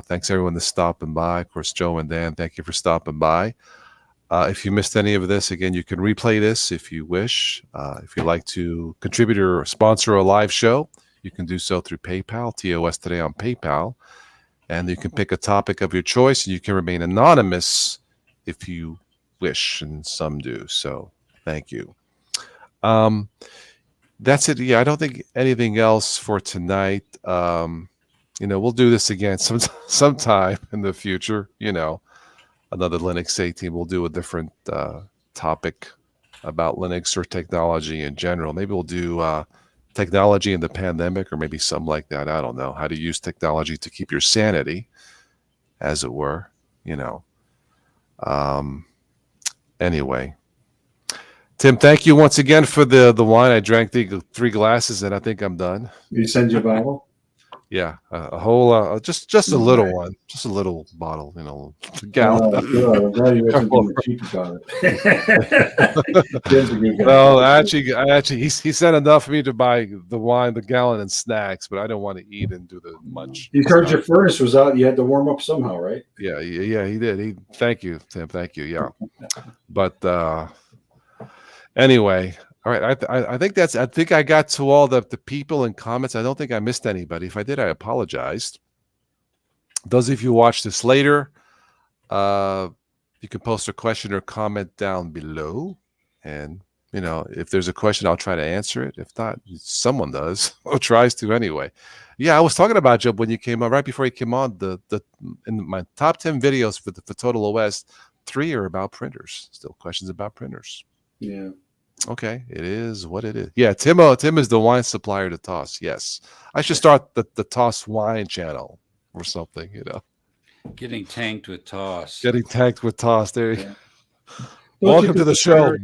Thanks everyone that's stopping by. Of course, Joe and Dan, thank you for stopping by. If you missed any of this, again, you can replay this if you wish. If you'd like to contribute or sponsor a live show, you can do so through PayPal, TOS Today on PayPal. And you can pick a topic of your choice, and you can remain anonymous if you wish, and some do. So thank you. That's it. Yeah, I don't think anything else for tonight. We'll do this again sometime in the future. Another Linux 18. We'll do a different topic about Linux or technology in general. Maybe we'll do technology in the pandemic, or maybe something like that. I don't know how to use technology to keep your sanity, as it were. Anyway, Tim, thank you once again for the wine. I drank 3 glasses, and I think I'm done. Did he send you a bottle? Yeah, a whole just a little one, just a little bottle, a gallon. Good. I'm glad you wasn't being cheap about it. Well, actually, he sent enough for me to buy the wine, the gallon, and snacks, but I don't want to eat and do the much. He heard your furnace was out. You had to warm up somehow, right? Yeah, he did. Thank you, Tim. Thank you. Yeah, but anyway. All right, I think I got to all the people and comments. I don't think I missed anybody. If I did, I apologized. Those of you who watch this later, you can post a question or comment down below. And, if there's a question, I'll try to answer it. If not, someone does or tries to anyway. Yeah, I was talking about, Joe, when you came on, right before you came on, in my top 10 videos for Total OS, 3 are about printers. Still questions about printers. Yeah. Okay, it is what it is. Yeah, Tim is the wine supplier to Toss. Yes, I should start the Toss wine channel or something. Getting tanked with Toss. Getting tanked with Toss. There. Yeah. Welcome to the show.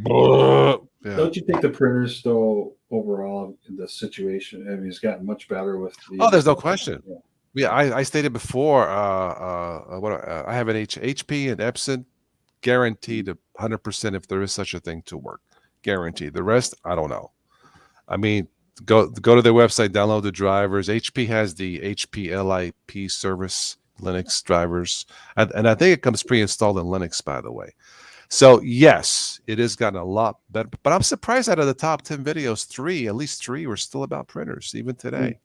Don't you think the printers, though, overall, in the situation, it's gotten much better with the. Oh, there's no question. Yeah, I stated before. I have an HP and Epson, guaranteed 100% if there is such a thing to work. Guaranteed. The rest, I don't know. I mean, go to their website, download the drivers. HP has the HP LIP service Linux drivers, and I think it comes pre-installed in Linux, by the way. So yes, it has gotten a lot better. But I'm surprised out of the top 10 videos, at least three were still about printers, even today.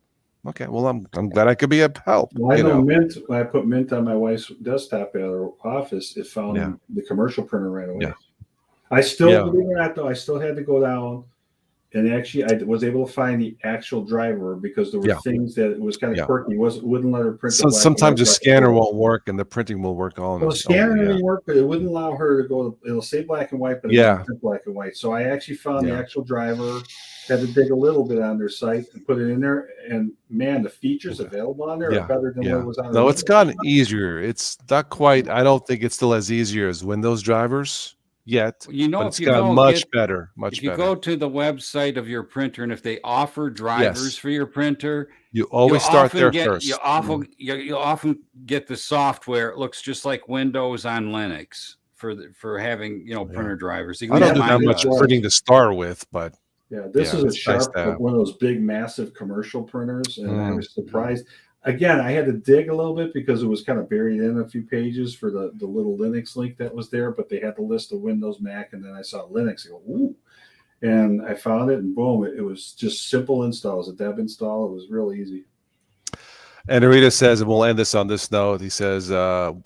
Okay, well, I'm glad I could be of help. Well, I know Mint. When I put Mint on my wife's desktop at her office, it found the commercial printer right away. Yeah. I still, believe it or not, though, I still had to go down, and actually I was able to find the actual driver because there were things that it was kind of quirky. Wouldn't let her print. So sometimes the scanner won't work and the printing will work on. Well, the scanner didn't work, but it wouldn't allow her to go. It'll say black and white, but it doesn't print black and white. So I actually found the actual driver. Had to dig a little bit on their site and put it in there, and man, the features available on there are better than what was on. No, it's gotten easier. It's not quite. I don't think it's still as easier as Windows drivers yet. But it's gotten much better. If you go to the website of your printer, and if they offer drivers for your printer, you always start there first. You often get the software. It looks just like Windows on Linux for having printer drivers. I don't do that much printing to start with, but. Yeah, this is a Sharp, one of those big, massive commercial printers, and I was surprised. Again, I had to dig a little bit because it was kind of buried in a few pages for the little Linux link that was there, but they had the list of Windows, Mac, and then I saw Linux. I go, ooh. And I found it, and boom, it was just simple install. It was a deb install. It was real easy. And Arita says, and we'll end this on this note, he says,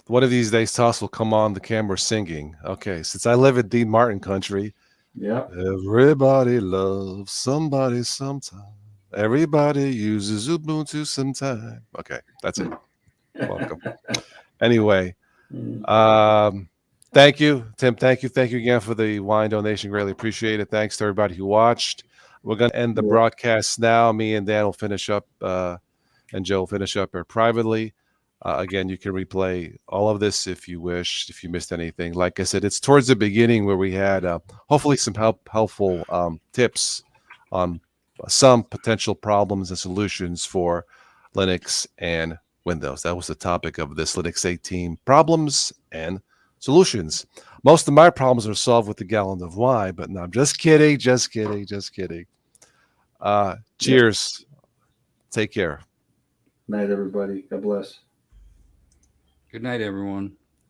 one of these days, Toss will come on the camera singing. Okay, since I live in Dean Martin country, everybody loves somebody sometime. Everybody uses Ubuntu sometime. Okay, that's it. Welcome. Anyway, thank you, Tim. Thank you again for the wine donation. Greatly appreciate it. Thanks to everybody who watched. We're going to end the broadcast now. Me and Dan will finish up, and Joe will finish up here privately. Again, you can replay all of this if you wish, if you missed anything. Like I said, it's towards the beginning where we had hopefully some helpful tips on some potential problems and solutions for Linux and Windows. That was the topic of this Linux 18 problems and solutions. Most of my problems are solved with a gallon of wine, but no, I'm just kidding, just kidding, just kidding. Cheers. Yep. Take care. Night, everybody. God bless. Good night, everyone.